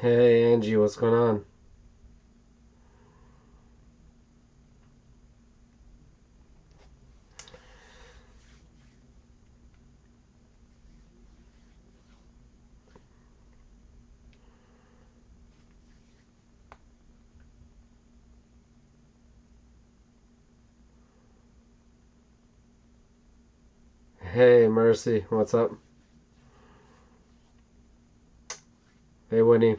Hey Angie, what's going on? Hey Mercy, what's up? Hey Winnie,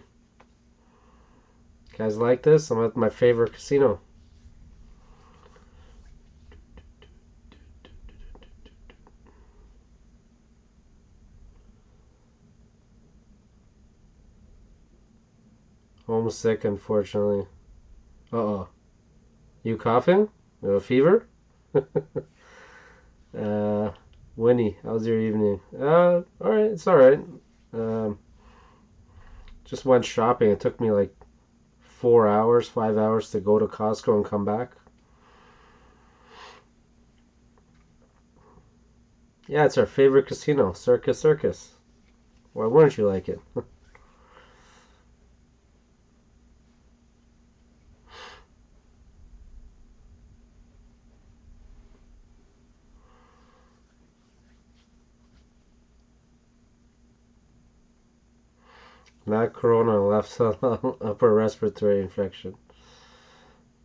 guys like this? I'm at my favorite casino. Homesick, unfortunately. Uh-oh. You coughing? You have a fever? uh, Winnie, how's your evening? Alright, it's alright. Um, just went shopping. It took me like 4 hours, 5 hours to go to Costco and come back. Yeah, it's our favorite casino, Circus Circus. Why wouldn't you like it? Not corona, left upper respiratory infection.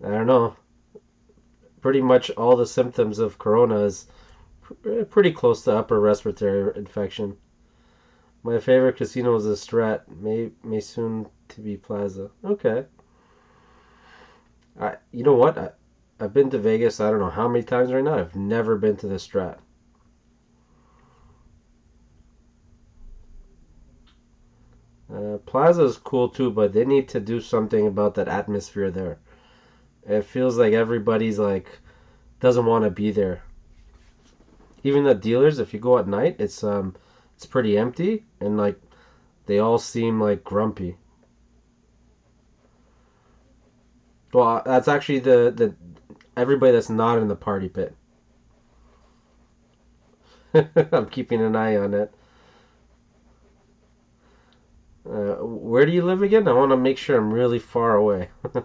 I don't know. Pretty much all the symptoms of corona is pretty close to upper respiratory infection. My favorite casino is the Strat, may soon to be Plaza. Okay. You know what? I've been to Vegas. I don't know how many times right now. I've never been to the Strat. Plaza is cool too, but they need to do something about that atmosphere there. It feels like everybody's like doesn't want to be there. Even the dealers, if you go at night, it's pretty empty and like they all seem like grumpy. Well, that's actually the everybody that's not in the party pit. I'm keeping an eye on it. Where do you live again? I want to make sure I'm really far away. I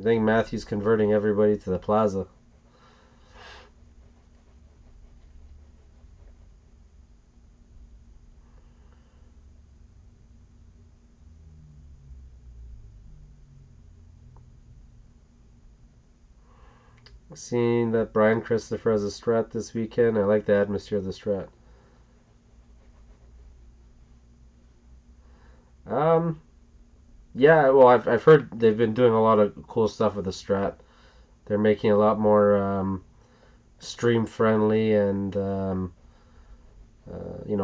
think Matthew's converting everybody to the plaza. Seeing that Brian Christopher has a strat this weekend, I like the atmosphere of the strat. Um, yeah, well, I've heard they've been doing a lot of cool stuff with the strat. They're making a lot more stream friendly and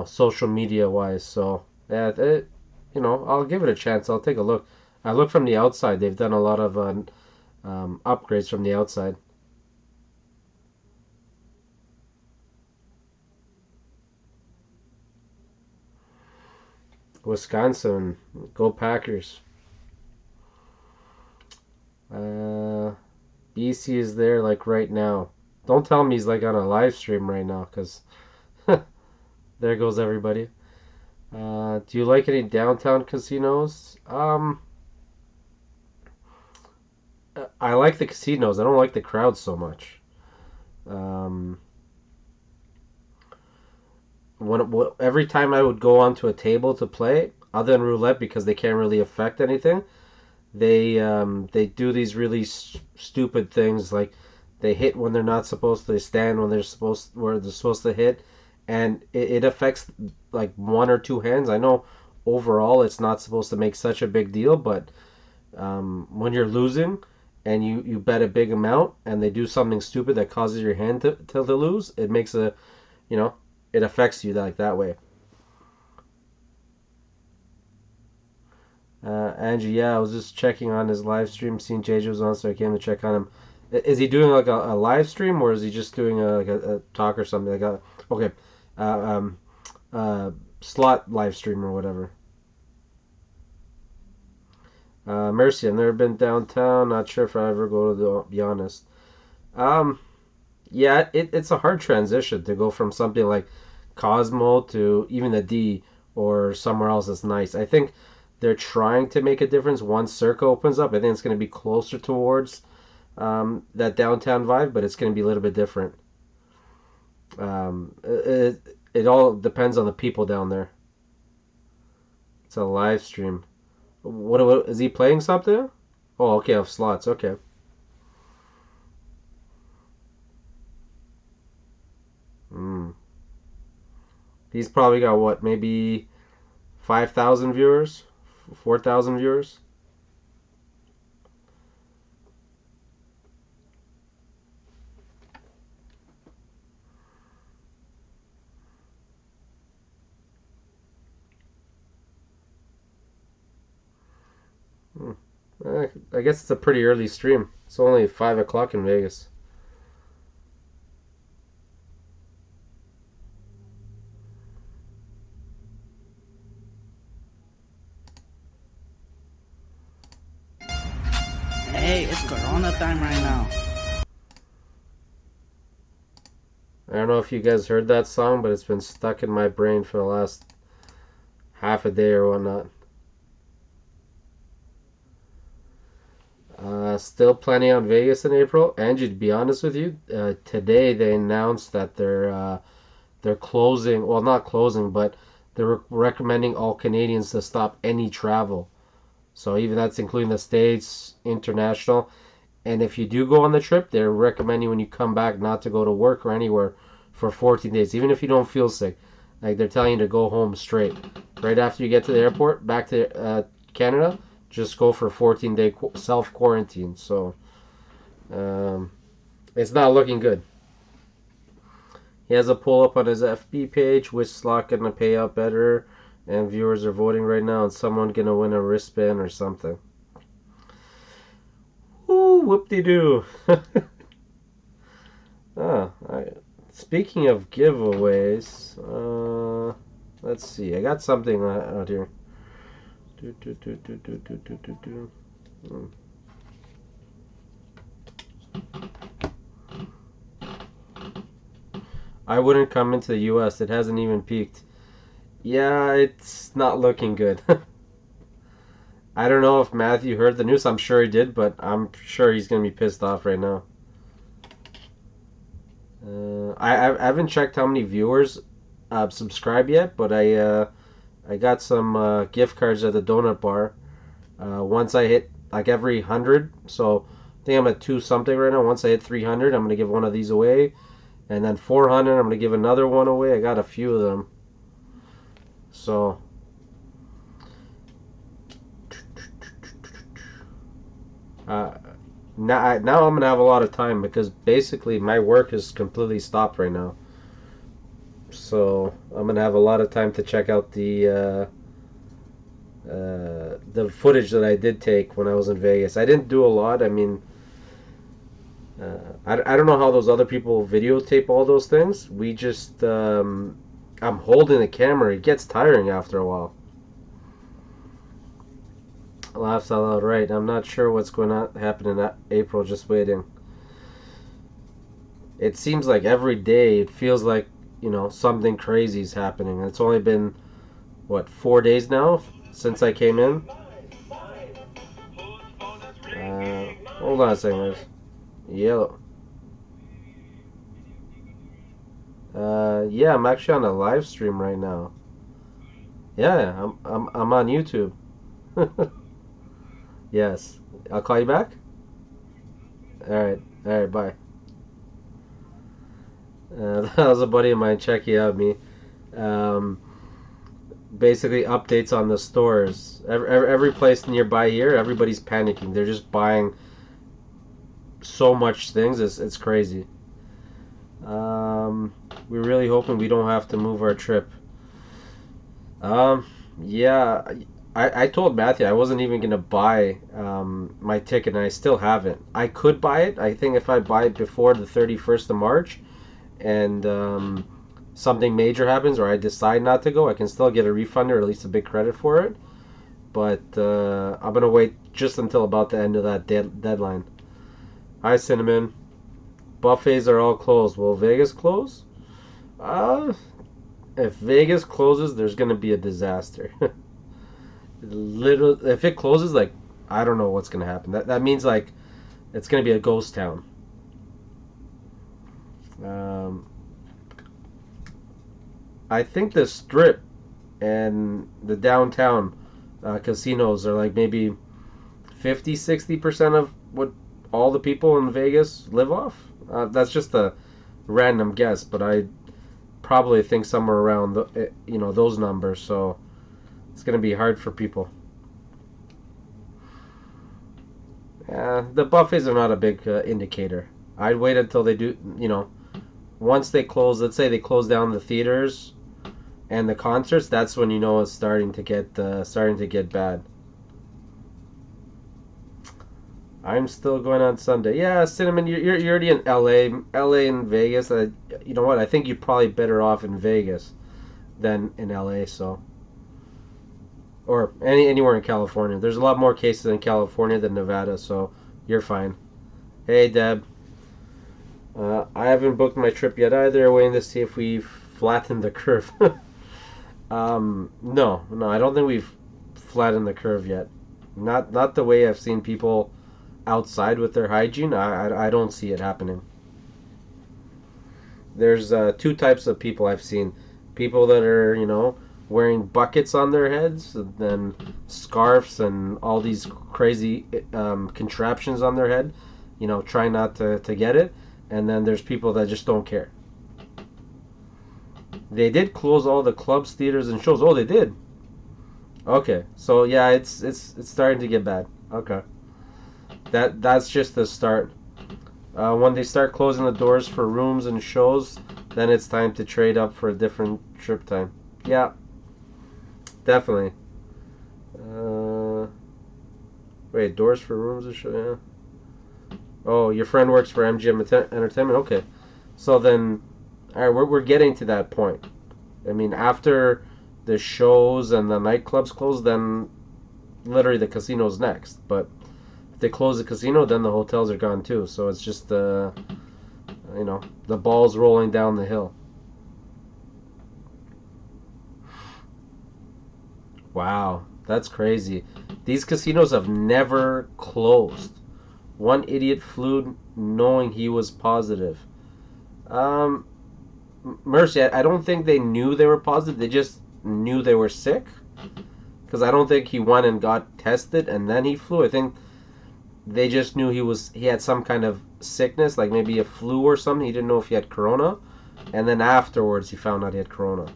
social media wise. So yeah, I'll give it a chance. I'll take a look. I look from the outside. They've done a lot of upgrades from the outside. Wisconsin, go Packers. Uh, BC is there like right now. Don't tell me he's like on a live stream right now, cause there goes everybody. Do you like any downtown casinos? I like the casinos. I don't like the crowd so much. Um, every time I would go onto a table to play, other than roulette because they can't really affect anything, they do these really stupid things like they hit when they're not supposed to, they stand when they're supposed where they're supposed to hit, and it affects like one or two hands. I know overall it's not supposed to make such a big deal, but when you're losing and you bet a big amount and they do something stupid that causes your hand to lose, it makes a you know it affects you like that way. Angie, yeah, I was just checking on his live stream, seeing JJ was on, so I came to check on him. Is he doing like a live stream, or is he just doing a talk or something? Like a okay, uh, um, uh, slot live stream or whatever. Mercy, I've never been downtown. Not sure if I ever go to be honest. Um, yeah, it's a hard transition to go from something like Cosmo to even the D or somewhere else that's nice. I think they're trying to make a difference once Circa opens up. I think it's going to be closer towards that downtown vibe, but it's going to be a little bit different. It all depends on the people down there. It's a live stream. What is he playing something? Oh, okay, off slots. Okay. Mm. He's probably got what, maybe 5,000 viewers, 4,000 viewers. Hmm. I guess it's a pretty early stream. It's only 5 o'clock in Vegas. Hey, it's Corona time right now. I don't know if you guys heard that song, but it's been stuck in my brain for the last half a day or whatnot. Still planning on Vegas in April. Angie, to be honest with you, today they announced that they're closing. Well, not closing, but they're recommending all Canadians to stop any travel. So even that's including the states, international. And if you do go on the trip, they're recommending when you come back not to go to work or anywhere for 14 days, even if you don't feel sick. Like they're telling you to go home straight. Right after you get to the airport, back to Canada, just go for a 14-day self quarantine. So um, it's not looking good. He has a pull up on his FB page, which slot gonna pay out better, and viewers are voting right now, and someone gonna win a wristband or something. Ooh, whoop de doo. Ah, speaking of giveaways, let's see. I got something out here. Do, do, do, do, do, do, do, do, do. Hmm. I wouldn't come into the U.S. It hasn't even peaked. Yeah, it's not looking good. I don't know if Matthew heard the news. I'm sure he did, but I'm sure he's gonna be pissed off right now. I haven't checked how many viewers subscribe yet, but I got some gift cards at the donut bar. Once I hit like every 100, so I think I'm at two something right now. Once I hit 300, I'm gonna give one of these away, and then 400, I'm gonna give another one away. I got a few of them, so uh, now I'm gonna have a lot of time because basically my work is completely stopped right now. So I'm gonna have a lot of time to check out the footage that I did take when I was in Vegas. I didn't do a lot. I mean, I don't know how those other people videotape all those things. We just I'm holding the camera. It gets tiring after a while. Laughs out loud, right? I'm not sure what's going to happen in April. Just waiting. It seems like every day it feels like something crazy is happening. It's only been what 4 days now since I came in. Hold on a second. Yellow. Yeah, I'm actually on a live stream right now. Yeah, I'm on YouTube. Yes. I'll call you back. All right, bye. That was a buddy of mine checking out me. Um, Basically, updates on the stores. Every place nearby here, everybody's panicking. They're just buying so much things. It's crazy. We're really hoping we don't have to move our trip. Um, yeah, I told Matthew I wasn't even gonna buy my ticket, and I still haven't. I could buy it. I think if I buy it before the 31st of March, and something major happens, or I decide not to go, I can still get a refund or at least a big credit for it. but I'm gonna wait just until about the end of that deadline. Hi, Cinnamon. Buffets are all closed. Will Vegas close? Uh, if Vegas closes, there's gonna be a disaster. Literally, if it closes, like I don't know what's gonna happen. That means like it's gonna be a ghost town. Um, I think the Strip and the downtown casinos are like maybe 50-60% of what all the people in Vegas live off. That's just a random guess, but I probably think somewhere around those numbers. So it's gonna be hard for people. The buffets are not a big indicator. I'd wait until they do. Once they close, let's say they close down the theaters and the concerts. That's when you know it's starting to get bad. I'm still going on Sunday. Yeah, Cinnamon, you're already in LA and Vegas. You know what? I think you're probably better off in Vegas than in LA. So, or anywhere in California. There's a lot more cases in California than Nevada, so you're fine. Hey, Deb. I haven't booked my trip yet either. Waiting to see if we've flattened the curve. No, I don't think we've flattened the curve yet. Not the way I've seen people outside with their hygiene. I don't see it happening. There's two types of people I've seen. People that are, wearing buckets on their heads, and then scarves and all these crazy contraptions on their head, trying not to get it. And then there's people that just don't care. They did close all the clubs, theaters, and shows. Oh, they did. Okay, so yeah, it's starting to get bad. Okay, that's just the start. When they start closing the doors for rooms and shows, then it's time to trade up for a different trip time. Yeah, definitely. Uh, Wait, doors for rooms and shows. Yeah. Oh, your friend works for MGM Entertainment. Okay, so then, all right, we're getting to that point. I mean, after the shows and the nightclubs close, then literally the casino's next. But if they close the casino, then the hotels are gone too. So it's just the ball's rolling down the hill. Wow, that's crazy. These casinos have never closed. One idiot flew knowing he was positive. Um, Mercy, I don't think they knew they were positive. They just knew they were sick. Because I don't think he went and got tested and then he flew. I think they just knew he had some kind of sickness, like maybe a flu or something. He didn't know if he had corona, and then afterwards he found out he had corona.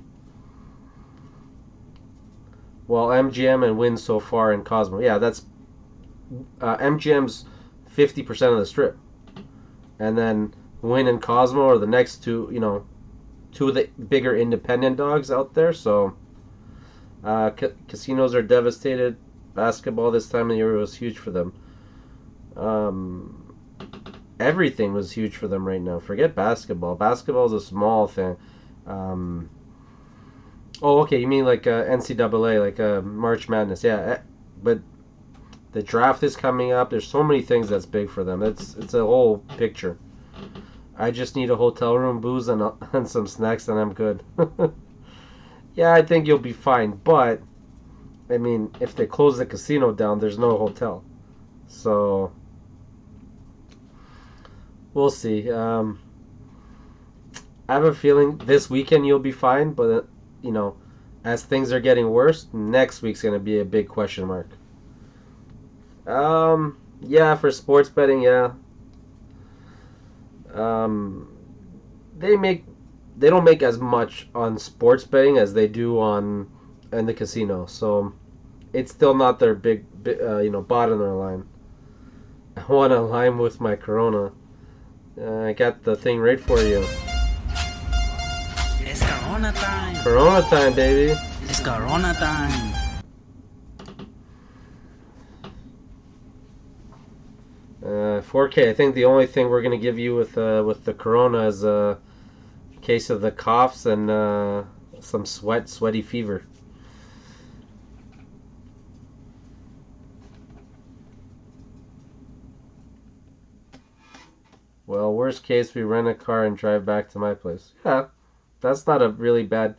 Well, MGM and Wynn so far in Cosmo. Yeah, that's MGM's 50% of the strip, and then Wynn and Cosmo are the next two. Two of the bigger independent dogs out there. So casinos are devastated. Basketball this time of year was huge for them. Um, Everything was huge for them right now. Forget basketball. Basketball is a small thing. Um, oh, okay. You mean like NCAA, like March Madness? Yeah, but the draft is coming up. There's so many things that's big for them. It's a whole picture. I just need a hotel room, booze, and and some snacks, and I'm good. Yeah, I think you'll be fine. But I mean, if they close the casino down, there's no hotel. So we'll see. I have a feeling this weekend you'll be fine, but as things are getting worse, next week's gonna be a big question mark. Yeah, for sports betting, yeah. Um, they make they don't make as much on sports betting as they do on in the casino, so it's still not their bottom of their line. I want to align with my Corona. I got the thing right for you. It's Corona time. Corona time, baby. It's Corona time. 4K. I think the only thing we're gonna give you with the Corona is a case of the coughs and some sweaty fever. Well, worst case, we rent a car and drive back to my place. Yeah, that's not a really bad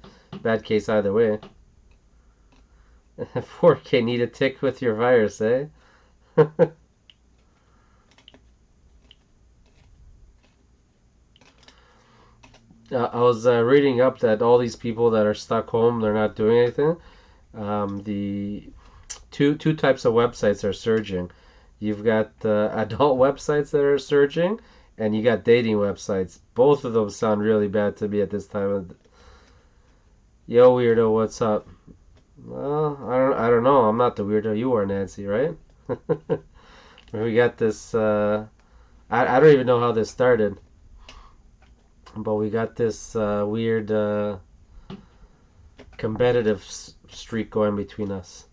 case either way. 4K need a tick with your virus, eh? I was reading up that all these people that are stuck home, they're not doing anything. The two types of websites are surging. You've got adult websites that are surging, and you got dating websites. Both of them sound really bad to me at this time. Yo, weirdo, what's up? Well, I don't know. I'm not the weirdo. You are, Nancy, right? We got this. I don't even know how this started, but we got this weird competitive streak going between us.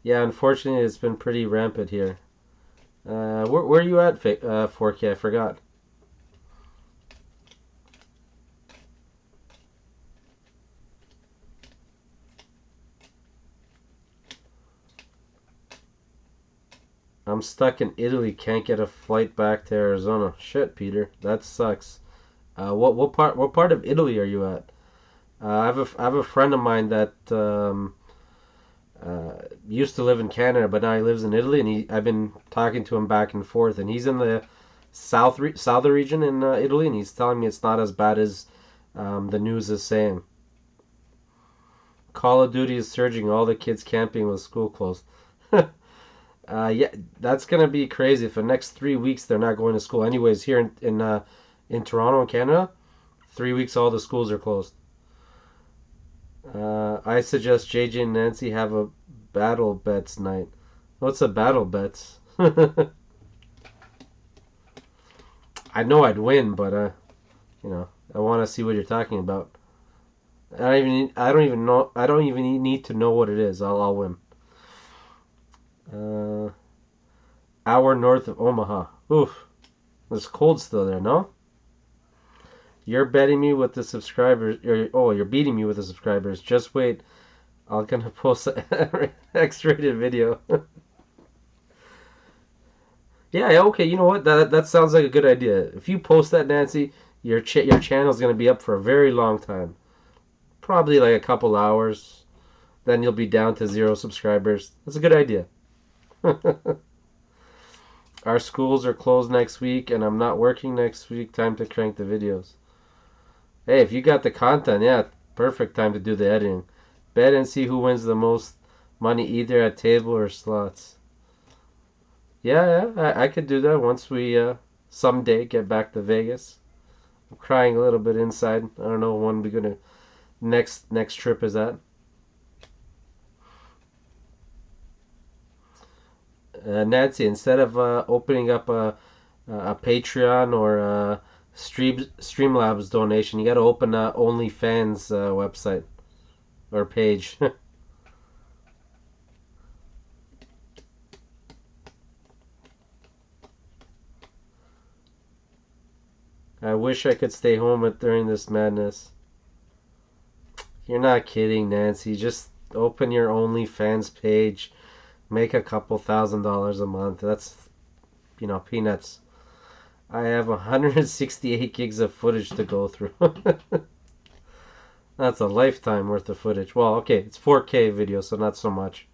Yeah, unfortunately, it's been pretty rampant here. Where are you at, 4K? I forgot. I'm stuck in Italy. Can't get a flight back to Arizona. Shit, Peter, that sucks. What part of Italy are you at? I have a friend of mine that used to live in Canada, but now he lives in Italy, and I've been talking to him back and forth, and he's in the southern region in Italy, and he's telling me it's not as bad as the news is saying. Call of Duty is surging. All the kids camping with school closed. Yeah, that's gonna be crazy. For the next 3 weeks, they're not going to school. Anyways, here in Toronto, Canada, 3 weeks all the schools are closed. I suggest JJ and Nancy have a battle bets night. What's a battle bets? I know I'd win, but I want to see what you're talking about. I don't even need to know what it is. I'll win. Uh, Hour north of Omaha. Oof, it's cold still there, no? You're betting me with the subscribers. You're beating me with the subscribers. Just wait. I'm gonna post an X-rated video. Yeah, yeah, okay. You know what? That sounds like a good idea. If you post that, Nancy, your channel's gonna be up for a very long time. Probably like a couple hours. Then you'll be down to 0 subscribers. That's a good idea. Our schools are closed next week, and I'm not working next week. Time to crank the videos. Hey, if you got the content, yeah, perfect time to do the editing. Bet and see who wins the most money either at table or slots. Yeah, yeah, I could do that once we someday get back to Vegas. I'm crying a little bit inside. I don't know when we're gonna next trip is at. Nancy, instead of opening up a Patreon or a Streamlabs donation, you got to open a OnlyFans website or page. I wish I could stay home during this madness. You're not kidding, Nancy. Just open your OnlyFans page, make a couple $1,000 a month. That's peanuts. I have 168 gigs of footage to go through. That's a lifetime worth of footage. Well, okay, it's 4K video, so not so much.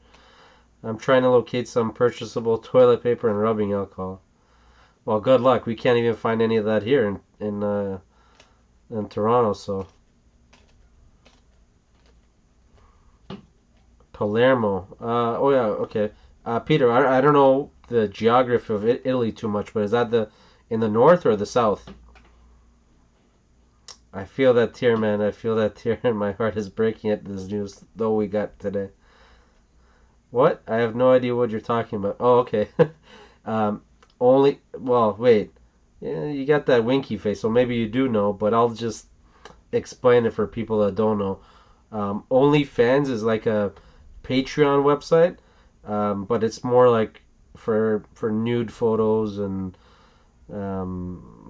I'm trying to locate some purchasable toilet paper and rubbing alcohol. Well, good luck. We can't even find any of that here in Toronto. So Palermo. Oh yeah, okay. Peter, I don't know the geography of Italy too much, but is that in the north or the south? I feel that tear, man. I feel that tear, and my heart is breaking at this news, though we got today. What? I have no idea what you're talking about. Oh, okay. um, Well, wait. Yeah, you got that winky face, so maybe you do know, but I'll just explain it for people that don't know. OnlyFans is like a Patreon website, but it's more like for nude photos and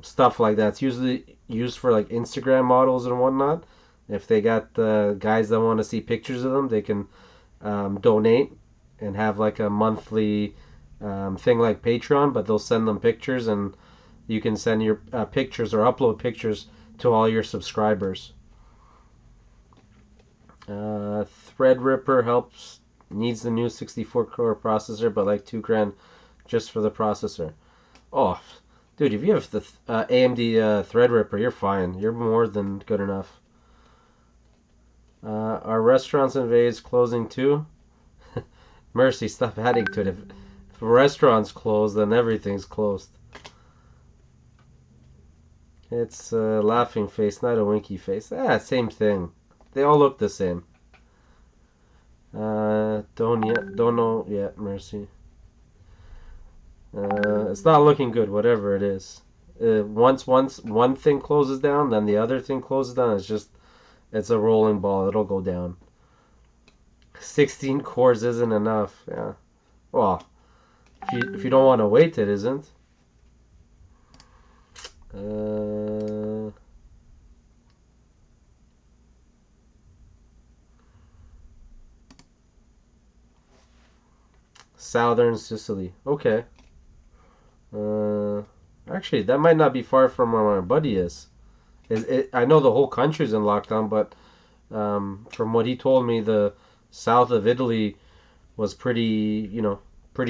stuff like that. It's usually used for like Instagram models and whatnot. If they got guys that want to see pictures of them, they can donate and have like a monthly thing like Patreon, but they'll send them pictures and You can send your pictures or upload pictures to all your subscribers. Threadripper helps needs the new 64 core processor, but like 2 grand just for the processor. Oh, dude, if you have the AMD Threadripper, you're fine. You're more than good enough. Are restaurants and Vase closing too? Mercy, stop adding to it. If a restaurant's closed, then everything's closed. It's a laughing face, not a winky face. Same thing. They all look the same. Don't know yet, Mercy. It's not looking good, whatever it is. Once one thing closes down, then the other thing closes down. It's a rolling ball. It'll go down. 16 cores isn't enough. Yeah. Well, if you don't want to wait, it isn't. Uh, Southern Sicily. Okay. Uh, Actually, that might not be far from where my buddy is. I know the whole country's in lockdown, but from what he told me, the south of Italy was pretty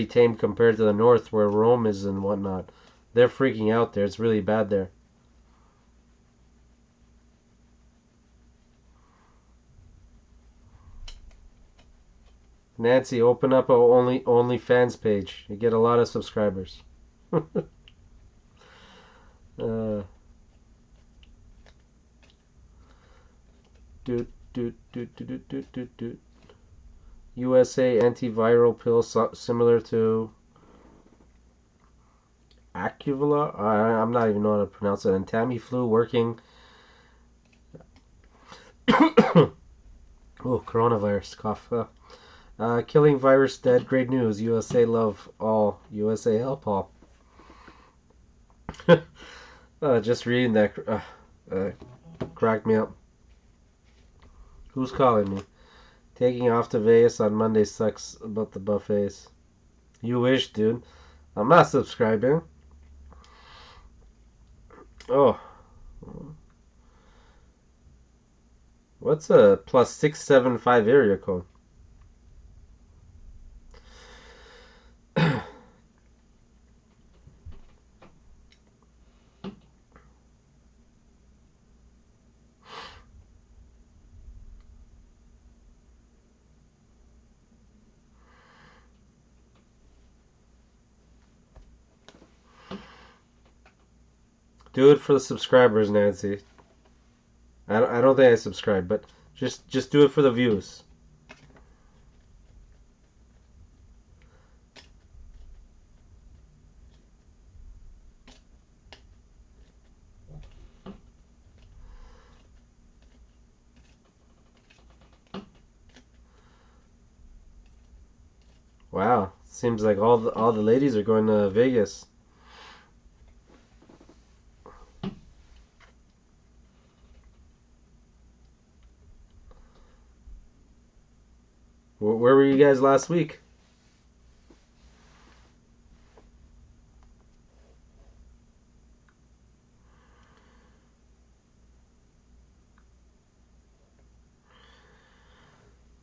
tame compared to the north where Rome is and whatnot. They're freaking out there. It's really bad there. Nancy, open up a OnlyFans page. You get a lot of subscribers. uh, doot, doot, doot, doot, doot, doot, doot. USA antiviral pill similar to Acuvula. I'm not even know how to pronounce it. And Tamiflu working. Oh, coronavirus cough. Killing virus dead. Great news. USA love all. USA help all. Just reading that cracked me up. Who's calling me? Taking off to Vegas on Monday sucks about the buffets. You wish, dude. I'm not subscribing. Oh. What's a +675 area code? Do it for the subscribers, Nancy. I don't think I subscribe, but just do it for the views. Wow, seems like all the ladies are going to Vegas. Where were you guys last week?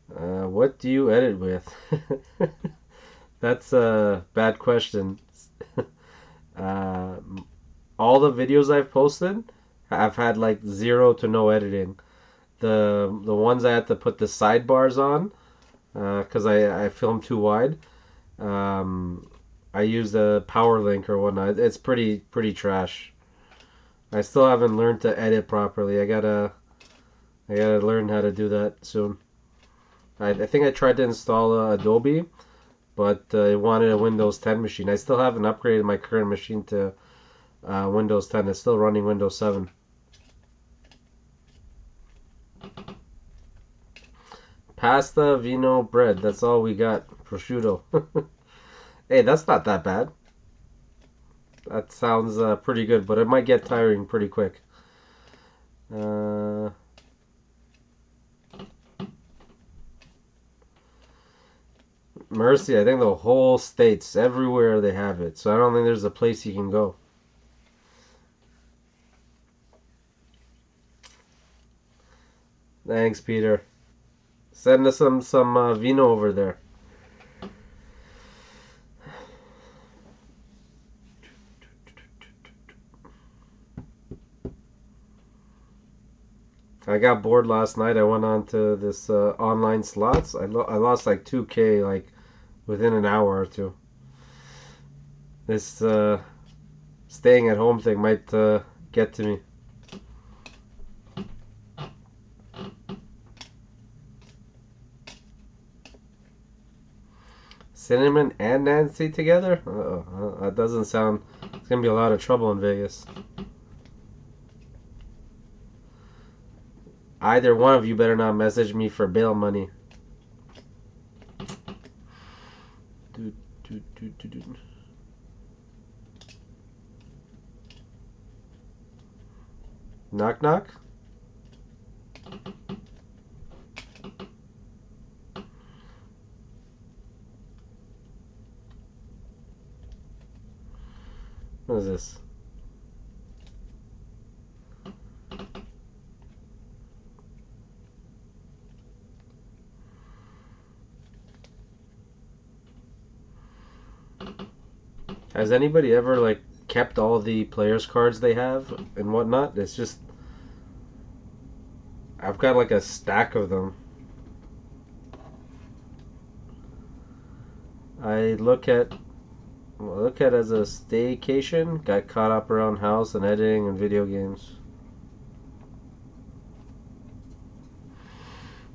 What do you edit with? That's a bad question. uh, all the videos I've posted, I've had like zero to no editing. The ones I had to put the sidebars on, because I filmed too wide. Um, I used a power link or whatnot. It's pretty trash. I still haven't learned to edit properly. I gotta learn how to do that soon. I think I tried to install Adobe, but it wanted a Windows 10 machine. I still haven't upgraded my current machine to Windows 10. It's still running Windows 7. Pasta, vino, bread. That's all we got. Prosciutto. Hey, that's not that bad. That sounds pretty good, but it might get tiring pretty quick. Uh, Mercy, I think the whole states, everywhere they have it. So I don't think there's a place you can go. Thanks, Peter. Send us some vino over there. I got bored last night. I went on to this online slots. I lost like 2K like within an hour or two. This staying at home thing might get to me. Cinnamon and Nancy together? Uh-oh. That doesn't sound. It's gonna be a lot of trouble in Vegas. Either one of you better not message me for bail money. Do, do, do, do, do. Knock knock. What is this? Has anybody ever like kept all the players' cards they have and whatnot? It's just I've got like a stack of them. I look at as a staycation. Got caught up around house and editing and video games.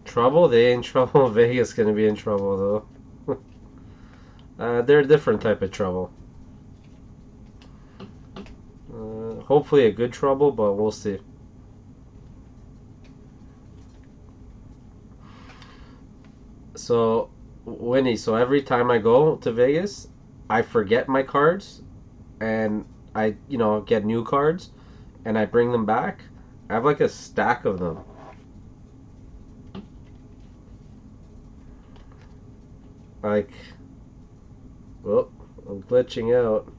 Trouble? They ain't trouble. Vegas gonna be in trouble though. They're a different type of trouble. Hopefully a good trouble, but we'll see. So, Winnie, so every time I go to Vegas, I forget my cards and I get new cards and I bring them back. I have like a stack of them. Like, well, I'm glitching out.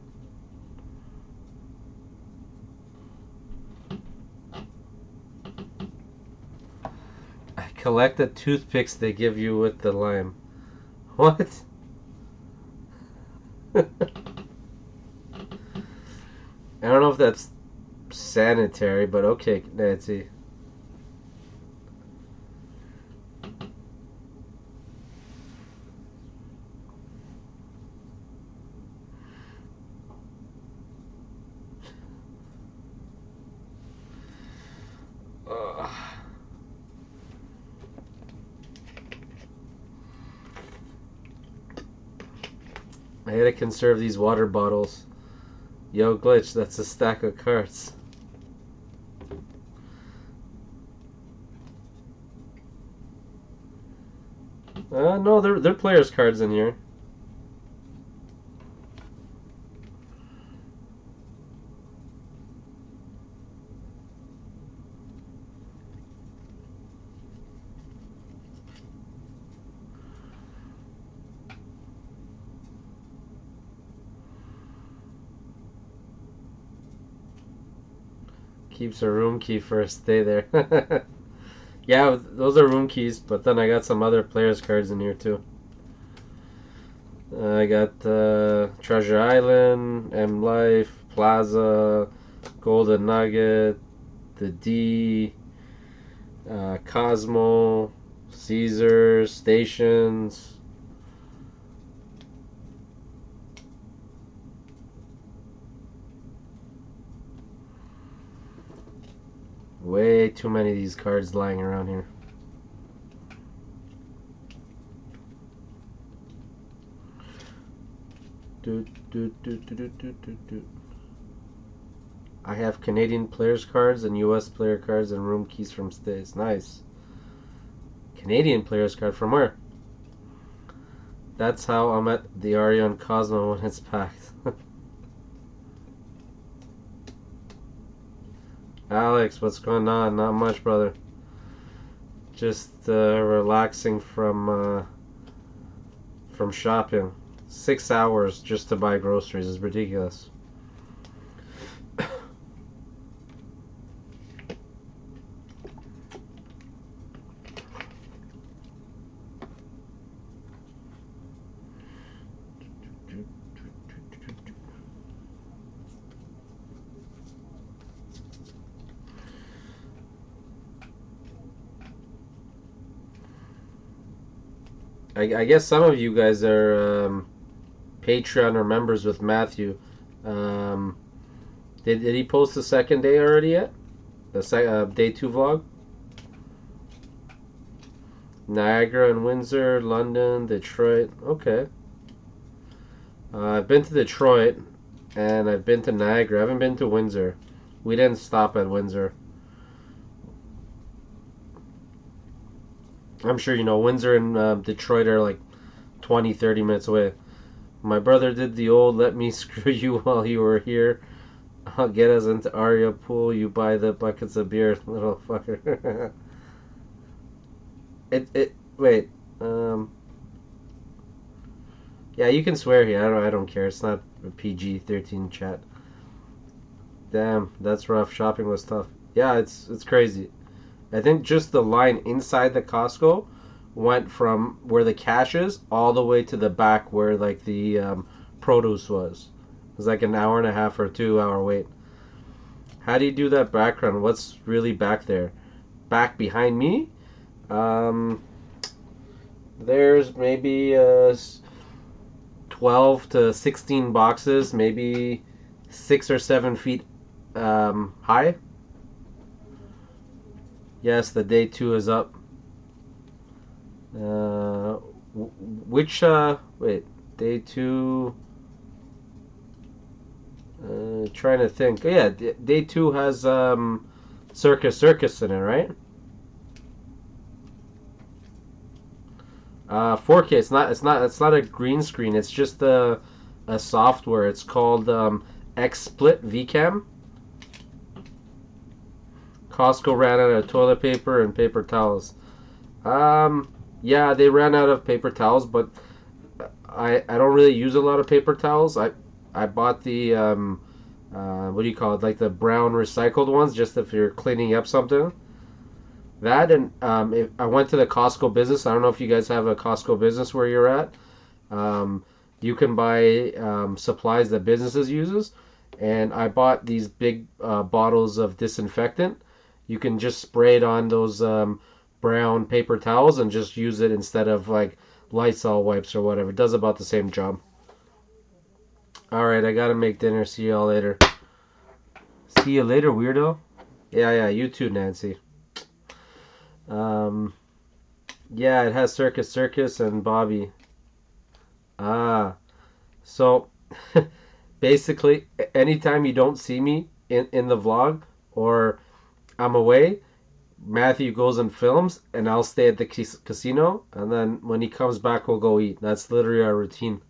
I collect the toothpicks they give you with the lime. What? I don't know if that's sanitary, but okay, Nancy. Ugh. I had to conserve these water bottles. Yo, Glitch, that's a stack of cards. No, they're players' cards in here. Keeps a room key for a stay there. Yeah, those are room keys, but then I got some other players' cards in here too. I got Treasure Island, M Life, Plaza, Golden Nugget, the D, Cosmo, Caesars, Stations. Way too many of these cards lying around here. Do, do, do, do, do, do, do, do. I have Canadian players cards and US player cards and room keys from stays. Nice. Canadian players card from where? That's how I'm at the Arion Cosmo when it's packed. Alex, what's going on? Not much, brother. Just relaxing from shopping. 6 hours just to buy groceries is ridiculous. I guess some of you guys are Patreon or members with Matthew. Um, did he post the second day already yet? Day two vlog? Niagara and Windsor, London, Detroit. Okay. I've been to Detroit and I've been to Niagara. I haven't been to Windsor. We didn't stop at Windsor. I'm sure you know Windsor and Detroit are like 20, 30 minutes away. My brother did the old let me screw you while you were here. I'll get us into Aria pool. You buy the buckets of beer, little fucker. Wait. Um, yeah, you can swear here. I don't care. It's not a PG-13 chat. Damn, that's rough. Shopping was tough. Yeah, it's crazy. I think just the line inside the Costco went from where the cash is all the way to the back where like the produce was. It was like an hour and a half or 2 hour wait. How do you do that background? What's really back there? Back behind me? Um, there's maybe 12 to 16 boxes, maybe 6 or 7 feet high. Yes, the day two is up. Uh, which wait, day two. Trying to think. Oh, yeah, day two has Circus in it, right? 4K. It's not a green screen. It's just a software. It's called XSplit VCam. Costco ran out of toilet paper and paper towels. Yeah, they ran out of paper towels, but I don't really use a lot of paper towels. I bought the what do you call it? Like the brown recycled ones, just if you're cleaning up something. That and if I went to the Costco business. I don't know if you guys have a Costco business where you're at. Um, you can buy supplies that businesses uses, and I bought these big bottles of disinfectant. You can just spray it on those brown paper towels and just use it instead of like Lysol wipes or whatever. It does about the same job. All right, I gotta make dinner. See y'all later. See you later, weirdo. Yeah, yeah, you too, Nancy. Um, yeah, it has Circus and Bobby. Ah, so basically, anytime you don't see me in the vlog or I'm away, Matthew goes and films, and I'll stay at the casino, and then when he comes back, we'll go eat. That's literally our routine.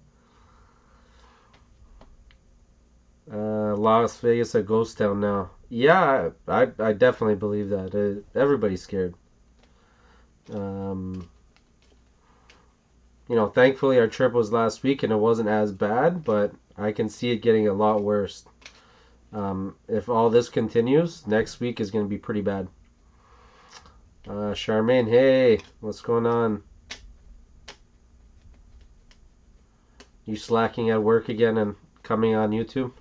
Las Vegas a ghost town now. Yeah, I definitely believe that. Everybody's scared. Um, thankfully our trip was last week and it wasn't as bad, but I can see it getting a lot worse. If all this continues, next week is going to be pretty bad. Charmaine, hey, what's going on? You slacking at work again and coming on YouTube?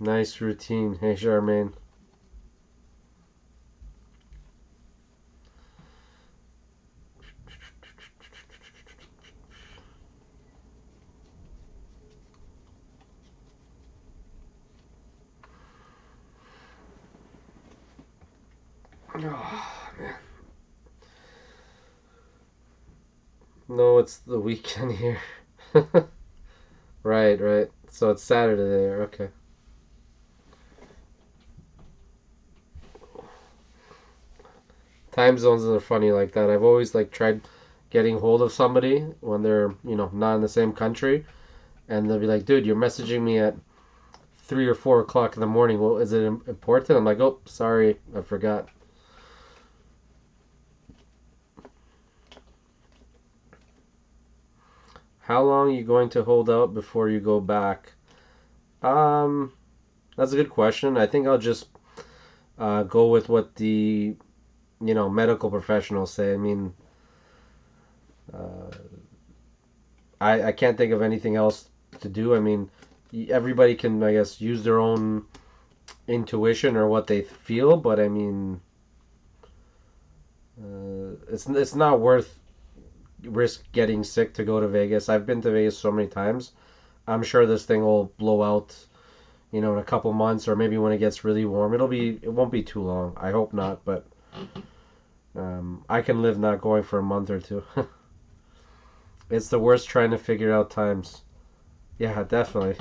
Nice routine. Hey, Charmaine. Oh, man. No, it's the weekend here. Right, right. So it's Saturday there. Okay. Time zones are funny like that. I've always like tried getting hold of somebody when they're not in the same country, and they'll be like, "Dude, you're messaging me at 3 or 4 o'clock in the morning. Well, is it important?" I'm like, "Oh, sorry, I forgot." How long are you going to hold out before you go back? Um, that's a good question. I think I'll just go with what the medical professionals say. I mean, uh, I can't think of anything else to do. I mean, everybody can, I guess, use their own intuition or what they feel, but I mean, it's not worth risk getting sick to go to Vegas. I've been to Vegas so many times. I'm sure this thing will blow out, in a couple months or maybe when it gets really warm. It won't be too long. I hope not, but I can live not going for a month or two. It's the worst trying to figure out times. Yeah, definitely.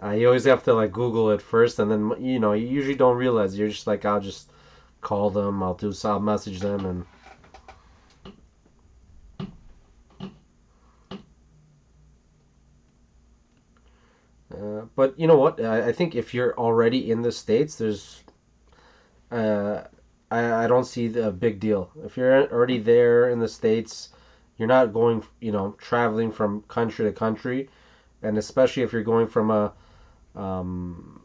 You always have to like Google it first, and then you usually don't realize. You're just like, I'll just call them. I'll message them, and but you know what? I think if you're already in the states, there's uh, I don't see the big deal. If you're already there in the states, you're not going, traveling from country to country, and especially if you're going from um,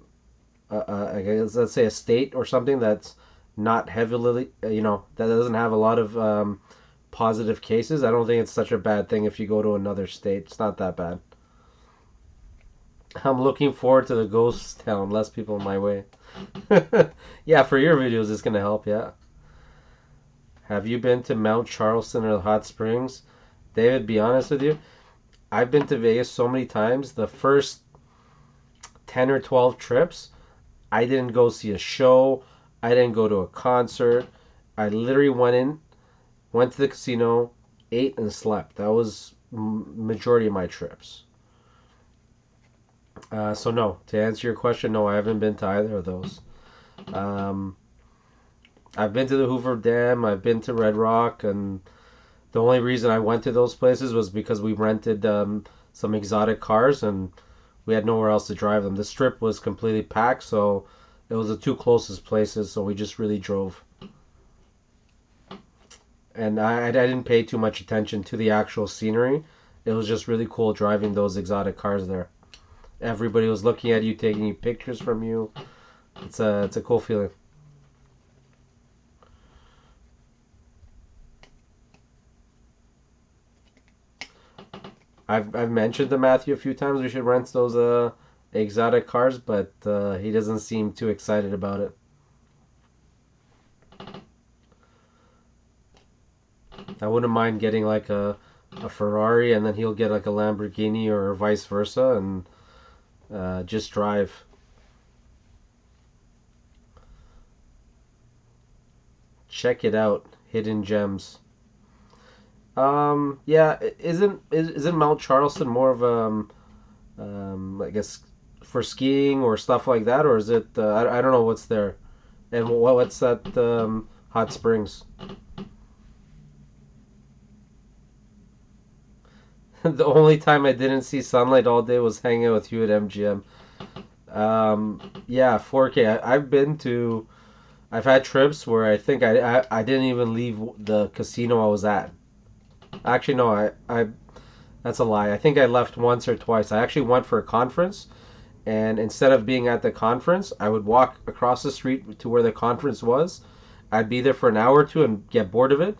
I guess, let's say a state or something that's not heavily, that doesn't have a lot of positive cases. I don't think it's such a bad thing if you go to another state. It's not that bad. I'm looking forward to the ghost town. Less people in my way. Yeah, for your videos, it's gonna help. Yeah. Have you been to Mount Charleston or the Hot Springs? David, be honest with you, I've been to Vegas so many times. The first 10 or 12 trips, I didn't go see a show. I didn't go to a concert. I literally went to the casino, ate, and slept. That was majority of my trips. So no, to answer your question, no, I haven't been to either of those. Um, I've been to the Hoover Dam. I've been to Red Rock, and the only reason I went to those places was because we rented some exotic cars, and we had nowhere else to drive them. The strip was completely packed, so it was the two closest places. So we just really drove, and I didn't pay too much attention to the actual scenery. It was just really cool driving those exotic cars there. Everybody was looking at you, taking you pictures from you. It's a cool feeling. I've mentioned to Matthew a few times we should rent those exotic cars, but he doesn't seem too excited about it. I wouldn't mind getting like a Ferrari, and then he'll get like a Lamborghini or vice versa, and just drive. Check it out, Hidden Gems. Yeah, isn't Mount Charleston more of I guess for skiing or stuff like that, or is it? I don't know what's there, and what's that? Hot Springs. The only time I didn't see sunlight all day was hanging out with you at MGM. Yeah, 4K. I've been to. I've had trips where I think I didn't even leave the casino I was at. Actually, no, I that's a lie. I think I left once or twice. I actually went for a conference, and instead of being at the conference, I would walk across the street to where the conference was. I'd be there for an hour or two and get bored of it.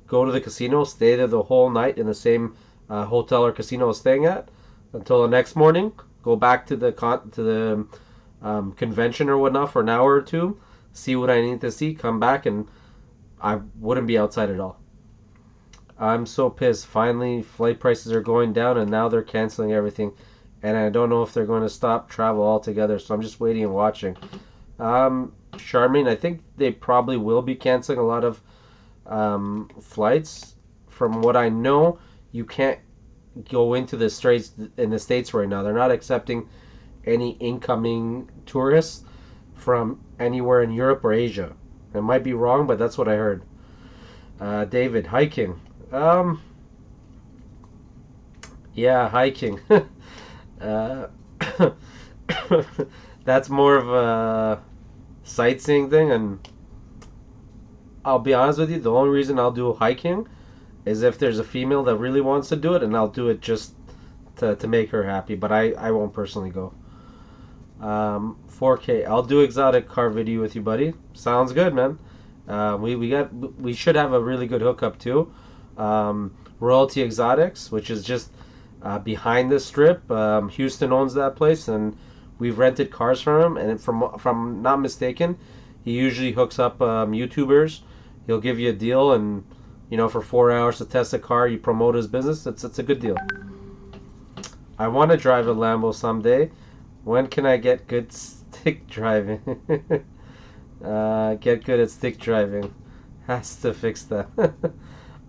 Go to the casino, stay there the whole night in the same hotel or casino I was staying at until the next morning. Go back to the convention or whatnot for an hour or two, see what I need to see, come back, and I wouldn't be outside at all. I'm so pissed. Finally, flight prices are going down, and now they're canceling everything. And I don't know if they're going to stop travel altogether, so I'm just waiting and watching. Charmaine, I think they probably will be canceling a lot of flights. From what I know, you can't go into the states in the states right now. They're not accepting any incoming tourists from anywhere in Europe or Asia. I might be wrong, but that's what I heard. David, hiking. Um, yeah, hiking. uh, that's more of a sightseeing thing, and I'll be honest with you. The only reason I'll do hiking is if there's a female that really wants to do it, and I'll do it just to make her happy. But I won't personally go. 4K. I'll do exotic car video with you, buddy. Sounds good, man. We should have a really good hookup too. Royalty Exotics, which is just behind the strip. Houston owns that place, and we've rented cars from him. And from not mistaken, he usually hooks up YouTubers. He'll give you a deal, and for 4 hours to test a car, you promote his business. It's a good deal. I want to drive a Lambo someday. When can I get good stick driving? Get good at stick driving. Has to fix that.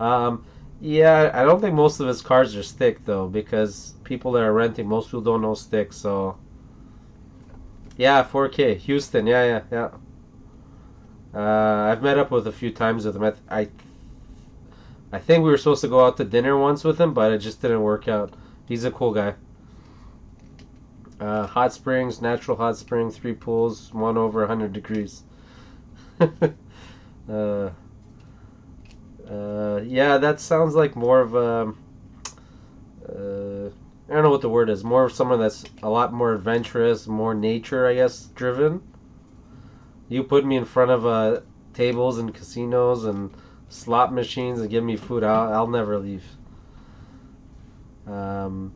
um, yeah, I don't think most of his cars are stick though, because people that are renting, most people don't know stick. So yeah, 4K, Houston. Yeah, yeah, yeah. I've met up with a few times with him. I think we were supposed to go out to dinner once with him, but it just didn't work out. He's a cool guy. Hot springs, natural hot spring, three pools, one over 100 degrees. uh, yeah, that sounds like more of a. I don't know what the word is. More of someone that's a lot more adventurous, more nature, I guess, driven. You put me in front of tables and casinos and slot machines and give me food, I'll never leave. Um,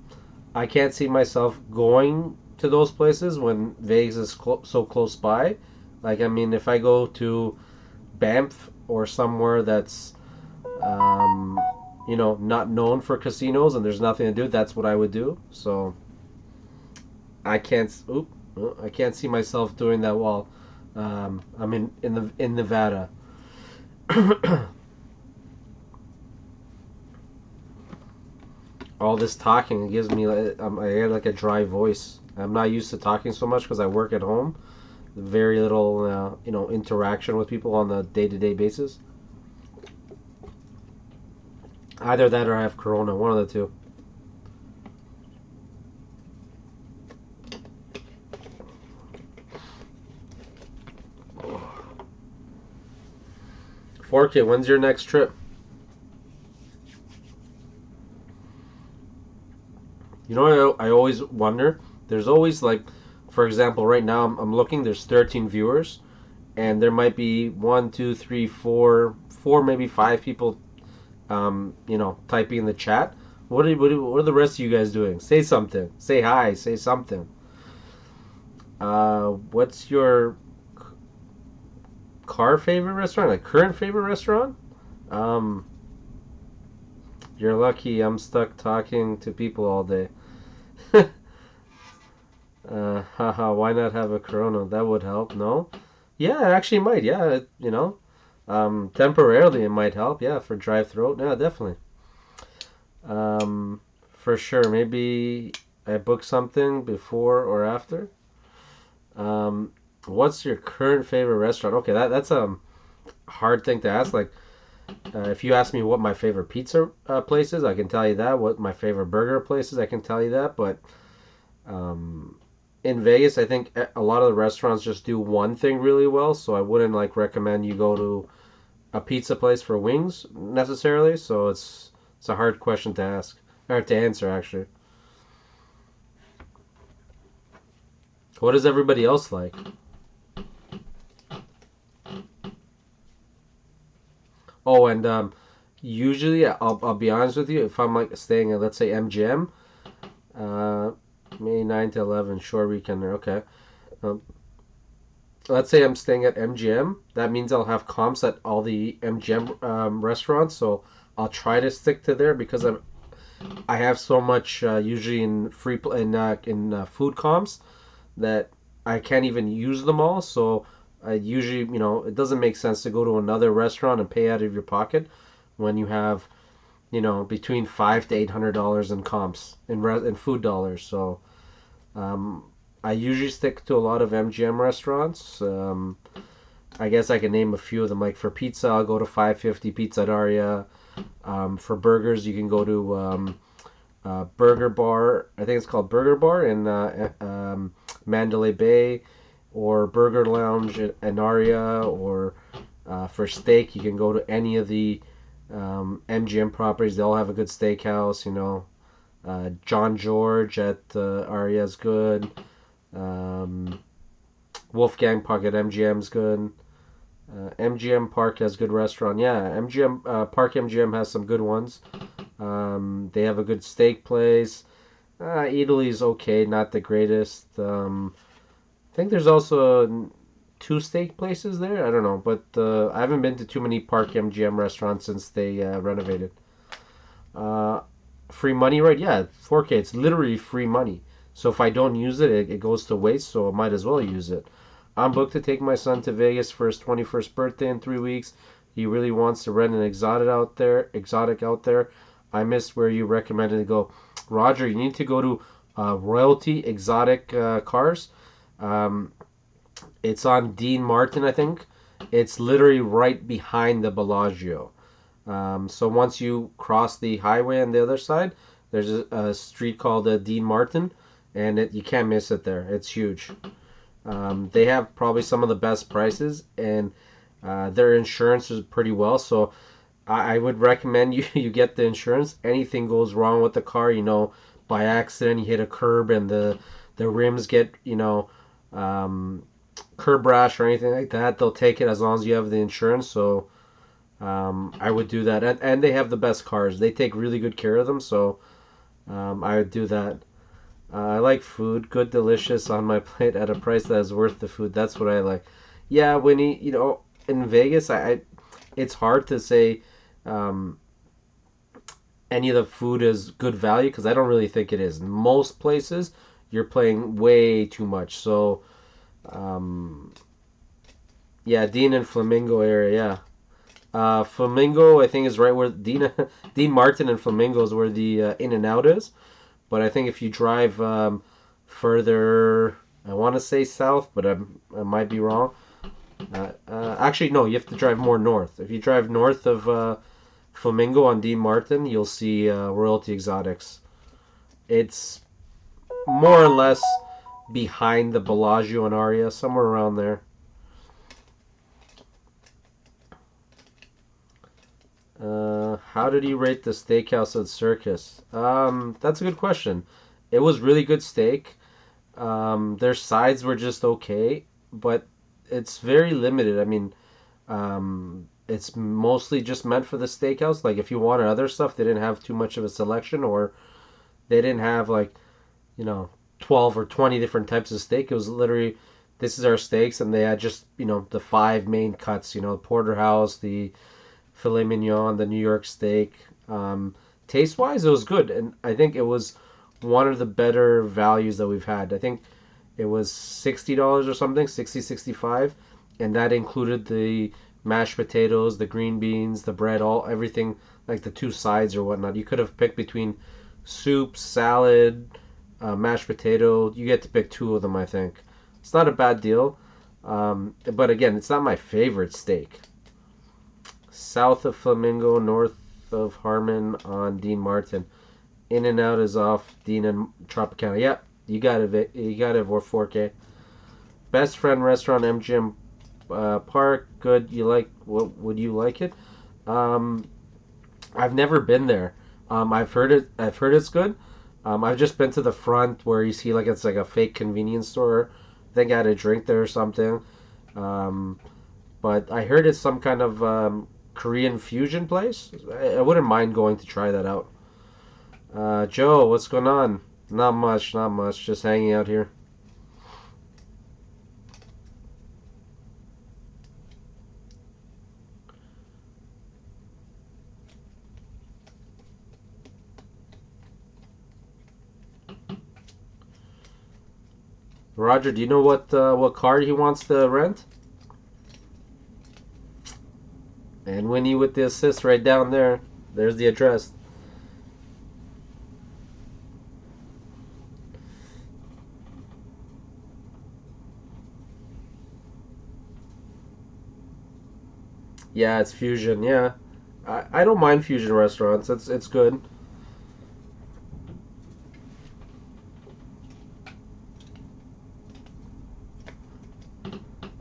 I can't see myself going to those places when Vegas is so close by. Like, I mean, if I go to Banff or somewhere that's, um, not known for casinos and there's nothing to do, that's what I would do. So I can't. I can't see myself doing that while I'm in Nevada. All this talking, it gives me I get like a dry voice. I'm not used to talking so much because I work at home. Very little interaction with people on the day-to-day basis. Either that or I have corona, one of the two. 4K, when's your next trip? I always wonder. There's always, like, for example, right now I'm looking. There's 13 viewers, and there might be one, two, three, four, maybe five people, typing in the chat. What are the rest of you guys doing? Say something. Say hi. Say something. What's your car favorite restaurant? Like current favorite restaurant? Um, you're lucky. I'm stuck talking to people all day. Haha, why not have a Corona? That would help, no? Yeah, it actually might. Yeah, temporarily it might help. Yeah, for dry throat. Yeah, definitely. For sure. Maybe I book something before or after. What's your current favorite restaurant? Okay, that's a hard thing to ask. Like, if you ask me what my favorite pizza place is, I can tell you that. What my favorite burger place is, I can tell you that. But um, in Vegas, I think a lot of the restaurants just do one thing really well. So I wouldn't like recommend you go to a pizza place for wings necessarily. So it's a hard question to ask or to answer actually. What does everybody else like? Oh, and usually I'll be honest with you. If I'm like staying at, let's say, MGM, uh, May 9 to 11, short weekender. Okay. Um, let's say I'm staying at MGM. That means I'll have comps at all the MGM restaurants. So I'll try to stick to there because I have so much usually in food comps that I can't even use them all. So I usually, it doesn't make sense to go to another restaurant and pay out of your pocket when you have, between $500 to $800 in comps in food dollars. So um, I usually stick to a lot of MGM restaurants. I guess I can name a few of them. Like for pizza, I'll go to 550 Pizza Daria. For burgers, you can go to Burger Bar. I think it's called Burger Bar in Mandalay Bay, or Burger Lounge in Aria, or for steak, you can go to any of the MGM properties. They all have a good steakhouse. John George at Aria is good. Um, Wolfgang Park at MGM is good. MGM Park has good restaurant. Yeah, MGM Park MGM has some good ones. They have a good steak place. Italy's okay, not the greatest. I think there's also two steak places there. I don't know, but I haven't been to too many Park MGM restaurants since they renovated. Uh, Free money, right? Yeah, 4K. It's literally free money. So if I don't use it, it goes to waste. So I might as well use it. I'm booked to take my son to Vegas for his 21st birthday in 3 weeks. He really wants to rent an exotic out there. Exotic out there. I missed where you recommended to go. Roger, you need to go to Royalty Exotic Cars. Um, it's on Dean Martin, I think. It's literally right behind the Bellagio. So once you cross the highway on the other side, there's a street called Dean Martin, and you can't miss it there. It's huge. They have probably some of the best prices, and their insurance is pretty well. So I would recommend you get the insurance. Anything goes wrong with the car, by accident you hit a curb and the rims get um, curb rash or anything like that, they'll take it as long as you have the insurance. So I would do that, and they have the best cars. They take really good care of them, so I would do that. I like food, good, delicious on my plate at a price that is worth the food. That's what I like. Yeah, Winnie, in Vegas, it's hard to say um, any of the food is good value because I don't really think it is. In most places, you're paying way too much. So, um, yeah, Dean and Flamingo area, yeah. Flamingo, I think, is right where Dean Martin and Flamingo is where the In and Out is. But I think if you drive further, I want to say south, but I might be wrong. Actually, no, you have to drive more north. If you drive north of Flamingo on Dean Martin, you'll see Royalty Exotics. It's more or less behind the Bellagio and Aria, somewhere around there. How did you rate the steakhouse at Circus? That's a good question. It was really good steak. Their sides were just okay, but it's very limited. I mean, it's mostly just meant for the steakhouse. Like if you wanted other stuff, they didn't have too much of a selection, or they didn't have like you know 12 or 20 different types of steak. It was literally this is our steaks, and they had just the five main cuts. Porterhouse, the filet mignon, the New York steak. Taste wise, it was good, and I think it was one of the better values that we've had. I think it was $60 or something, 60, 65, and that included the mashed potatoes, the green beans, the bread, all everything like the two sides or whatnot. You could have picked between soup, salad, mashed potato. You get to pick two of them, I think. It's not a bad deal, but again, it's not my favorite steak. South of Flamingo, north of Harmon on Dean Martin. In and Out is off Dean and Tropicana. Yep, you got it. You got it for 4K. Best Friend Restaurant, MGM Park. Good. You like? What would you like it? Um, I've never been there. I've heard it. I've heard it's good. I've just been to the front where you see like it's like a fake convenience store. I think I had a drink there or something. Um, but I heard it's some kind of Korean fusion place. I wouldn't mind going to try that out. Joe, what's going on? Not much, not much. Just hanging out here. Roger, do you know what car he wants to rent? And Winnie with the assist right down there. There's the address. Yeah, it's fusion. Yeah, I don't mind fusion restaurants. It's good.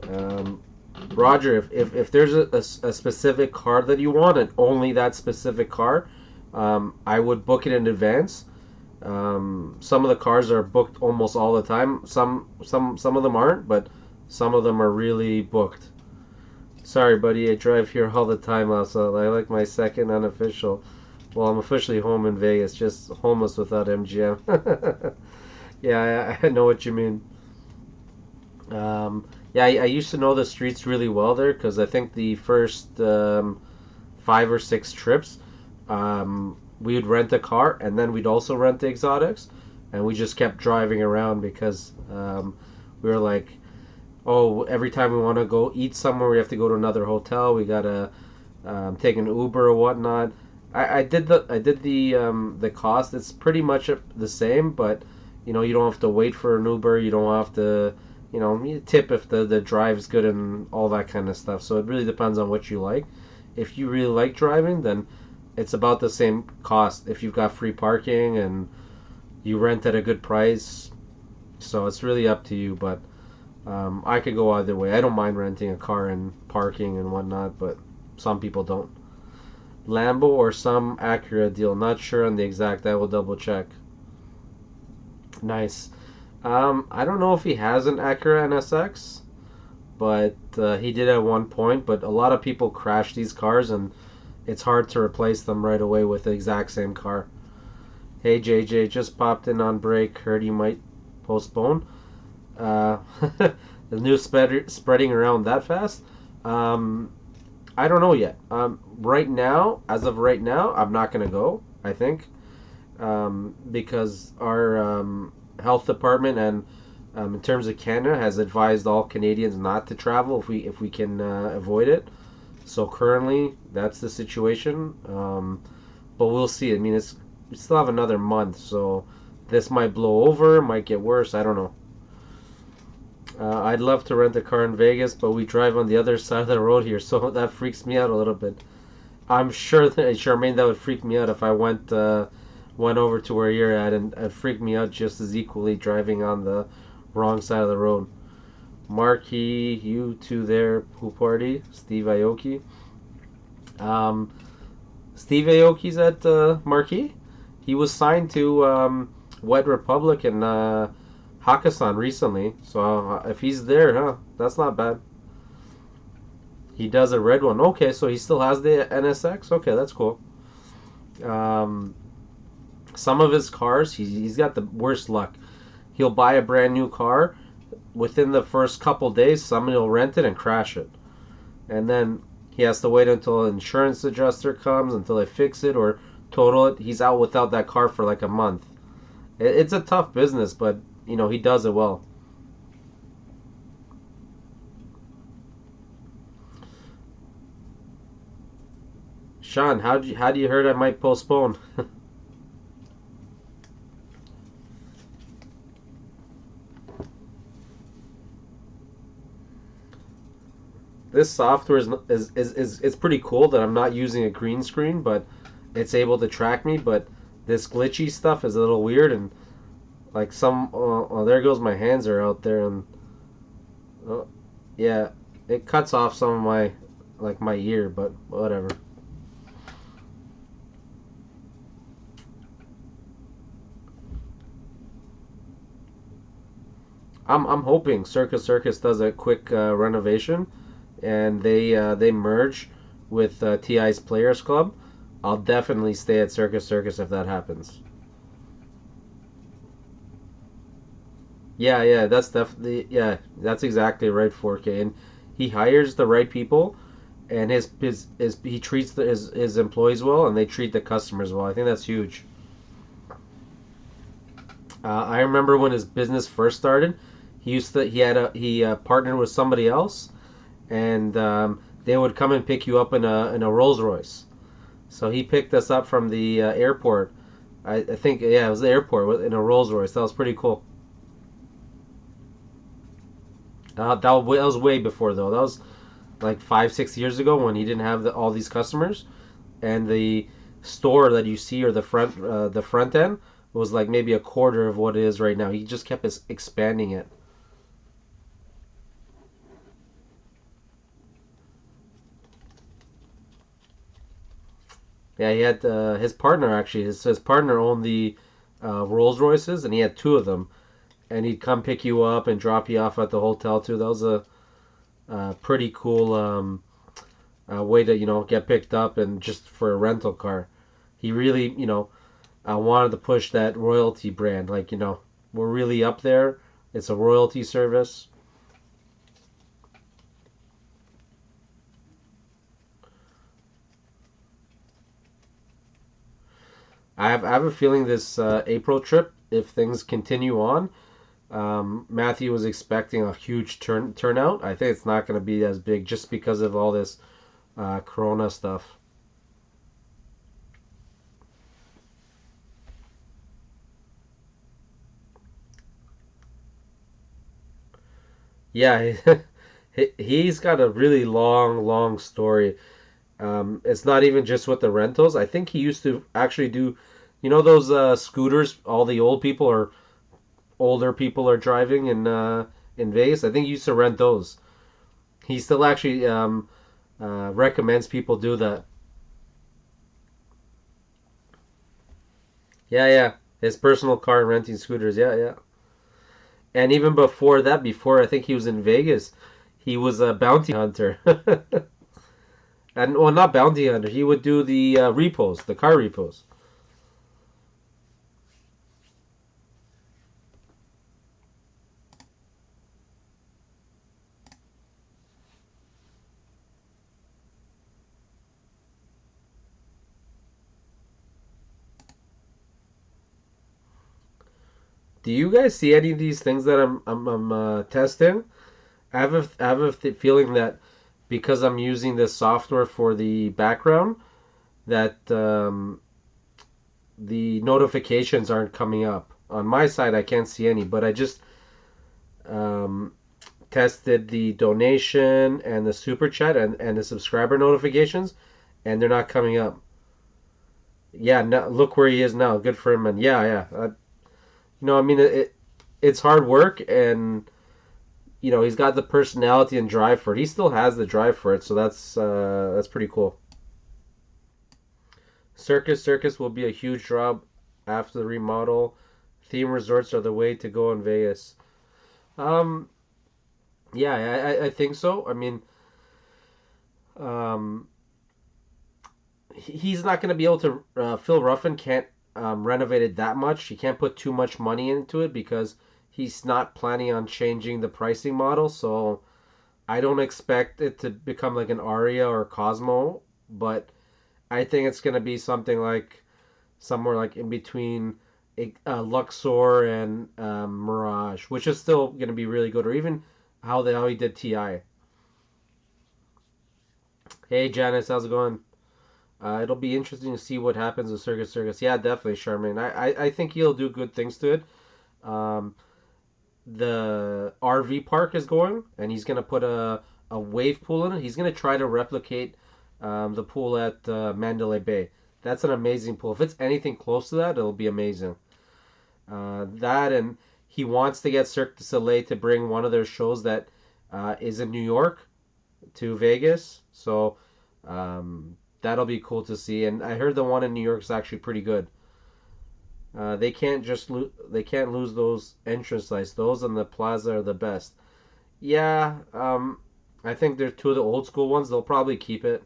Um, Roger, if there's a specific car that you want and only that specific car, I would book it in advance. Some of the cars are booked almost all the time. Some of them aren't, but some of them are really booked. Sorry, buddy. I drive here all the time. Also, I like my second unofficial. Well, I'm officially home in Vegas, just homeless without MGM. Yeah, I know what you mean. Yeah, I used to know the streets really well there because I think the first 5 or 6 trips, we would rent a car and then we'd also rent the exotics, and we just kept driving around because we were like, oh, every time we want to go eat somewhere, we have to go to another hotel. We gotta take an Uber or whatnot. I did the cost. It's pretty much the same, but you don't have to wait for an Uber. You don't have to you tip if the drive's good and all that kind of stuff. So it really depends on what you like. If you really like driving, then it's about the same cost. If you've got free parking and you rent at a good price, so it's really up to you. But I could go either way. I don't mind renting a car and parking and whatnot, but some people don't. Lambo or some Acura deal. Not sure on the exact. I will double check. Nice. I don't know if he has an Acura NSX, but he did at one point. But a lot of people crash these cars, and it's hard to replace them right away with the exact same car. Hey JJ, just popped in on break. Heard you might postpone. Uh, the news spreading around that fast. Um, I don't know yet. Right now, as of right now, I'm not gonna go. I think because our health department and in terms of Canada has advised all Canadians not to travel if we can avoid it. So currently, that's the situation. But we'll see. I mean, we still have another month, so this might blow over, might get worse. I don't know. I'd love to rent a car in Vegas, but we drive on the other side of the road here, so that freaks me out a little bit. I'm sure that Charmaine, that would freak me out if I went over to where you're at, and it freaked me out just as equally driving on the wrong side of the road. Marquis, you two there, pool party. Steve Aoki. Um, Steve Aoki's at Marquis. He was signed to Wed Republic and Hakkasan recently, so if he's there, huh, that's not bad. He does a red one. Okay, so he still has the NSX. Okay, that's cool. Um, some of his cars, he's got the worst luck. He'll buy a brand new car. Within the first couple days, somebody will rent it and crash it. And then he has to wait until an insurance adjuster comes, until they fix it or total it. He's out without that car for like a month. It's a tough business, but he does it well. Sean, how do you heard I might postpone? This software is pretty cool that I'm not using a green screen, but it's able to track me. But this glitchy stuff is a little weird, and like oh, there goes my hands are out there, and oh, yeah, it cuts off some of my ear, but whatever. I'm hoping Circus Circus does a quick renovation, and they merge with TI's Players Club. I'll definitely stay at Circus Circus if that happens. Yeah, that's definitely yeah, that's exactly right. 4K, and he hires the right people, and his he treats his employees well, and they treat the customers well. I think that's huge. I remember when his business first started, he partnered with somebody else, and they would come and pick you up in a Rolls Royce. So he picked us up from the airport. I think yeah, it was the airport in a Rolls Royce. That was pretty cool. That was way before though. That was like 5 6 years ago when he didn't have all these customers, and the store that you see or the front end was like maybe a quarter of what it is right now. He just kept expanding it. Yeah, he had his partner actually. His partner owned the Rolls Royces, and he had two of them. And he'd come pick you up and drop you off at the hotel too. That was a pretty cool way to get picked up and just for a rental car. he really, wanted to push that royalty brand. Like, we're really up there. It's a royalty service. I have a feeling this April trip, if things continue on, Matthew was expecting a huge turnout. I think it's not going to be as big just because of all this Corona stuff. Yeah, he's got a really long, long story. It's not even just with the rentals. I think he used to actually do, those scooters all the older people are driving in Vegas. I think he used to rent those. He still actually recommends people do that. Yeah, yeah. His personal car and renting scooters. Yeah, yeah. And even before that, before I think he was in Vegas, he was a bounty hunter. And well, not bounty hunter. He would do the repos, the car repos. Do you guys see any of these things that I'm testing? I have a feeling that because I'm using this software for the background, that the notifications aren't coming up. On my side, I can't see any, but I just um, tested the donation and the super chat and the subscriber notifications, and they're not coming up. Yeah, no, look where he is now. Good for him. And yeah, yeah. I mean, it's hard work, and he's got the personality and drive for it. He still has the drive for it, so that's pretty cool. Circus will be a huge draw after the remodel. Theme resorts are the way to go in Vegas. Um, yeah, I think so. I mean, um, he's not going to be able to. Phil Ruffin can't renovate it that much. He can't put too much money into it because he's not planning on changing the pricing model. So I don't expect it to become like an Aria or Cosmo, but I think it's going to be something like somewhere like in between Luxor and Mirage, which is still going to be really good, or even how he did Ti. Hey Janice, how's it going? It'll be interesting to see what happens with Circus Circus. Yeah, definitely, Charmaine. I think he'll do good things to it. Um, the RV park is going, and he's gonna put a wave pool in it. He's gonna try to replicate the pool at Mandalay Bay. That's an amazing pool. If it's anything close to that, it'll be amazing. That and he wants to get Cirque du Soleil to bring one of their shows that is in New York to Vegas. So that'll be cool to see. And I heard the one in New York is actually pretty good. They can't lose those entrance lights. Those and the plaza are the best. Yeah, I think they're two of the old school ones. They'll probably keep it.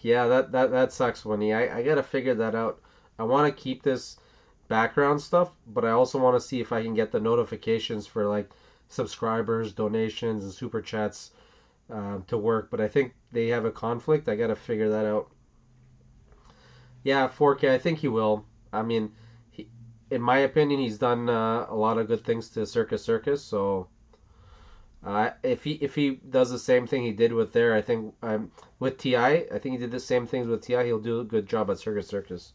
Yeah, that sucks, Winnie. I gotta figure that out. I want to keep this background stuff, but I also want to see if I can get the notifications for like subscribers, donations, and super chats to work. But I think they have a conflict. I gotta figure that out. Yeah, 4K. I think he will. I mean, in my opinion, he's done a lot of good things to Circus Circus. So if he does the same thing he did with there, I think with Ti, I think he did the same things with Ti. He'll do a good job at Circus Circus.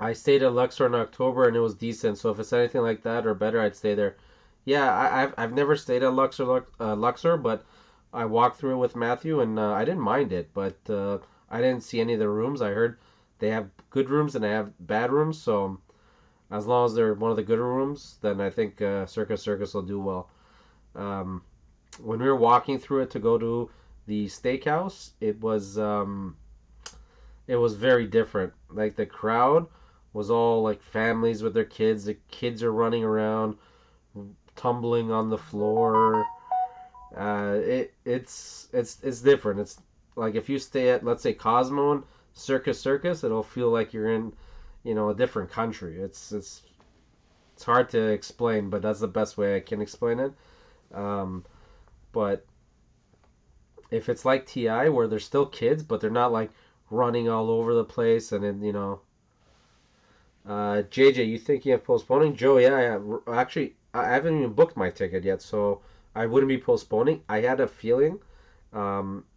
I stayed at Luxor in October and it was decent. So if it's anything like that or better, I'd stay there. Yeah, I've never stayed at Luxor, but I walked through it with Matthew and I didn't mind it. But I didn't see any of the rooms. I heard they have good rooms and they have bad rooms. So as long as they're one of the good rooms, then I think Circus Circus will do well. Um, when we were walking through it to go to the steakhouse, it was very different. Like the crowd was all like families with their kids. The kids are running around, tumbling on the floor. It's different. It's like if you stay at, let's say, Cosmo and Circus, it'll feel like you're in, a different country. It's hard to explain, but that's the best way I can explain it. Um, but if it's like TI, where they're still kids, but they're not like running all over the place, and then JJ, you thinking of postponing? Joe, yeah. Actually, I haven't even booked my ticket yet, so I wouldn't be postponing. I had a feeling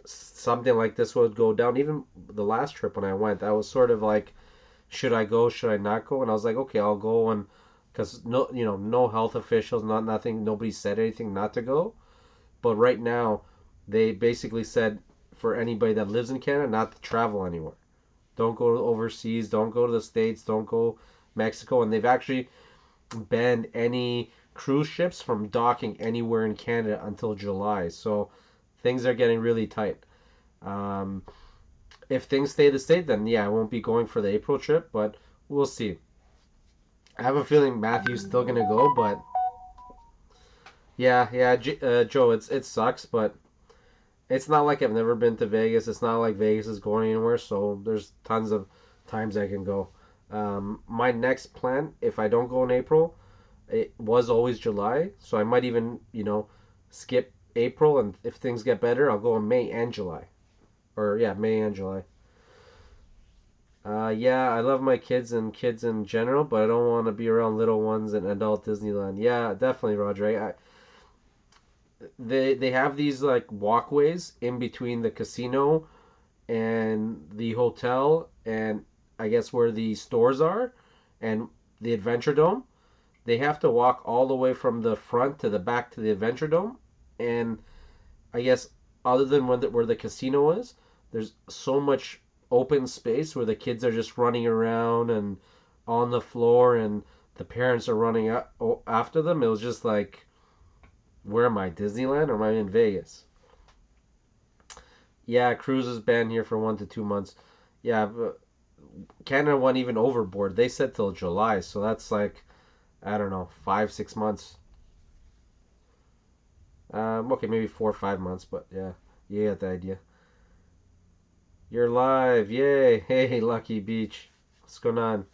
something like this would go down. Even the last trip when I went, I was sort of like, should I go? Should I not go? And I was like, okay, I'll go. And because no health officials, not nothing, nobody said anything not to go. But right now, they basically said for anybody that lives in Canada not to travel anywhere. Don't go overseas. Don't go to the States. Don't go Mexico. And they've actually banned any cruise ships from docking anywhere in Canada until July. So things are getting really tight. Um, if things stay the same, then yeah, I won't be going for the April trip, but we'll see. I have a feeling Matthew's still gonna go, but yeah, Joe, it sucks, but it's not like I've never been to Vegas. It's not like Vegas is going anywhere, so there's tons of times I can go. My next plan, if I don't go in April, it was always July, so I might even, skip April, and if things get better, I'll go in May and July. Or, yeah, May and July. Yeah, I love my kids and kids in general, but I don't want to be around little ones in adult Disneyland. Yeah, definitely, Roger. They have these like walkways in between the casino and the hotel and I guess where the stores are and the Adventure Dome. They have to walk all the way from the front to the back to the Adventure Dome, and I guess other than where the casino is, there's so much open space where the kids are just running around and on the floor, and the parents are running after them. It was just like, where am I? Disneyland or am I in Vegas? Yeah, cruises banned here for 1 to 2 months. Yeah, but Canada went even overboard. They said till July, so that's like, I don't know, 5, 6 months. Okay, maybe 4 or 5 months, but yeah, you get the idea. You're live, yay! Hey, Lucky Beach, what's going on?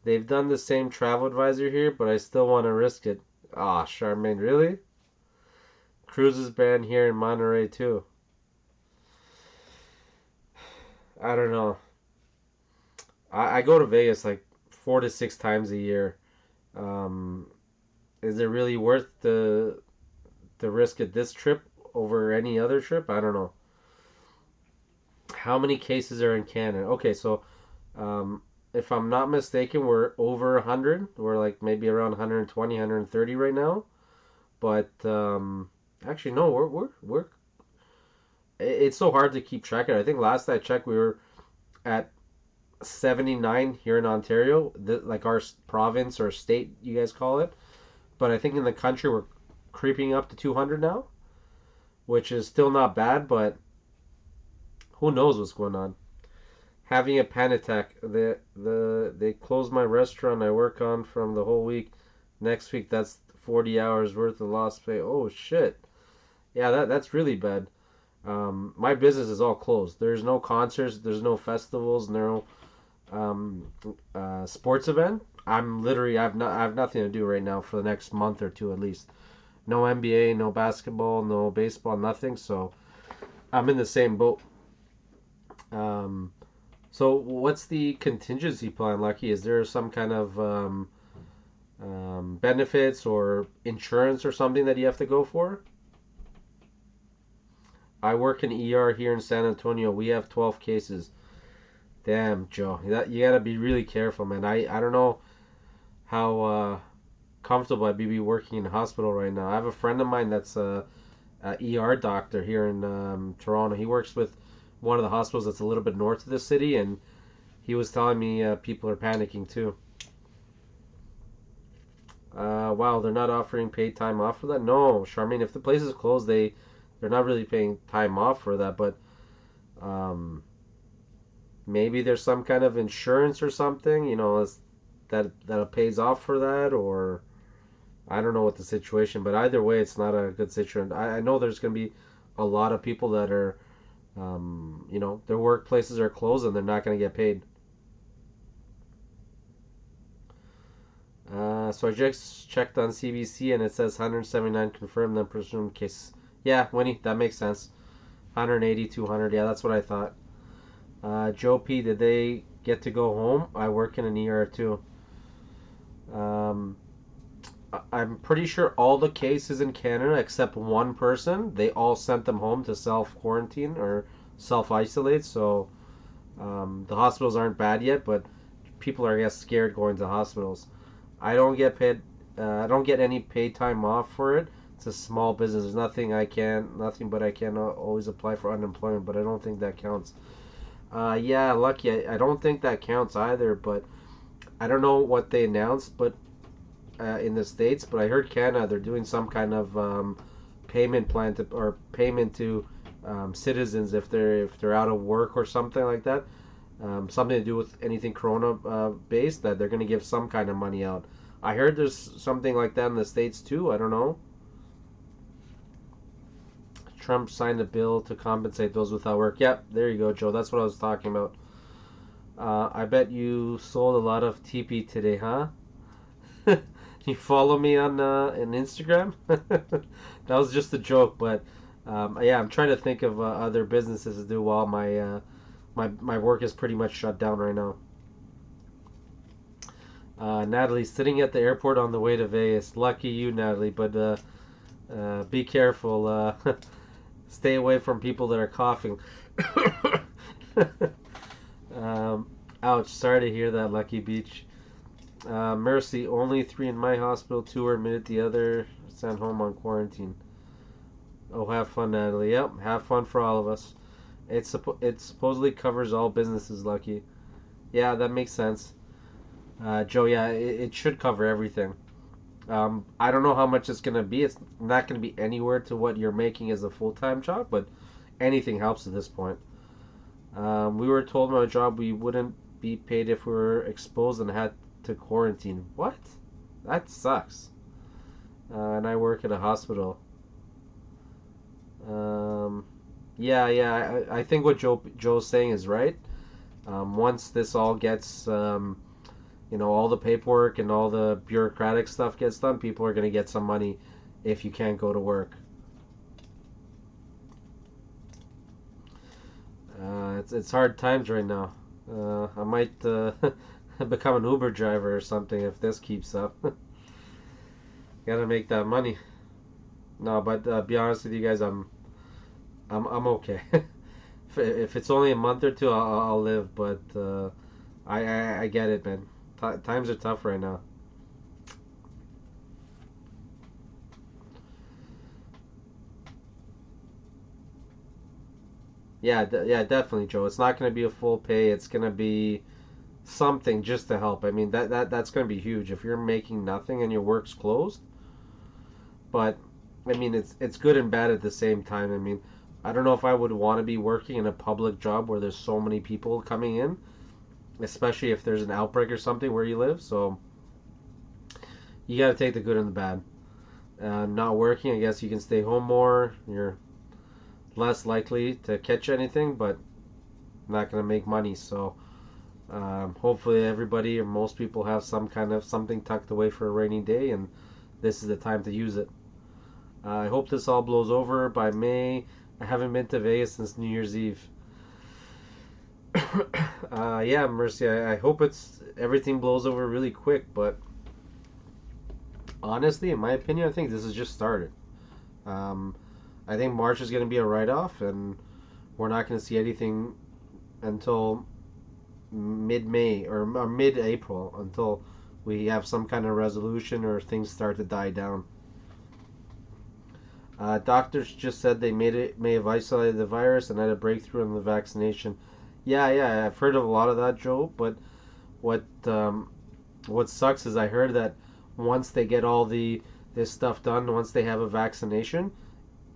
They've done the same travel advisor here, but I still want to risk it. Ah, Charmaine, really? Cruises banned here in Monterey too. I don't know. I go to Vegas like 4 to 6 times a year. Um, is it really worth the risk at this trip over any other trip? I don't know. How many cases are in Canada? Okay, so if I'm not mistaken, we're over 100. We're like maybe around 120, 130 right now. But actually, no, we're. It's so hard to keep track of it. I think last I checked, we were at 79 here in Ontario, like our province or state, you guys call it. But I think in the country, we're creeping up to 200 now, which is still not bad, but who knows what's going on. Having a panic attack. They closed my restaurant I work on from the whole week. Next week, that's 40 hours worth of lost pay. Oh shit. Yeah, that's really bad. My business is all closed. There's no concerts. There's no festivals. No um, sports event. I have nothing to do right now for the next month or two at least. No NBA, no basketball, no baseball, nothing. So I'm in the same boat. Um, so what's the contingency plan, Lucky? Is there some kind of benefits or insurance or something that you have to go for? I work in ER here in San Antonio. We have 12 cases. Damn, Joe. You gotta be really careful, man. I don't know how comfortable I'd be working in a hospital right now. I have a friend of mine that's a ER doctor here in Toronto. He works with one of the hospitals that's a little bit north of the city, and he was telling me people are panicking too. Wow, they're not offering paid time off for that? No, Charmaine, if the place is closed, they're not really paying time off for that, but um, maybe there's some kind of insurance or something. that pays off for that, or I don't know what the situation. But either way, it's not a good situation. I know there's gonna be a lot of people that are, their workplaces are closed and they're not gonna get paid. So I just checked on CBC and it says 179 confirmed, then presumed case. Yeah, Winnie, that makes sense. 180, 200. Yeah, that's what I thought. Joe P, did they get to go home? I work in an ER too. Um, I'm pretty sure all the cases in Canada, except one person, they all sent them home to self quarantine or self isolate. So the hospitals aren't bad yet, but people are, I guess, scared going to hospitals. I don't get paid. I don't get any paid time off for it. It's a small business. There's nothing but I can always apply for unemployment, but I don't think that counts. Yeah, lucky. I don't think that counts either, but I don't know what they announced, but in the states. But I heard Canada they're doing some kind of payment plan or payment to citizens if they're out of work or something like that. Something to do with anything Corona based that they're going to give some kind of money out. I heard there's something like that in the states too. I don't know. Trump signed a bill to compensate those without work. Yep, there you go, Joe. That's what I was talking about. I bet you sold a lot of TP today, huh? You follow me on Instagram? That was just a joke, but yeah, I'm trying to think of other businesses to do while my work is pretty much shut down right now. Natalie, sitting at the airport on the way to Vegas. Lucky you, Natalie, but be careful. Stay away from people that are coughing. Ouch, sorry to hear that, Lucky Beach. Mercy, only 3 in my hospital, 2 were admitted, the other sent home on quarantine. Oh, have fun, Natalie. Yep, have fun for all of us. It supposedly covers all businesses, Lucky. Yeah, that makes sense. Joe, yeah, it should cover everything. I don't know how much it's gonna be. It's not gonna be anywhere to what you're making as a full time job, but anything helps at this point. We were told my job we wouldn't be paid if we were exposed and had to quarantine. What? That sucks. And I work at a hospital. Um, yeah. I think what Joe's saying is right. Once this all gets, all the paperwork and all the bureaucratic stuff gets done, people are going to get some money if you can't go to work. It's hard times right now. I might become an Uber driver or something if this keeps up. Gotta make that money. No, but be honest with you guys, I'm okay. If it's only a month or two, I'll live. But I get it, man. Times are tough right now. Yeah, yeah, definitely, Joe. It's not going to be a full pay. It's going to be something just to help. I mean, that's going to be huge if you're making nothing and your work's closed. But I mean, it's good and bad at the same time. I mean, I don't know if I would want to be working in a public job where there's so many people coming in, especially if there's an outbreak or something where you live. So you got to take the good and the bad. Not working, I guess you can stay home more. You're less likely to catch anything, but not going to make money. So hopefully everybody or most people have some kind of something tucked away for a rainy day, and this is the time to use it. I hope this all blows over by May. I haven't been to Vegas since New Year's Eve. Yeah, Mercy. I hope it's everything blows over really quick. But honestly, in my opinion, I think this has just started. Um, I think March is going to be a write-off, and we're not going to see anything until mid-May or mid-April until we have some kind of resolution or things start to die down. Doctors just said they may have isolated the virus and had a breakthrough in the vaccination. Yeah, I've heard of a lot of that, Joe. But what what sucks is I heard that once they get all this stuff done, once they have a vaccination,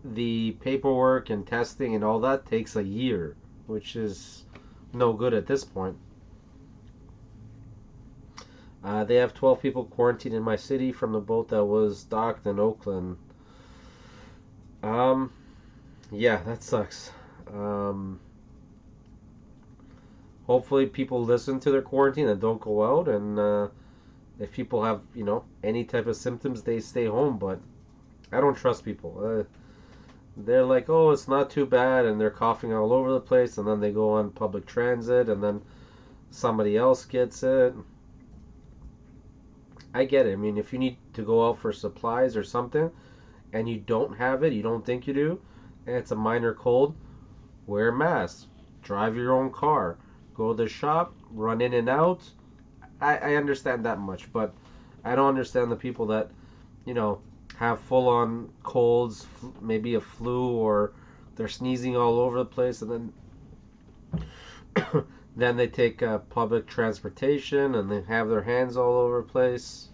the paperwork and testing and all that takes a year, which is no good at this point. They have 12 people quarantined in my city from the boat that was docked in Oakland. Um, yeah, that sucks. Um, Hopefully people listen to their quarantine and don't go out. And if people have, any type of symptoms, they stay home. But I don't trust people. They're like, oh, it's not too bad, and they're coughing all over the place, and then they go on public transit, and then somebody else gets it. I get it. I mean, if you need to go out for supplies or something, and you don't have it, you don't think you do, and it's a minor cold, wear a mask, drive your own car, go to the shop, run in and out. I understand that much, but I don't understand the people that, you know, have full on colds, maybe a flu, or they're sneezing all over the place, and then they take public transportation and they have their hands all over the place.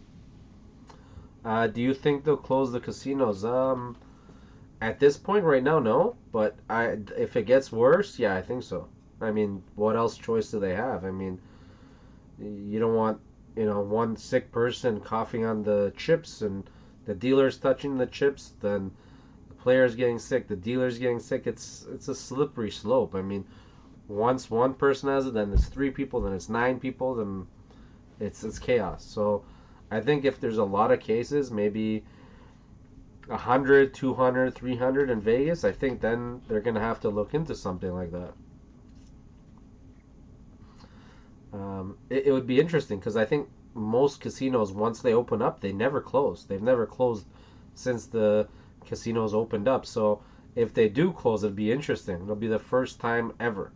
Do you think they'll close the casinos? At this point, right now, no. But if it gets worse, yeah, I think so. I mean, what else choice do they have? I mean, you don't want, one sick person coughing on the chips and the dealer's touching the chips, then the player's getting sick, the dealer's getting sick. It's a slippery slope. I mean, once one person has it, then it's three people, then it's nine people, then it's chaos. So I think if there's a lot of cases, maybe 100, 200, 300 in Vegas, I think then they're going to have to look into something like that. It would be interesting because I think most casinos, once they open up, they never close. They've never closed since the casinos opened up. So if they do close, it'd be interesting. It'll be the first time ever.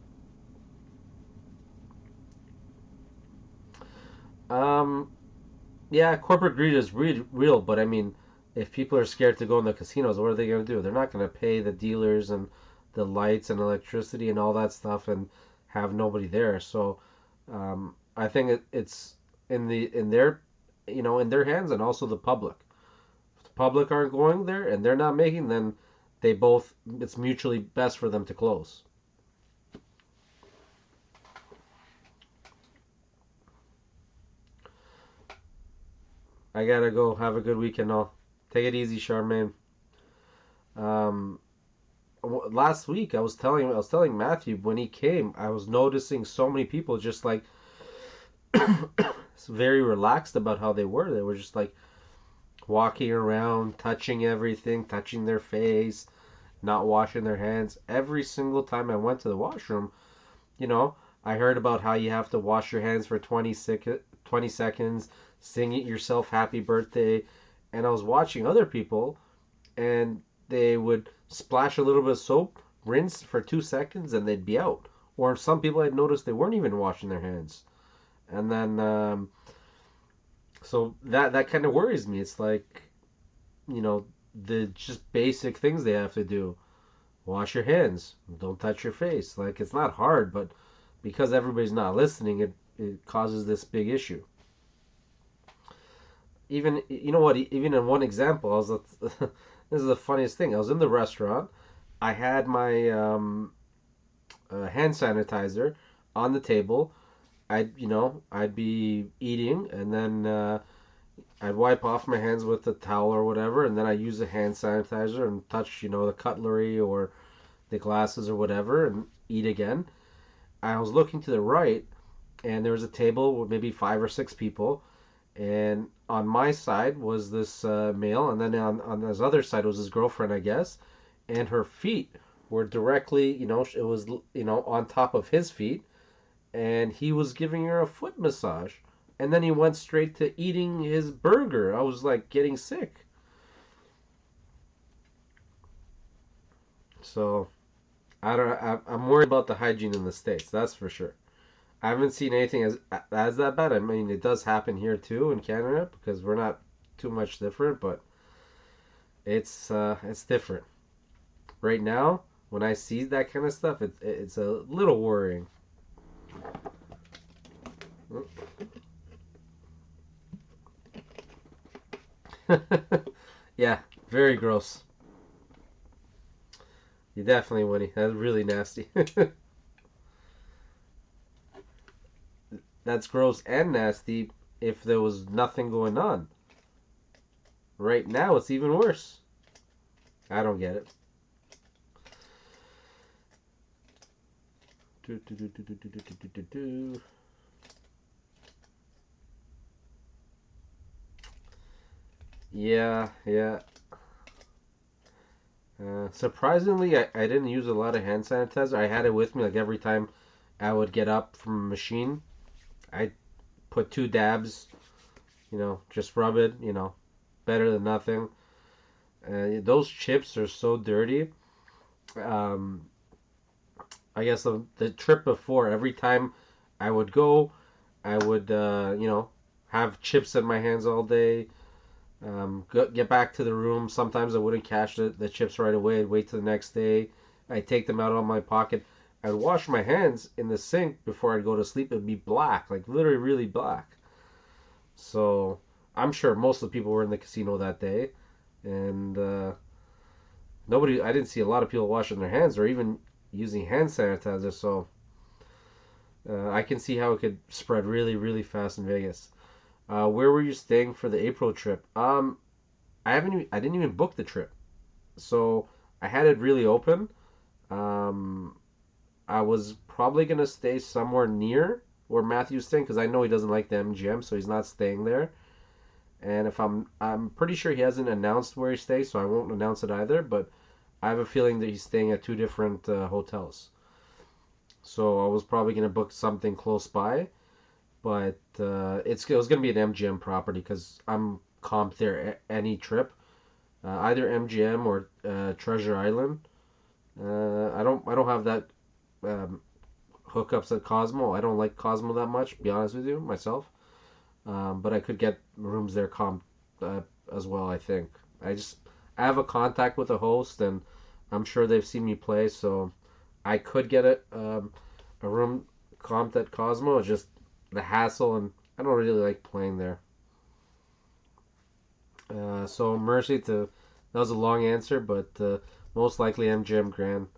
Um, yeah, corporate greed is real, but I mean, if people are scared to go in the casinos, what are they going to do? They're not going to pay the dealers and the lights and electricity and all that stuff and have nobody there. So I think it's in their in their hands and also the public. If the public aren't going there and they're not making, then it's mutually best for them to close. I gotta go. Have a good weekend. All take it easy, Charmaine. Um, Last week I was telling Matthew when he came, I was noticing so many people just like very relaxed about how they were. They were just like walking around, touching everything, touching their face, not washing their hands. Every single time I went to the washroom, you know, I heard about how you have to wash your hands for 20 seconds, sing it yourself happy birthday, and I was watching other people and they would splash a little bit of soap, rinse for 2 seconds, and they'd be out. Or some people I'd noticed they weren't even washing their hands, and then so that kind of worries me. It's like the just basic things they have to do: wash your hands, don't touch your face. Like it's not hard, but because everybody's not listening, it causes this big issue. Even you know what? Even in one example, I was this is the funniest thing. I was in the restaurant. I had my hand sanitizer on the table. I'd be eating, and then I'd wipe off my hands with a towel or whatever, and then I use the hand sanitizer and touch, the cutlery or the glasses or whatever, and eat again. I was looking to the right, and there was a table with maybe 5 or 6 people, and on my side was this male, and then on his other side was his girlfriend, I guess, and her feet were directly, it was, on top of his feet, and he was giving her a foot massage, and then he went straight to eating his burger. I was like getting sick. So I don't. I'm worried about the hygiene in the states. That's for sure. I haven't seen anything as that bad. I mean, it does happen here too in Canada because we're not too much different, but it's different right now. When I see that kind of stuff, it's a little worrying. Yeah, very gross. You definitely, Winnie. That's really nasty. That's gross and nasty. if there was nothing going on. Right now, it's even worse. I don't get it. Do, do, do, do, do, do, do, do, do, do. Yeah, yeah. Surprisingly, I didn't use a lot of hand sanitizer. I had it with me like every time I would get up from a machine. I put two dabs, just rub it, better than nothing. Those chips are so dirty. Um, I guess the trip before, every time I would go, I would, have chips in my hands all day. Get back to the room. Sometimes I wouldn't catch the chips right away. I'd wait till the next day. I'd take them out of my pocket. I'd wash my hands in the sink before I'd go to sleep. It'd be black, like literally really black. So I'm sure most of the people were in the casino that day, and nobody. I didn't see a lot of people washing their hands or even using hand sanitizer. So I can see how it could spread really, really fast in Vegas. Where were you staying for the April trip? I didn't even book the trip, so I had it really open. Um, I was probably gonna stay somewhere near where Matthew's staying because I know he doesn't like the MGM, so he's not staying there. And if I'm pretty sure he hasn't announced where he stays, so I won't announce it either. But I have a feeling that he's staying at two different hotels. So I was probably gonna book something close by, but it was gonna be an MGM property because I'm comped there any trip, either MGM or Treasure Island. I don't have that um, hookups at Cosmo. I don't like Cosmo that much, to be honest with you myself. But I could get rooms there comped as well. I think I have a contact with a host, and I'm sure they've seen me play, so I could get a room comped at Cosmo. It's just the hassle, and I don't really like playing there. So mercy to that was a long answer, but most likely MGM Grand.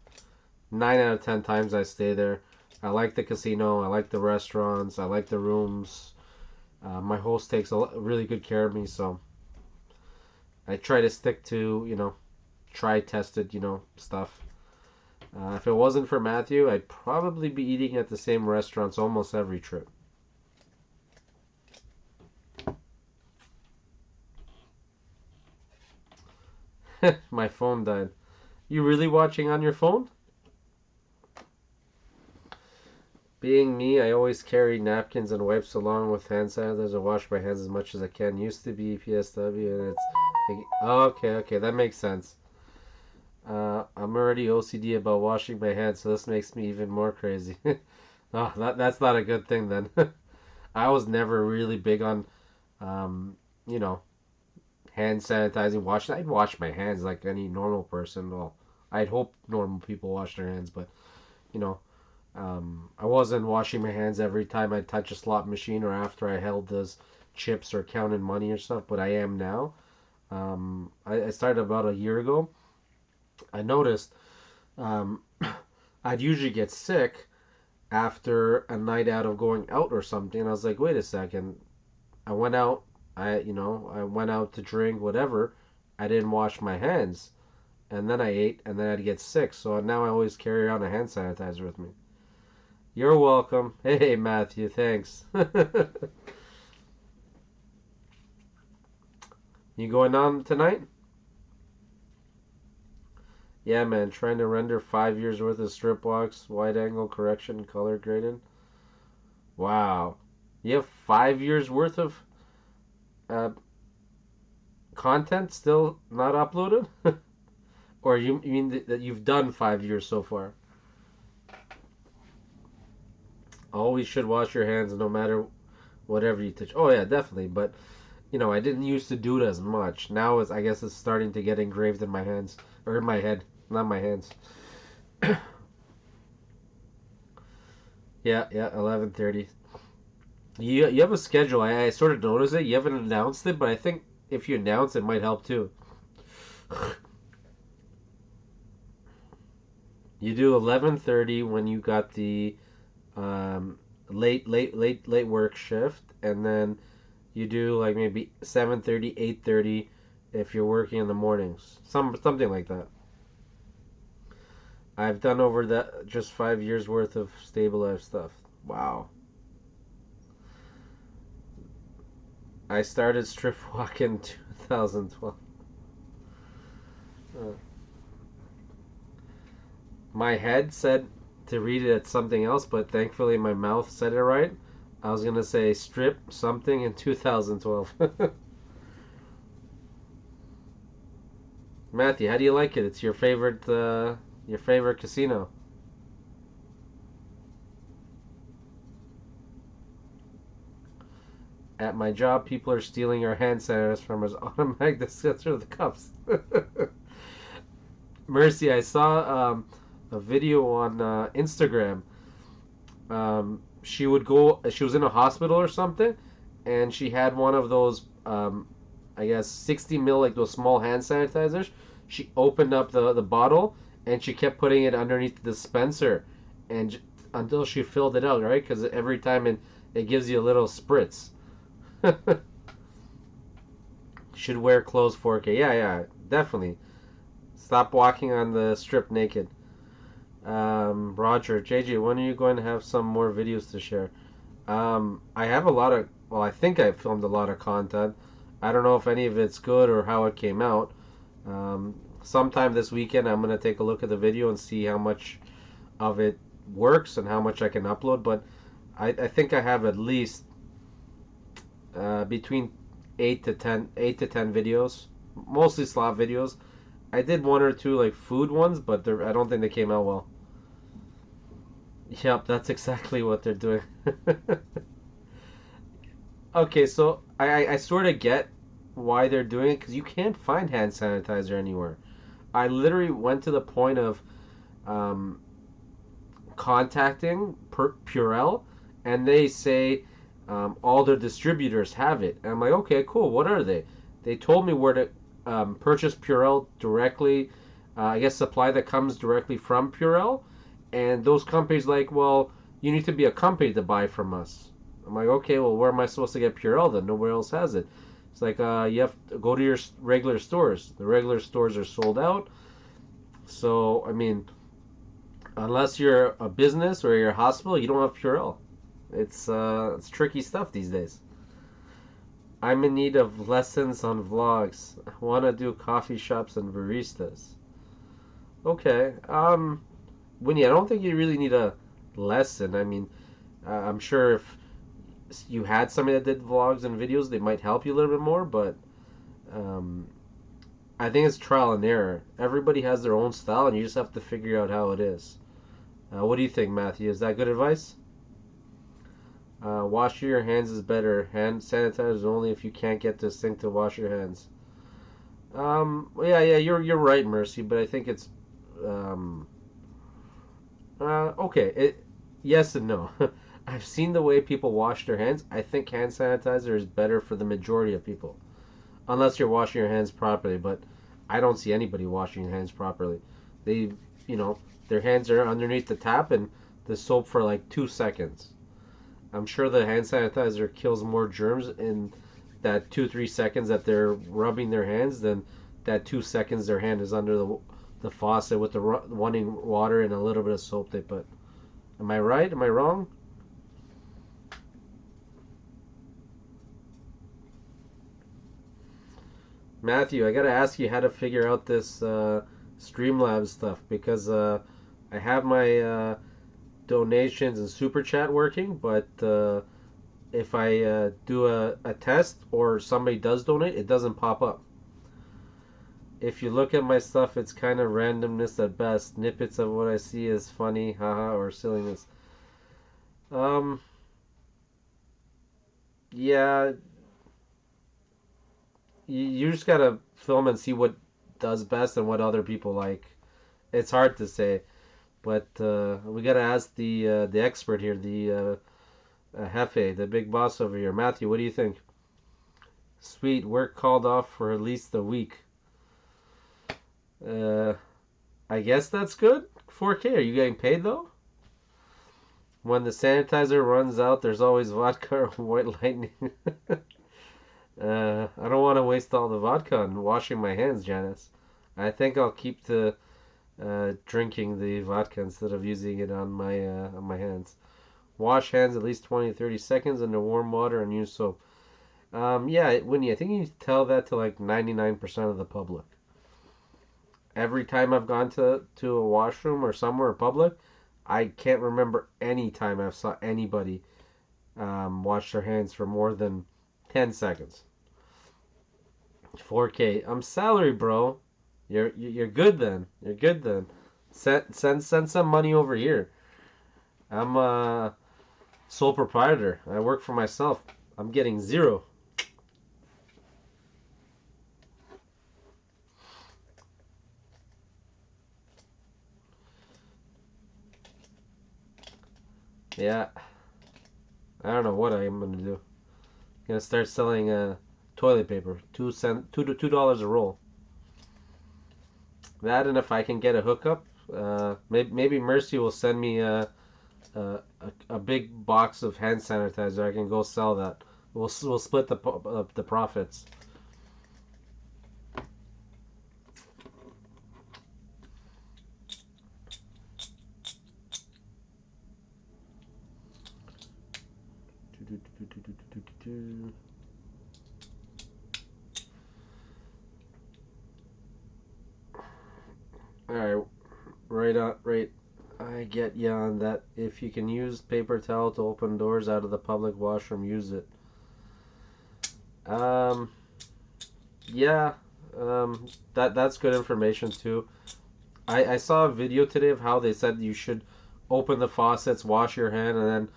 9 out of 10 times I stay there. I like the casino. I like the restaurants. I like the rooms. My host takes really good care of me, so I try to stick to try tested stuff. If it wasn't for Matthew, I'd probably be eating at the same restaurants almost every trip. My phone died. You really watching on your phone? Being me, I always carry napkins and wipes along with hand sanitizer and wash my hands as much as I can. Used to be PSW, and oh, okay, okay, that makes sense. I'm already OCD about washing my hands, so this makes me even more crazy. Oh, that's not a good thing then. I was never really big on, um, you know, hand sanitizing, washing. I'd wash my hands like any normal person. Well, I'd hope normal people wash their hands, but you know, I wasn't washing my hands every time I touch a slot machine or after I held those chips or counted money or stuff, but I am now. I started about a year ago. I noticed I'd usually get sick after a night out of going out or something. And I was like, wait a second. I went out. I went out to drink, whatever. I didn't wash my hands, and then I ate, and then I'd get sick. So now I always carry around a hand sanitizer with me. You're welcome. Hey, Matthew, thanks. You going on tonight? Yeah, man, trying to render 5 years worth of strip walks, wide angle correction, color graded. Wow. You have 5 years worth of uh, content still not uploaded? Or you mean that you've done 5 years so far? Always should wash your hands no matter whatever you touch. Oh, yeah, definitely. But, I didn't used to do it as much. Now, I guess it's starting to get engraved in my hands. Or in my head, not my hands. Yeah, yeah, 11:30. You have a schedule. I sort of noticed it. You haven't announced it, but I think if you announce it might help too. You do 11:30 when you got the late work shift, and then You do like maybe 7:30, 8:30 if you're working in the mornings. Something like that. I've done over that just 5 years worth of Stable Life stuff. Wow. I started strip walk in 2012. Uh, my head said to read it at something else, but thankfully my mouth said it right. I was gonna say strip something in 2012. Matthew, how do you like it? It's your favorite casino. At my job, people are stealing our hand sanitizers from us automatic dispenser of the cups. Mercy, I saw a video on Instagram. She would go. She was in a hospital or something, and she had one of those. I guess 60 ml, like those small hand sanitizers. She opened up the bottle and she kept putting it underneath the dispenser, and until she filled it out, right? Because every time it gives you a little spritz. Should wear clothes 4K. Yeah, yeah, definitely. Stop walking on the strip naked. Roger, JJ, when are you going to have some more videos to share? I have a lot of, well, I think I filmed a lot of content. I don't know if any of it's good or how it came out. Sometime this weekend, I'm going to take a look at the video and see how much of it works and how much I can upload. But I think I have at least between 8 to 10 videos, mostly slot videos. I did one or two like food ones, but I don't think they came out well. Yep, that's exactly what they're doing. Okay, so I sort of get why they're doing it because you can't find hand sanitizer anywhere. I literally went to the point of um, contacting Purell, and they say all their distributors have it. And I'm like, okay, cool. What are they? They told me where to purchase Purell directly. I guess supply that comes directly from Purell, and those companies like, well, you need to be a company to buy from us. I'm like, okay, well, where am I supposed to get Purell then? Nowhere else has it. It's like you have to go to your regular stores. The regular stores are sold out. So I mean, unless you're a business or you're a hospital, you don't have Purell. It's tricky stuff these days. I'm in need of lessons on vlogs. I want to do coffee shops and baristas. Okay. Winnie, I don't think you really need a lesson. I mean, I'm sure if you had somebody that did vlogs and videos, they might help you a little bit more. But um, I think it's trial and error. Everybody has their own style, and you just have to figure out how it is. What do you think, Matthew? Is that good advice? Washing your hands is better. Hand sanitizer is only if you can't get to the sink to wash your hands. Yeah, you're right, Mercy. But I think it's um, okay. Yes and no. I've seen the way people wash their hands. I think hand sanitizer is better for the majority of people, unless you're washing your hands properly. But I don't see anybody washing their hands properly. They, you know, their hands are underneath the tap and the soap for like 2 seconds. I'm sure the hand sanitizer kills more germs in that 2 3 seconds that they're rubbing their hands than that 2 seconds their hand is under the faucet with the running water and a little bit of soap they put. Am I right? Am I wrong? Matthew, I gotta ask you how to figure out this Streamlabs stuff because I have my donations and super chat working, but if I do a test or somebody does donate, it doesn't pop up. If you look at my stuff, it's kind of randomness at best. Snippets of what I see is funny, haha, or silliness. Um, yeah, you just gotta film and see what does best and what other people like. It's hard to say, but we gotta ask the expert here, the Hefe, the big boss over here. Matthew, what do you think? Sweet, work called off for at least a week. Uh, I guess that's good. 4K. Are you getting paid though? When the sanitizer runs out, there's always vodka or white lightning. I don't want to waste all the vodka on washing my hands, Janice. I think I'll keep to drinking the vodka instead of using it on my hands. Wash hands at least 20 to 30 seconds under warm water and use soap. Yeah, Winnie, I think you need to tell that to like 99% of the public. Every time I've gone to a washroom or somewhere public, I can't remember any time I've saw anybody wash their hands for more than 10 seconds. 4K. I'm salary, bro. You're good then. You're good then. Send some money over here. I'm a sole proprietor. I work for myself. I'm getting zero. Yeah, I don't know what I'm gonna do. I'm gonna start selling toilet paper. 2 cent, $2 a roll. That, and if I can get a hookup, maybe Mercy will send me a big box of hand sanitizer. I can go sell that. We'll split the profits. All right, right on, right. I get you on that. If you can use paper towel to open doors out of the public washroom, use it. Um, yeah, that's good information too. I saw a video today of how they said you should open the faucets, wash your hand, and then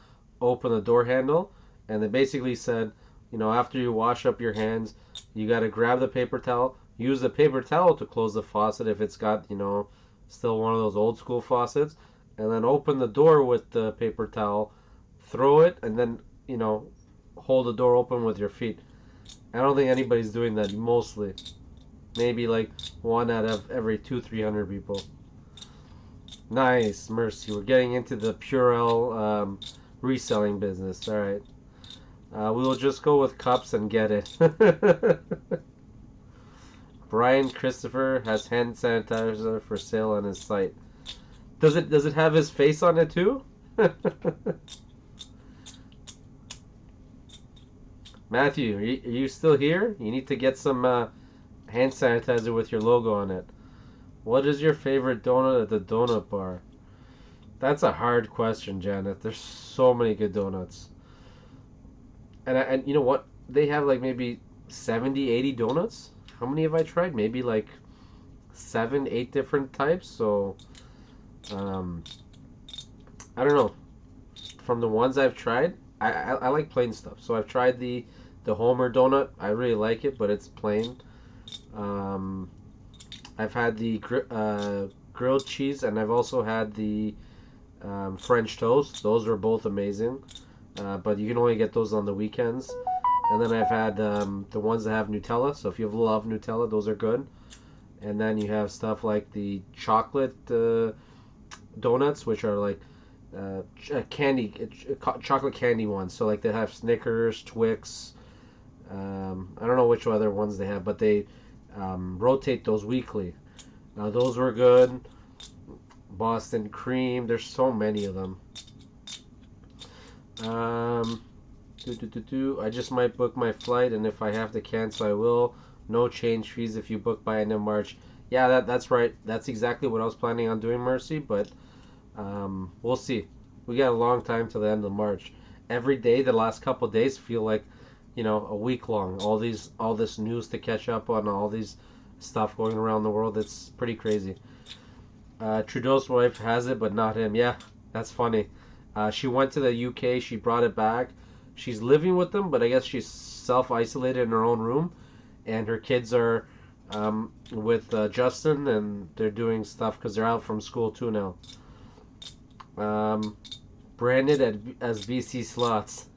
open the door handle. And they basically said, after you wash up your hands, you got to grab the paper towel, use the paper towel to close the faucet if it's got, still one of those old school faucets, and then open the door with the paper towel, throw it, and then, hold the door open with your feet. I don't think anybody's doing that mostly. Maybe like one out of every 300 people. Nice, Mercy. We're getting into the Purell reselling business. All right. We will just go with cups and get it. Brian Christopher has hand sanitizer for sale on his site. Does it have his face on it too? Matthew, are you still here? You need to get some hand sanitizer with your logo on it. What is your favorite donut at the donut bar? That's a hard question, Janet. There's so many good donuts. And you know what? They have like maybe 70, 80 donuts. How many have I tried? Maybe like 7, 8 different types. So, um, I don't know. From the ones I've tried, I like plain stuff. So I've tried the Homer donut. I really like it, but it's plain. Um, I've had the grilled cheese, and I've also had the French toast. Those are both amazing, but you can only get those on the weekends. And then I've had the ones that have Nutella. So if you love Nutella, those are good. And then you have stuff like the chocolate donuts, which are like candy, chocolate candy ones. So like they have Snickers, Twix. I don't know which other ones they have, but they rotate those weekly. Now those were good. Boston cream. There's so many of them. Um, I just might book my flight, and if I have to cancel, I will. No change fees if you book by end of March. Yeah, that's right. That's exactly what I was planning on doing, Mercy. But we'll see. We got a long time till the end of March. Every day, the last couple of days feel like, a week long. All this news to catch up on, all these stuff going around the world. It's pretty crazy. Trudeau's wife has it, but not him. Yeah, that's funny. She went to the UK. She brought it back. She's living with them, but I guess she's self isolated in her own room, and her kids are with Justin, and they're doing stuff because they're out from school too now. Um, Branded as BC slots.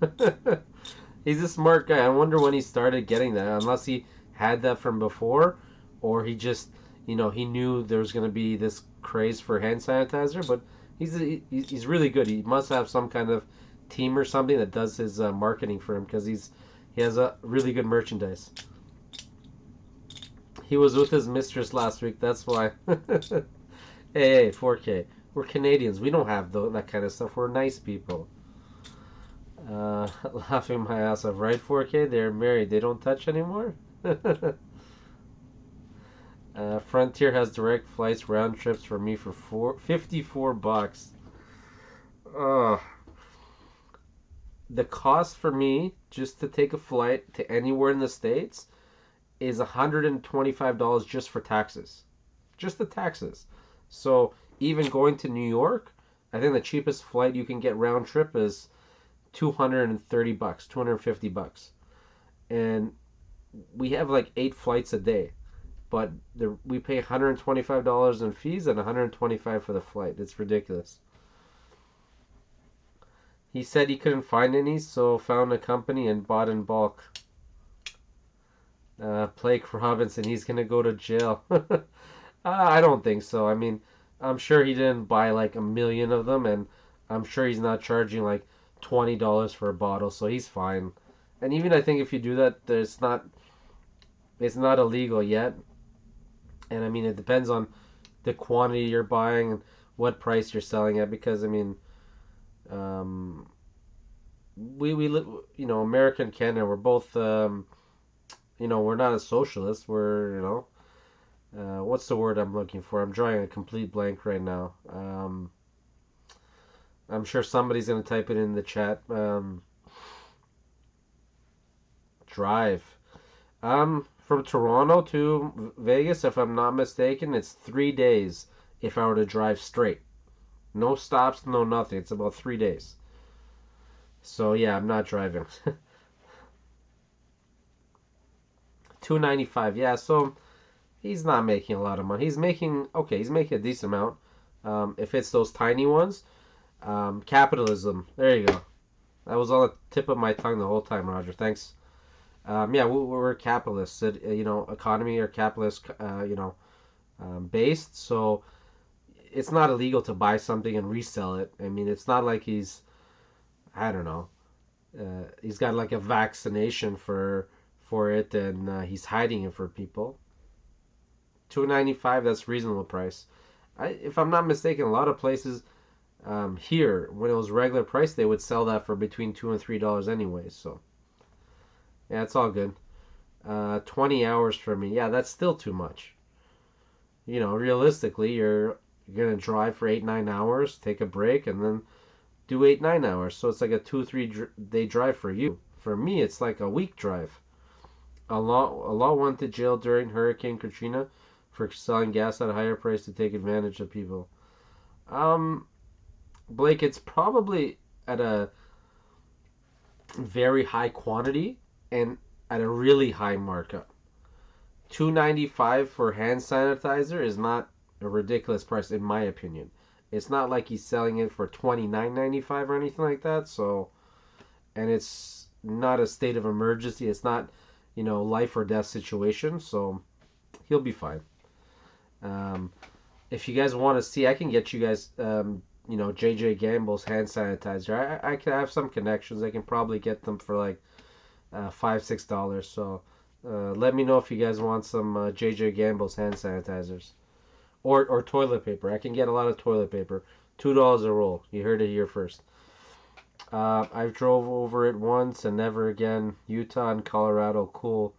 He's a smart guy. I wonder when he started getting that. Unless he had that from before, or he just, he knew there was going to be this craze for hand sanitizer. But he's really good. He must have some kind of team or something that does his marketing for him because He has a really good merchandise. He was with his mistress last week. That's why. Hey, 4K. We're Canadians. We don't have that kind of stuff. We're nice people. Laughing my ass off. Right, 4K? They're married. They don't touch anymore? Frontier has direct flights, round trips for me for 54 bucks. Uh, the cost for me just to take a flight to anywhere in the States is $125 just for taxes. Just the taxes. So even going to New York, I think the cheapest flight you can get round trip is 230 bucks, 250 bucks. And we have like 8 flights a day, but we pay $125 in fees and $125 for the flight. It's ridiculous. He said he couldn't find any, so found a company and bought in bulk. Blake Robinson, he's gonna go to jail. I don't think so. I mean, I'm sure he didn't buy like a million of them, and I'm sure he's not charging like $20 for a bottle, so he's fine. And even I think if you do that, it's not illegal yet. And I mean, it depends on the quantity you're buying and what price you're selling at. Because I mean, um, we live, America and Canada. We're both, we're not a socialist. We're, what's the word I'm looking for? I'm drawing a complete blank right now. I'm sure somebody's gonna type it in the chat. Drive. From Toronto to Vegas, if I'm not mistaken, it's 3 days if I were to drive straight. No stops, no nothing. It's about 3 days. So yeah, I'm not driving. 295. Yeah, so he's not making a lot of money. He's making okay. He's making a decent amount. If it's those tiny ones, capitalism. There you go. That was on the tip of my tongue the whole time, Roger. Thanks. Yeah, we're capitalists. Economy or capitalist. Based. So it's not illegal to buy something and resell it. I mean, it's not like he's. I don't know. He's got like a vaccination for it, and he's hiding it for people. 295. That's reasonable price. If I'm not mistaken, a lot of places here, when it was regular price, they would sell that for between $2 and $3 anyways. So yeah, it's all good. 20 hours for me. Yeah, that's still too much. Realistically, you're gonna drive for 8 9 hours, take a break, and then do 8 9 hours. So it's like a 2 3 day drive for you. For me, it's like a week drive. A law went to jail during Hurricane Katrina for selling gas at a higher price to take advantage of people. Um, Blake, it's probably at a very high quantity and at a really high markup. 295 for hand sanitizer is not a ridiculous price in my opinion. It's not like he's selling it for 29.95 or anything like that. So, and it's not a state of emergency. It's not, life or death situation. So, he'll be fine. Um, if you guys want to see, I can get you guys, JJ Gamble's hand sanitizer. I can have some connections. I can probably get them for like $5 6. So let me know if you guys want some JJ Gamble's hand sanitizers or toilet paper. I can get a lot of toilet paper. $2 a roll. You heard it here first. I've drove over it once and never again. Utah and Colorado, cool,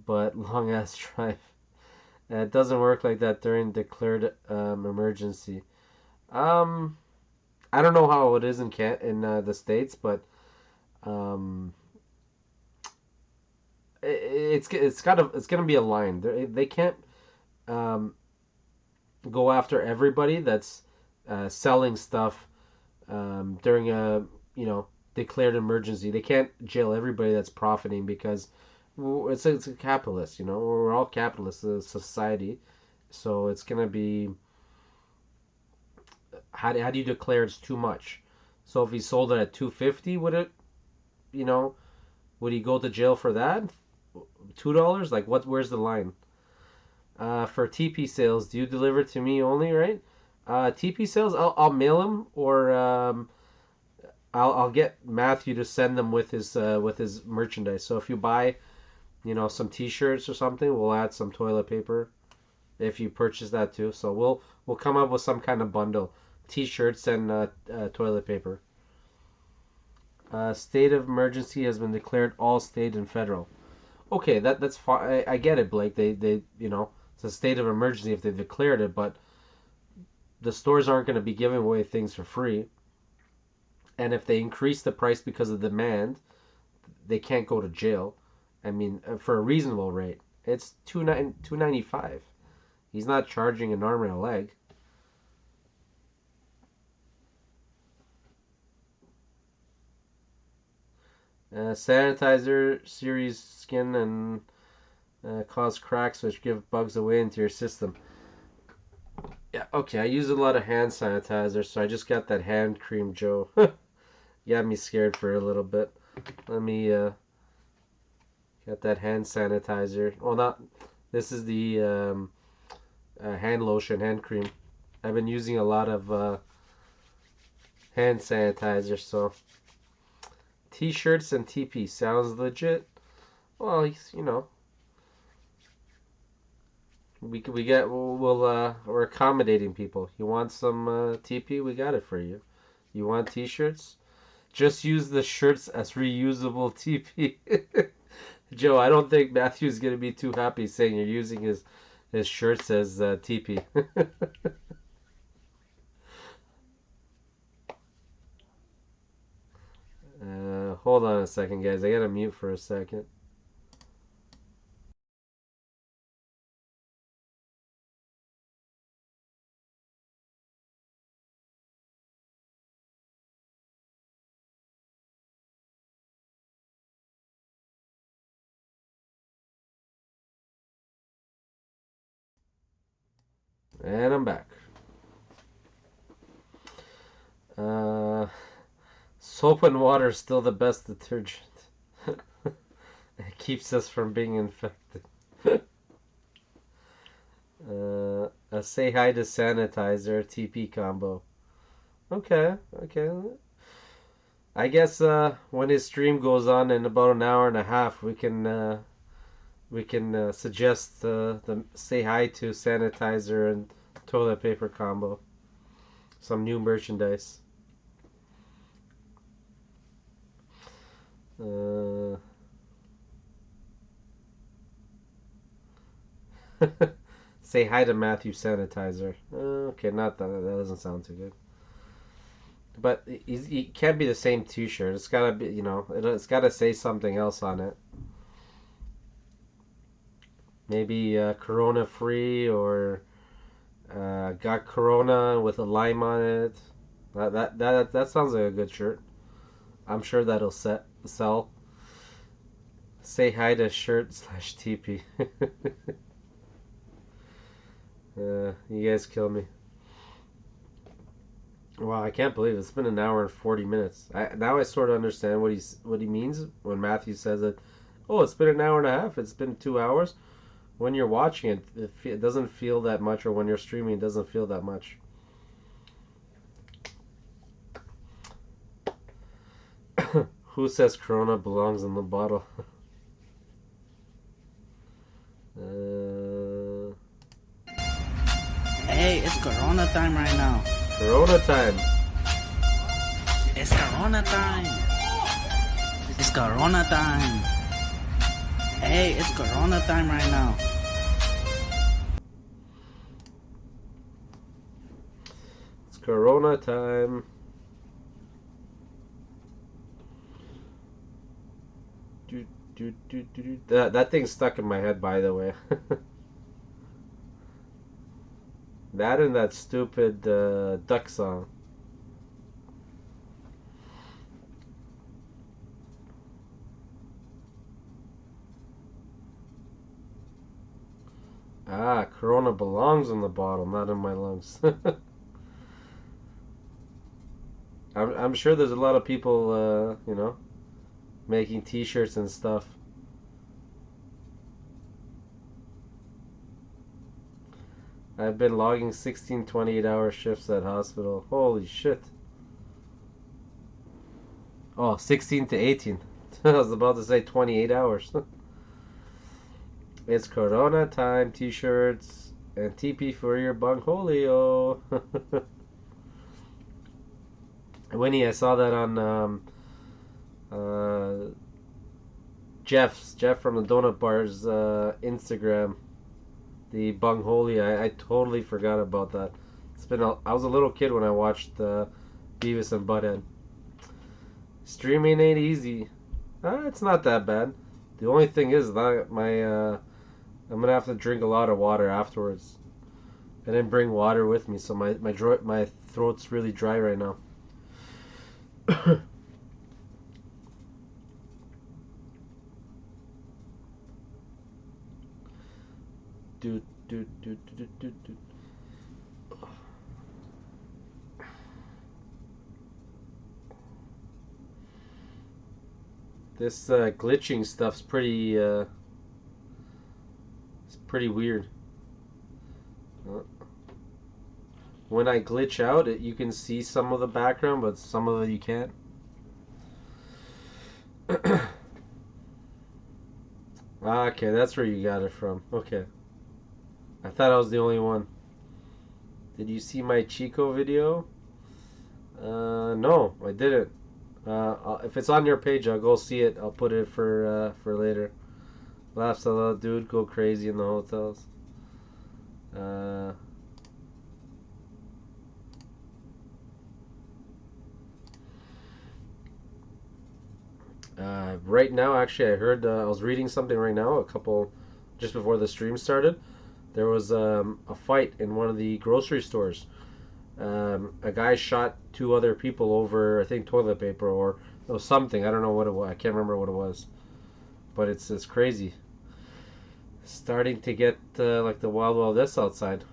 but long ass drive. It doesn't work like that during declared emergency. Um, I don't know how it is in the states, but um, it's gonna be a line. They can't um, go after everybody that's selling stuff during a declared emergency. They can't jail everybody that's profiting because it's a capitalist. We're all capitalists as a society, so it's gonna be how do you declare it's too much? So if he sold it at 250, you know would he go to jail for that? $2? Like what? Where's the line? For TP sales, do you deliver to me only? Right? TP sales, I'll mail them, or I'll get Matthew to send them with his merchandise. So if you buy, some T-shirts or something, we'll add some toilet paper if you purchase that too. So we'll come up with some kind of bundle, T-shirts and toilet paper. State of emergency has been declared all state and federal. Okay, that's fine. I get it, Blake. It's a state of emergency if they've declared it, but the stores aren't going to be giving away things for free. And if they increase the price because of demand, they can't go to jail. I mean, for a reasonable rate, it's $2.95. He's not charging an arm and a leg. Sanitizer series skin and cause cracks which give bugs away into your system. Yeah, okay. I use a lot of hand sanitizer, so I just got that hand cream, Joe. You got me scared for a little bit. Let me get that hand sanitizer. Well, not. This is the hand lotion, hand cream. I've been using a lot of hand sanitizer, so T-shirts and TP sounds legit. Well, we get we're accommodating people. You want some TP? We got it for you. You want T-shirts? Just use the shirts as reusable TP. Joe, I don't think Matthew's gonna be too happy saying you're using his shirts as TP. Hold on a second, guys. I gotta mute for a second. And I'm back. Uh, Soap and water is still the best detergent. It keeps us from being infected. A say hi to sanitizer TP combo. Okay, okay. I guess when his stream goes on in about an hour and a half, we can suggest the say hi to sanitizer and toilet paper combo. Some new merchandise. Uh, Say hi to Matthew Sanitizer. Okay, not that. That doesn't sound too good. But it can't be the same T-shirt. It's gotta be, it's gotta say something else on it. Maybe Corona free or got Corona with a lime on it. That sounds like a good shirt. I'm sure that'll sell. Say hi to shirt slash TP. You guys kill me. Wow, I can't believe it's been an hour and 40 minutes. Now I sort of understand what he means when Matthew says that. Oh, it's been an hour and a half. It's been 2 hours. When you're watching it, it doesn't feel that much, or when you're streaming, it doesn't feel that much. Who says Corona belongs in the bottle? uh, Hey, it's Corona time right now. Corona time. It's Corona time. It's Corona time. Hey, it's Corona time right now. It's Corona time. That thing's stuck in my head, by the way. That and that stupid duck song. Ah, Corona belongs in the bottle, not in my lungs. I'm sure there's a lot of people, making T-shirts and stuff. I've been logging 16 28-hour shifts at hospital. Holy shit. Oh, 16 to 18. I was about to say 28 hours. It's Corona time, t-shirts, and TP for your Bungholio. Winnie, I saw that on uh, Jeff from the Donut Bar's Instagram. The Bungholi, I totally forgot about that. I was a little kid when I watched Beavis and Butthead. Streaming ain't easy. It's not that bad. The only thing is that I'm gonna have to drink a lot of water afterwards. I didn't bring water with me, so my throat's really dry right now. Dude, dude, dude, dude, dude, dude. This glitching stuff's it's pretty weird. Uh, when I glitch out, you can see some of the background, but some of it you can't. Okay, that's where you got it from. Okay. I thought I was the only one. Did you see my Chico video? No, I didn't. If it's on your page, I'll go see it. I'll put it for later. Laughs a lot, dude. Go crazy in the hotels. Uh, right now, actually, I heard. I was reading something right now. Just before the stream started, there was a fight in one of the grocery stores. A guy shot two other people over, I think, toilet paper or something. I don't know what it was. I can't remember what it was. But it's crazy. Starting to get like the Wild Wild West outside.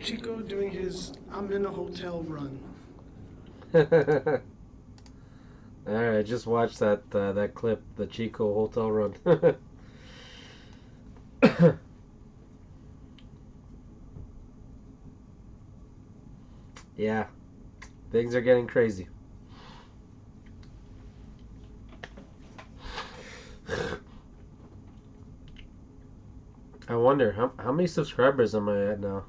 Chico doing his I'm in a hotel run. Alright, I just watched that clip, the Chico hotel run. Yeah, things are getting crazy. I wonder how many subscribers am I at now?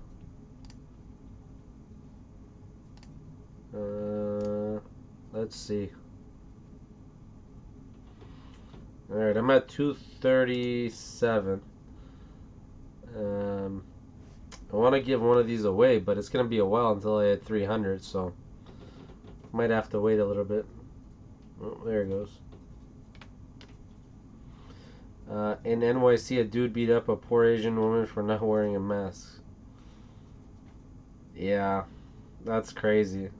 Let's see. All right, I'm at 237. I want to give one of these away, but it's gonna be a while until I hit 300, so might have to wait a little bit. Oh, there it goes. In NYC, a dude beat up a poor Asian woman for not wearing a mask. Yeah, that's crazy.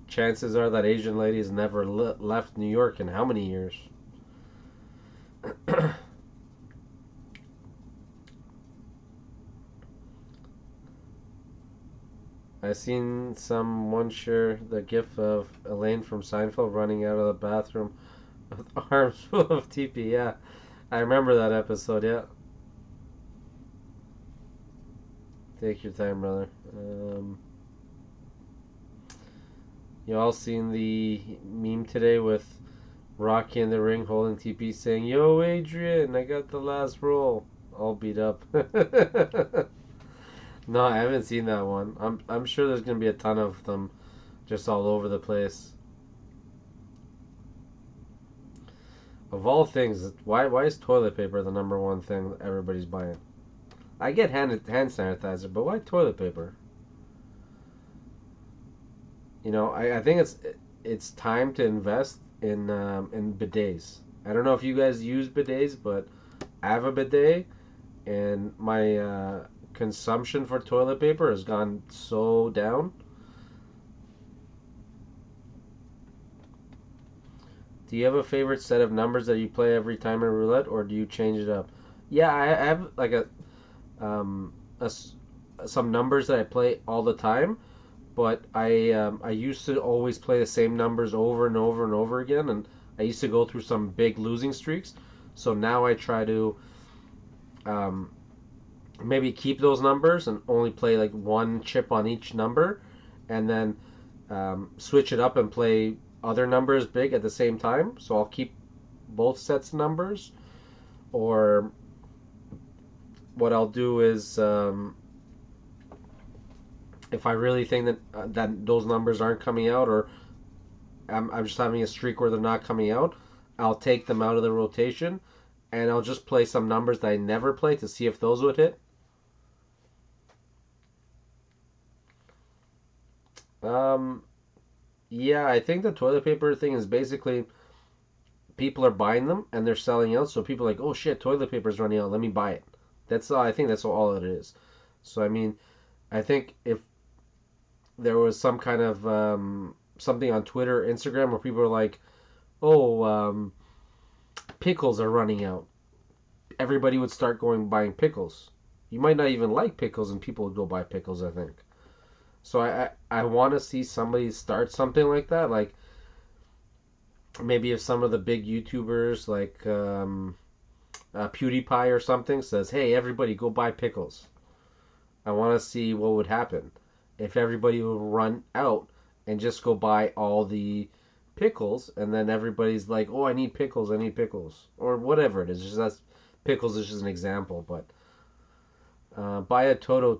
Chances are that Asian lady has never left New York in how many years? I seen someone share the gif of Elaine from Seinfeld running out of the bathroom with arms full of TP. Yeah, I remember that episode. Yeah. Take your time, brother. You all seen the meme today with Rocky in the ring holding TP saying, "Yo, Adrian, I got the last roll." All beat up. No, I haven't seen that one. I'm sure there's gonna be a ton of them, just all over the place. Of all things, why is toilet paper the number one thing everybody's buying? I get hand sanitizer, but why toilet paper? I think it's time to invest in bidets. I don't know if you guys use bidets, but I have a bidet, and my consumption for toilet paper has gone so down. Do you have a favorite set of numbers that you play every time in roulette, or do you change it up? Yeah, I have like um, some numbers that I play all the time, but I used to always play the same numbers over and over and over again, and I used to go through some big losing streaks. So now I try to um, maybe keep those numbers and only play like one chip on each number, and then switch it up and play other numbers big at the same time. So I'll keep both sets of numbers. Or what I'll do is, if I really think that those numbers aren't coming out, or I'm just having a streak where they're not coming out, I'll take them out of the rotation and I'll just play some numbers that I never play to see if those would hit. Um, yeah, I think the toilet paper thing is basically people are buying them and they're selling out. So people are like, oh shit, toilet paper is running out. Let me buy it. That's I think that's all it is. So I mean, I think if there was some kind of something on Twitter, Instagram, where people are like, oh, pickles are running out, everybody would start going buying pickles. You might not even like pickles, and people would go buy pickles. I think. So I want to see somebody start something like that. Like maybe if some of the big YouTubers like PewDiePie or something says, "Hey, everybody, go buy pickles." I want to see what would happen if everybody would run out and just go buy all the pickles, and then everybody's like, "Oh, I need pickles, I need pickles," or whatever it is. Just that's pickles is just an example, but buy a Toto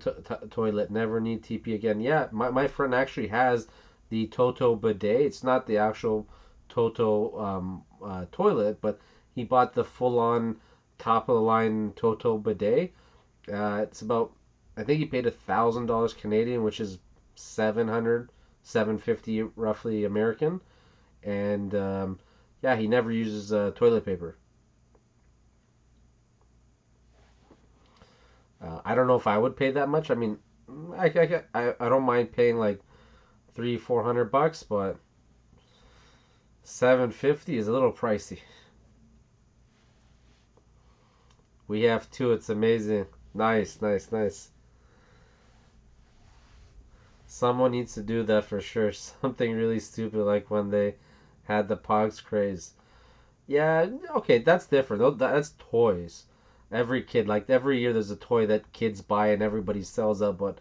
toilet. Never need TP again. Yeah, my friend actually has the Toto bidet. It's not the actual Toto toilet, but he bought the full on top of the line Toto bidet. It's about, I think he paid $1,000 Canadian, which is 700, 750 roughly American. And yeah, he never uses toilet paper. I don't know if I would pay that much. I mean, I don't mind paying like 300-400 bucks, but 750 is a little pricey. We have two. It's amazing. Nice, nice, nice. Someone needs to do that for sure. Something really stupid like when they had the Pogs craze. Yeah, okay, that's different. That's toys. Every kid, like every year, there's a toy that kids buy and everybody sells out. But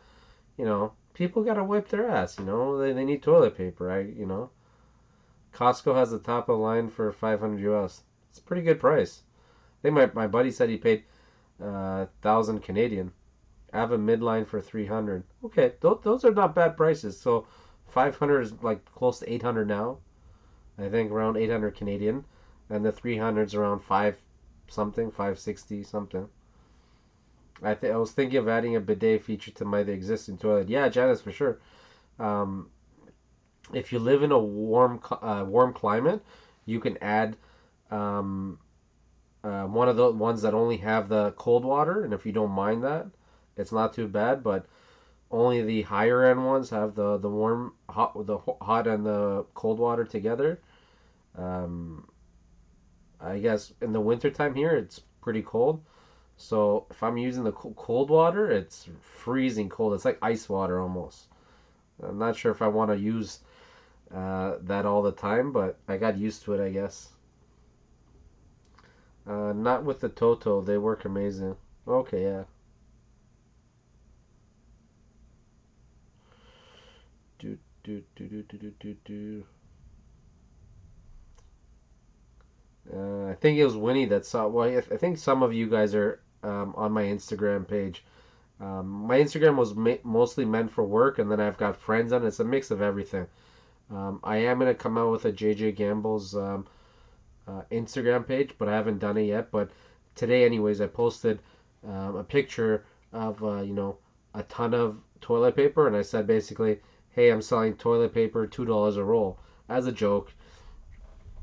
people gotta wipe their ass. They need toilet paper. Costco has the top of the line for 500 US. It's a pretty good price. I think my buddy said he paid 1,000 Canadian. I have a midline for 300. Okay, those are not bad prices. So 500 is like close to 800 now. I think around 800 Canadian, and the 300 is around five something, 560 something. I was thinking of adding a bidet feature to my existing toilet. Yeah, Janice, for sure. Um, if you live in a warm climate, you can add um, one of the ones that only have the cold water, and if you don't mind that, it's not too bad. But only the higher end ones have the warm hot and the cold water together. Um, I guess in the wintertime here it's pretty cold. So if I'm using the cold water, it's freezing cold. It's like ice water almost. I'm not sure if I want to use that all the time, but I got used to it, I guess. Not with the Toto. They work amazing. Okay, yeah. Do do do do do do do. I think it was Winnie that saw. Well, I think some of you guys are on my Instagram page. My Instagram was mostly meant for work, and then I've got friends on it. It's a mix of everything. I am gonna come out with a JJ Gamble's Instagram page, but I haven't done it yet. But today, anyways, I posted a picture of a ton of toilet paper, and I said basically, "Hey, I'm selling toilet paper, $2 a roll," as a joke.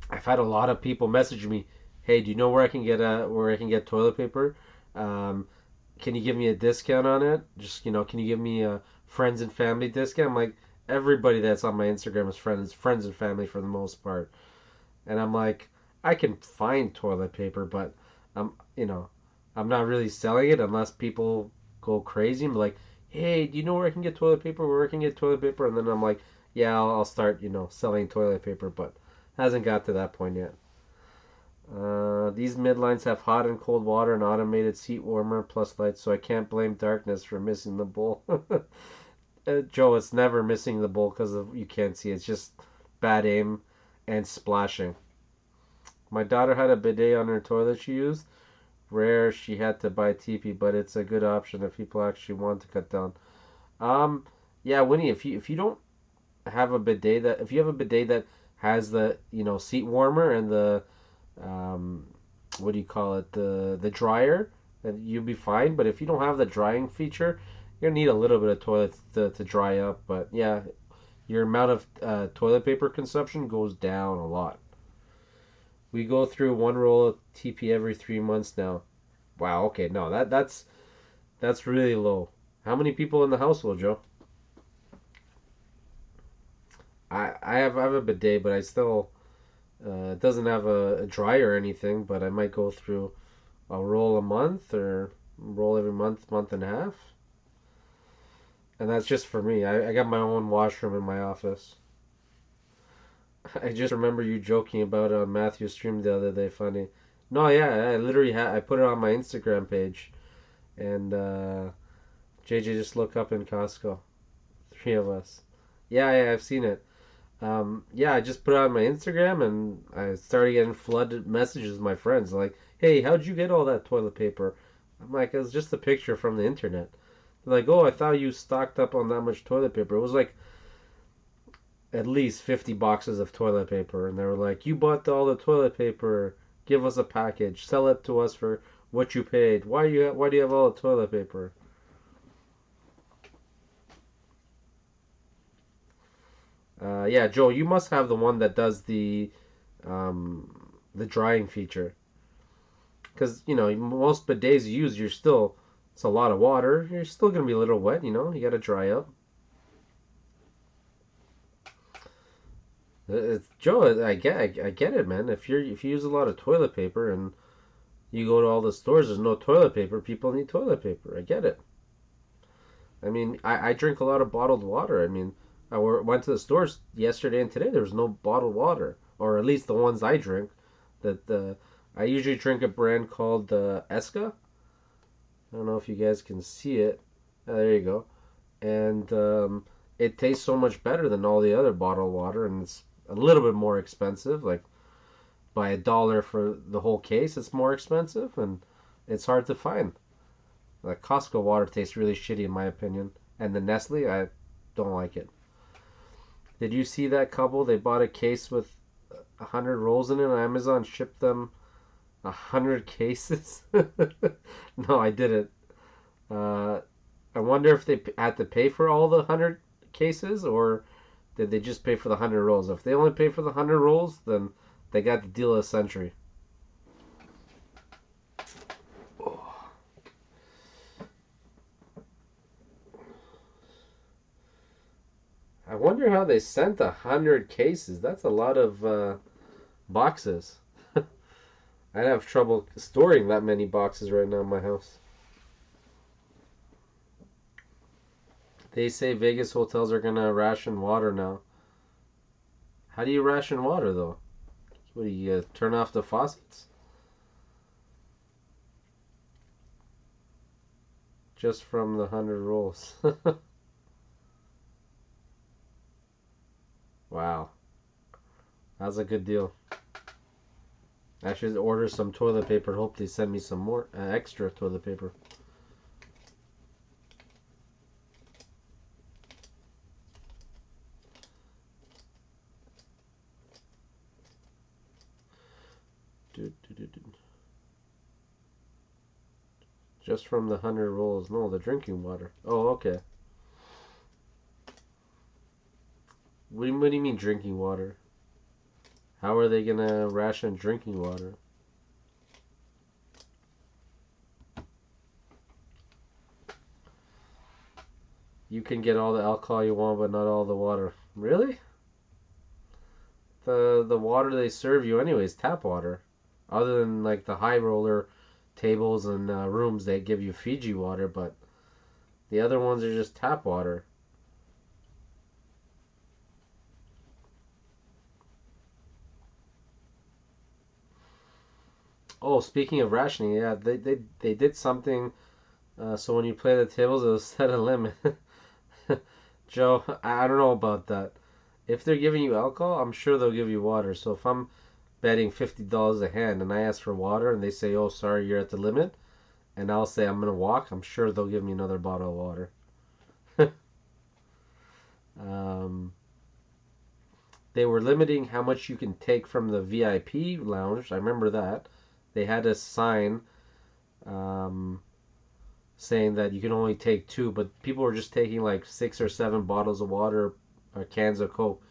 I've had a lot of people message me, "Hey, do you know where I can get toilet paper? Um, can you give me a discount on it? Just can you give me a friends and family discount?" I'm like, everybody that's on my Instagram is friends and family for the most part, and I'm like, I can find toilet paper, but I'm you know I'm not really selling it unless people go crazy and be like, "Hey, do you know where I can get toilet paper? Where I can get toilet paper?" And then I'm like, "Yeah, I'll start selling toilet paper," but hasn't got to that point yet. These midlines have hot and cold water and automated seat warmer plus lights, so I can't blame darkness for missing the bowl. Joe, it's never missing the bowl because of you can't see. It's just bad aim and splashing. My daughter had a bidet on her toilet she used. Rare she had to buy TP, but it's a good option if people actually want to cut down. Um, yeah, Winnie, if you don't have a bidet that if you have a bidet that has the seat warmer and the um, what do you call it, the dryer, then you'll be fine. But if you don't have the drying feature, you're gonna need a little bit of toilet to dry up. But yeah, your amount of toilet paper consumption goes down a lot. We go through one roll of TP every 3 months now. Wow. Okay. No, that's really low. How many people in the household, Joe? I have a bidet, but I still it doesn't have a dryer or anything. But I might go through a roll a month or roll every month, month and a half, and that's just for me. I got my own washroom in my office. I just remember you joking about it on Matthew's stream the other day. Funny. No, yeah, I literally I put it on my Instagram page, and JJ just look up in Costco. Three of us. Yeah, yeah, I've seen it. Yeah, I just put it on my Instagram, and I started getting flooded messages with my friends like, "Hey, how'd you get all that toilet paper?" I'm like, "It was just a picture from the internet." They're like, "Oh, I thought you stocked up on that much toilet paper." It was like at least 50 boxes of toilet paper, and they were like, "You bought all the toilet paper. Give us a package. Sell it to us for what you paid. Why do you have all the toilet paper?" Yeah, Joel, you must have the one that does the drying feature, because most bidets you use, it's a lot of water. You're still gonna be a little wet. You gotta dry up. Joe, I get it, man. If you use a lot of toilet paper and you go to all the stores, there's no toilet paper. People need toilet paper. I get it. I mean, I drink a lot of bottled water. I mean, went to the stores yesterday and today. There was no bottled water, or at least the ones I drink. That I usually drink a brand called Esca. I don't know if you guys can see it. There you go. And it tastes so much better than all the other bottled water, and it's a little bit more expensive, like by $1 for the whole case. It's more expensive, and it's hard to find. The Costco water tastes really shitty in my opinion, and the Nestle, I don't like it. Did you see that couple? They bought a case with 100 rolls in it, and Amazon shipped them 100 cases. No, I didn't. Uh, I wonder if they had to pay for all the 100 cases, or did they just pay for the 100 rolls? If they only pay for the 100 rolls, then they got the deal of the century. I wonder how they sent 100 cases. That's a lot of boxes. I'd have trouble storing that many boxes right now in my house. They say Vegas hotels are gonna ration water now. How do you ration water though? What do you turn off the faucets? Just from the 100 rolls. Wow, that's a good deal. I should order some toilet paper. Hope they send me some more extra toilet paper. Just from the 100 rolls. No, the drinking water. Oh, okay. What do you mean drinking water? How are they gonna ration drinking water? You can get all the alcohol you want, but not all the water. Really? The water they serve you anyway is tap water. Other than like the high roller tables and rooms, they give you Fiji water, but the other ones are just tap water. Oh, speaking of rationing, yeah, they did something. So when you play the tables, it'll set a limit. Joe, I don't know about that. If they're giving you alcohol, I'm sure they'll give you water. So if I'm betting $50 a hand and I ask for water and they say, "Oh, sorry, you're at the limit," and I'll say I'm gonna walk, I'm sure they'll give me another bottle of water. um, they were limiting how much you can take from the VIP lounge. I remember that. They had a sign um, saying that you can only take two, but people were just taking like 6 or 7 bottles of water or cans of Coke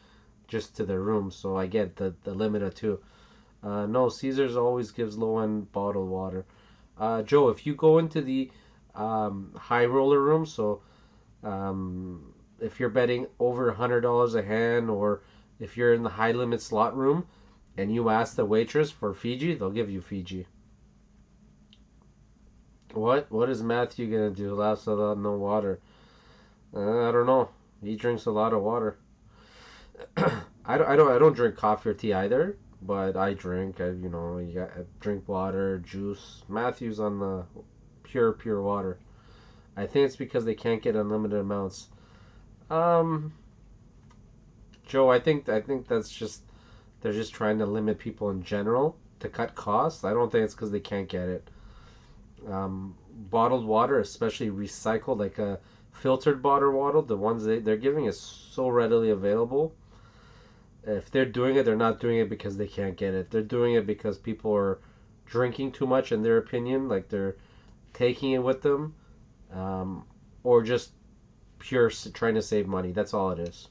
just to their room. So I get the limit of two. No, Caesars always gives low end bottled water. Joe, if you go into the high roller room, so if you're betting over $100 a hand, or if you're in the high limit slot room and you ask the waitress for Fiji, they'll give you Fiji. What is Matthew gonna do? Laughs without no water. I don't know. He drinks a lot of water. I don't drink coffee or tea either, but I drink. I drink water, juice. Matthew's on the pure water. I think it's because they can't get unlimited amounts. Um, Joe, I think that's just they're just trying to limit people in general to cut costs. I don't think it's because they can't get it. Bottled water, especially recycled, like a filtered bottled water, the ones they're giving is so readily available. If they're doing it, they're not doing it because they can't get it. They're doing it because people are drinking too much, in their opinion, like they're taking it with them, um, or just pure trying to save money. That's all it is.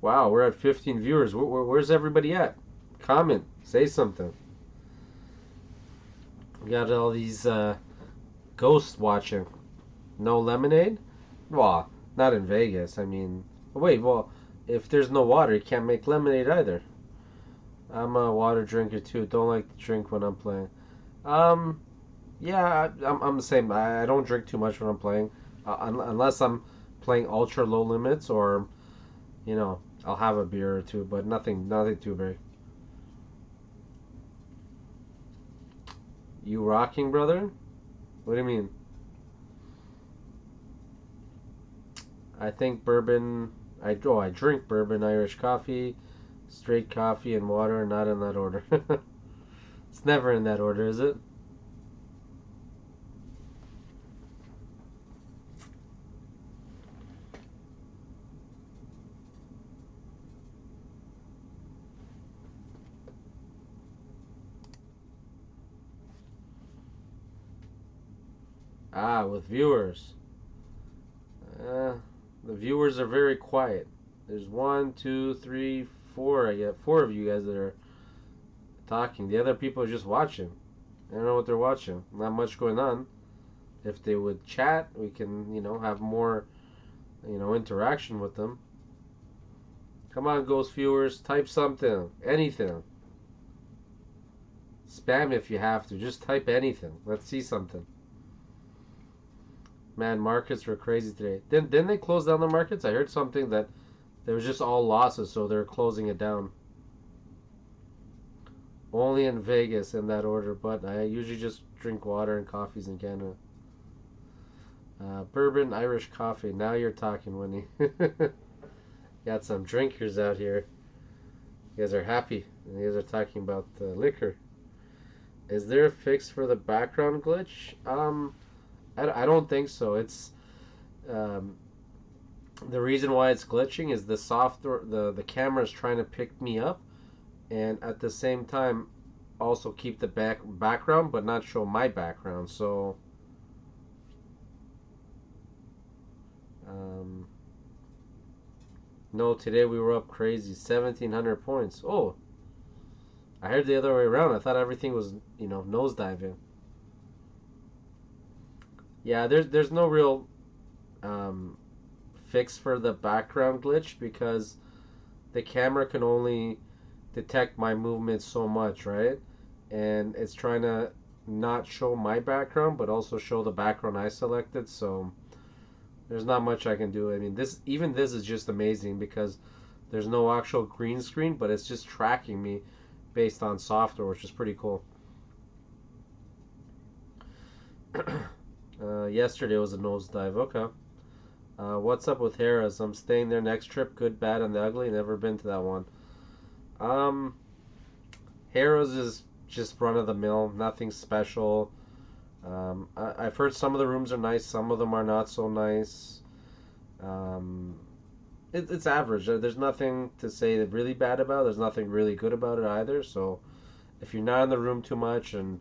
Wow, we're at 15 viewers. Where's everybody at? Comment, say something. We got all these ghosts watching. No lemonade? Well, not in Vegas. I mean, wait, well, if there's no water, you can't make lemonade either. I'm a water drinker too. Don't like to drink when I'm playing. Um, yeah, I'm the same. I don't drink too much when I'm playing, unless I'm playing ultra low limits, or I'll have a beer or two, but nothing too big. You rocking, brother? What do you mean? I think bourbon. I drink bourbon, Irish coffee, straight coffee, and water. Not in that order. It's never in that order, is it? Ah, with viewers. Uh, the viewers are very quiet. There's one, two, three, four. I get four of you guys that are talking. The other people are just watching. I don't know what they're watching. Not much going on. If they would chat, we can, have more, interaction with them. Come on, ghost viewers, type something, anything. Spam if you have to. Just type anything. Let's see something. Man, markets were crazy today. Didn't they close down the markets? I heard something that there was just all losses, so they're closing it down. Only in Vegas in that order, but I usually just drink water and coffees in Canada. Bourbon, Irish coffee. Now you're talking, Winnie. Got some drinkers out here. You guys are happy. You guys are talking about liquor. Is there a fix for the background glitch? I don't think so. It's um, the reason why it's glitching is the software, the camera is trying to pick me up, and at the same time, also keep the background, but not show my background. So, um, no, today we were up crazy, 1,700 points. Oh, I heard the other way around. I thought everything was nosediving. Yeah, there's no real um, fix for the background glitch because the camera can only detect my movement so much, right? And it's trying to not show my background, but also show the background I selected. So there's not much I can do. I mean, this is just amazing because There's no actual green screen, but it's just tracking me based on software, which is pretty cool. Yesterday was a nosedive. Okay. What's up with Harrah's? I'm staying there next trip. Good, bad, and the ugly. Never been to that one. Um, Harrah's is just run of the mill. Nothing special. I've heard some of the rooms are nice. Some of them are not so nice. Um, it's average. There's nothing to say really bad about. There's nothing really good about it either. So if you're not in the room too much and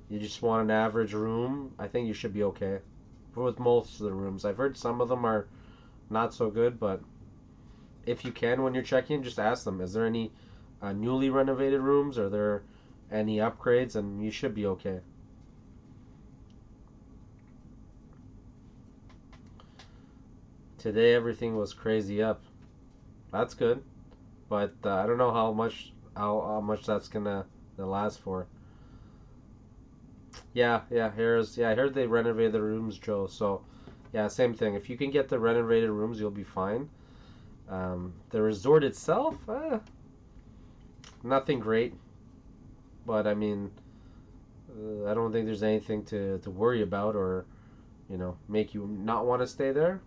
you just want an average room, I think you should be okay. With most of the rooms, I've heard some of them are not so good, but if you can, when you're checking, just ask them: is there any newly renovated rooms? Are there any upgrades? And you should be okay. Today everything was crazy up. That's good, but I don't know how much that's gonna last for. Yeah. I heard they renovated the rooms, Joe. So yeah, same thing. If you can get the renovated rooms, you'll be fine. The resort itself, nothing great, but I mean, I don't think there's anything to worry about or make you not want to stay there.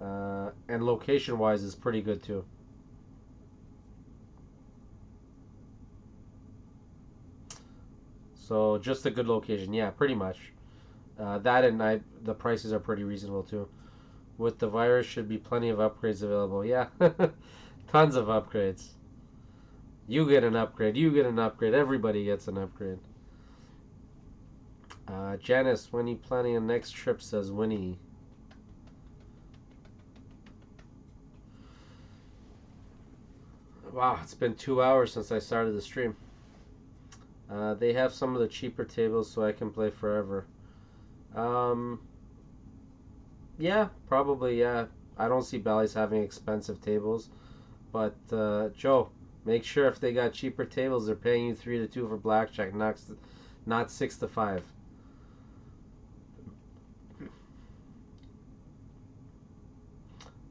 And location wise is pretty good too. So just a good location, yeah, pretty much. That and the prices are pretty reasonable too. With the virus, should be plenty of upgrades available. Yeah, tons of upgrades. You get an upgrade. You get an upgrade. Everybody gets an upgrade. Janice, when you planning a next trip? Says Winnie. Wow, it's been 2 hours since I started the stream. They have some of the cheaper tables, so I can play forever. Um, yeah, probably. Yeah, I don't see Bally's having expensive tables, but Joe, make sure if they got cheaper tables, they're paying you 3-2 for blackjack, not 6-5.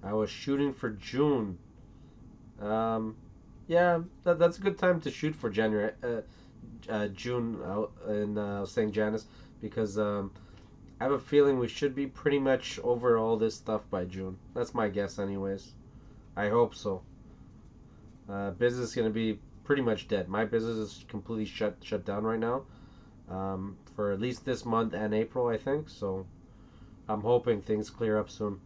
I was shooting for June. Um, yeah, that's a good time to shoot for January, June, in St. Janice, because I have a feeling we should be pretty much over all this stuff by June. That's my guess, anyways. I hope so. Business is gonna be pretty much dead. My business is completely shut down right now, for at least this month and April, I think. So I'm hoping things clear up soon.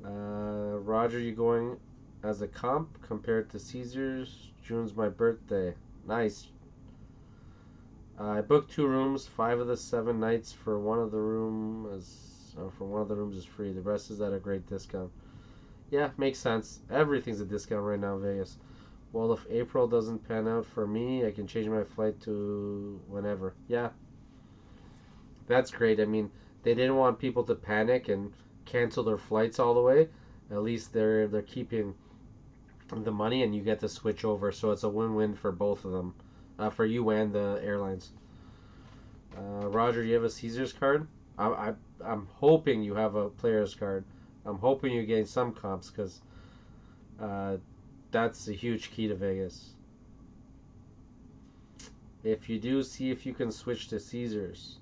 Roger, you going as a comp compared to Caesars? June's my birthday. Nice. I booked 2 rooms. 5 of the 7 nights for one of the rooms is free. The rest is at a great discount. Yeah, makes sense. Everything's a discount right now in Vegas. Well, if April doesn't pan out for me, I can change my flight to whenever. Yeah, that's great. I mean, they didn't want people to panic and cancel their flights all the way. At least they're keeping the money, and you get to switch over. So it's a win-win for both of them, for you and the airlines. Roger, you have a Caesars card? I'm hoping you have a player's card. I'm hoping you're getting some comps because uh, that's a huge key to Vegas. If you do, see if you can switch to Caesars.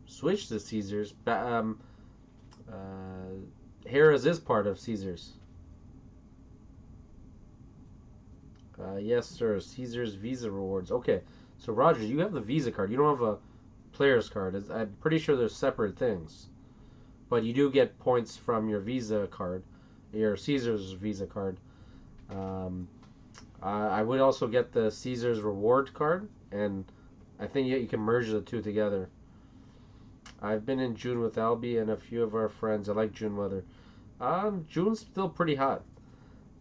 Switch to Caesars. Harrah's is part of Caesars. Yes, sir. Caesars Visa rewards. Okay, so Roger, you have the Visa card. You don't have a player's card. I'm pretty sure they're separate things, but you do get points from your Visa card, your Caesars Visa card. Um, I would also get the Caesars reward card, and I think you can merge the two together. I've been in June with Albie and a few of our friends. I like June weather. June's still pretty hot.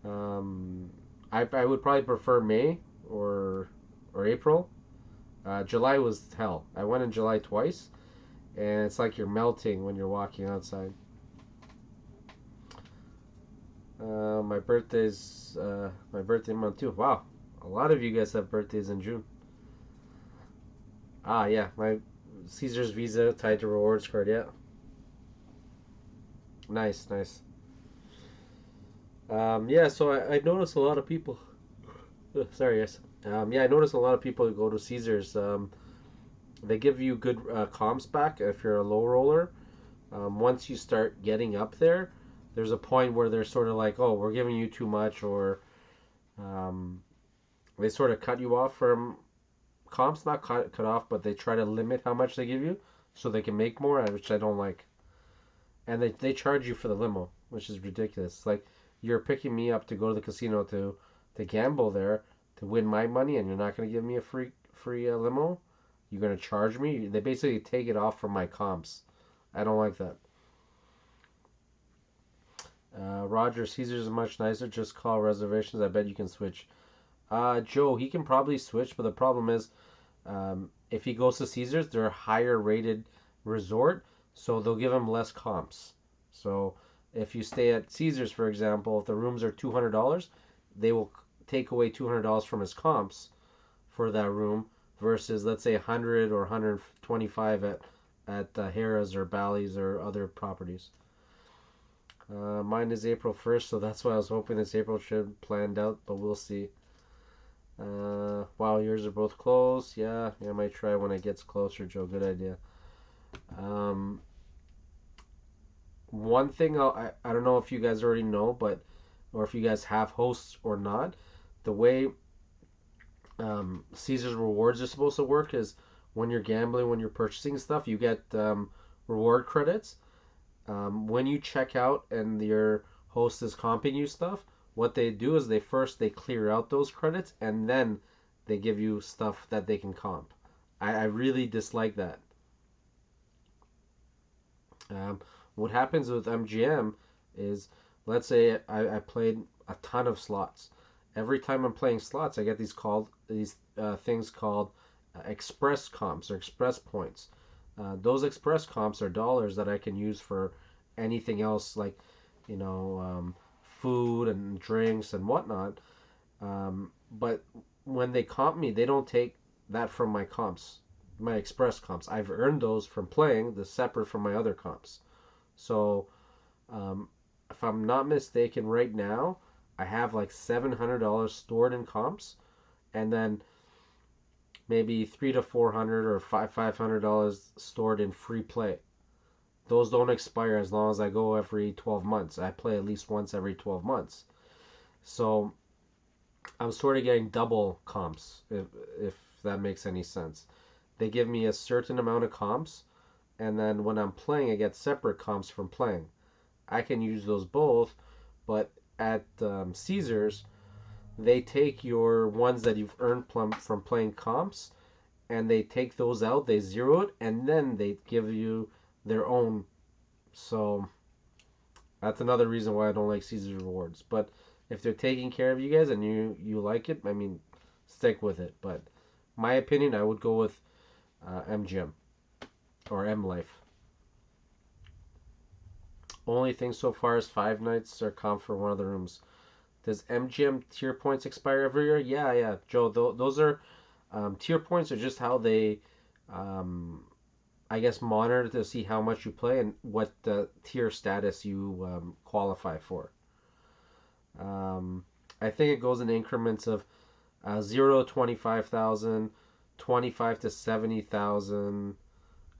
Um, I would probably prefer May or April. July was hell. I went in July twice, and it's like you're melting when you're walking outside. My birthday month too. Wow, a lot of you guys have birthdays in June. Ah, yeah, my Caesar's Visa tied to rewards card. Yeah, nice, nice. Yeah, so I noticed a lot of people. Sorry, yes. Yeah, I noticed a lot of people who go to Caesars. They give you good comps back if you're a low roller. Once you start getting up there, there's a point where they're sort of like, "Oh, we're giving you too much," or um, they sort of cut you off from comps. Not cut off, but they try to limit how much they give you so they can make more, which I don't like. And they charge you for the limo, which is ridiculous. It's like you're picking me up to go to the casino to gamble there to win my money, and you're not going to give me a free limo. You're going to charge me. They basically take it off from my comps. I don't like that. Roger, Caesars is much nicer. Just call reservations. I bet you can switch. Joe, he can probably switch, but the problem is, if he goes to Caesars, they're a higher rated resort, so they'll give him less comps. So if you stay at Caesars, for example, if the rooms are $200, they will take away $200 from his comps for that room versus let's say 100 or 125 at Harrah's or Bally's or other properties. Mine is April 1st, so that's why I was hoping this April trip planned out, but we'll see. Wow, yours are both closed. Yeah, I might try when it gets closer, Joe. Good idea. Um, One thing I don't know if you guys already know, but or if you guys have hosts or not, the way Caesar's rewards are supposed to work is when you're gambling, when you're purchasing stuff, you get reward credits. When you check out and your host is comping you stuff, what they do is they clear out those credits and then they give you stuff that they can comp. I really dislike that. What happens with MGM is, let's say I played a ton of slots. Every time I'm playing slots, I get these things called express comps or express points. Those express comps are dollars that I can use for anything else, like food and drinks and whatnot. But when they comp me, they don't take that from my comps, my express comps. I've earned those from playing, the separate from my other comps. So um, if I'm not mistaken, right now I have like $700 stored in comps, and then maybe 300 to 400 or $500 stored in free play. Those don't expire as long as I go every 12 months. I play at least once every 12 months. So I'm sort of getting double comps, if that makes any sense. They give me a certain amount of comps, and then when I'm playing, I get separate comps from playing. I can use those both, but at Caesars, they take your ones that you've earned from playing comps, and they take those out, they zero it, and then they give you their own. So that's another reason why I don't like Caesars rewards. But if they're taking care of you guys and you like it, I mean, stick with it. But my opinion, I would go with MGM or M Life. Only thing so far is Five Nights are comp for one of the rooms. Does MGM tier points expire every year? Yeah, yeah, Joe. Those are tier points are just how they, um, I guess, monitor to see how much you play and what tier status you qualify for. I think it goes in increments of 0 to 25,000, 25 to 70,000,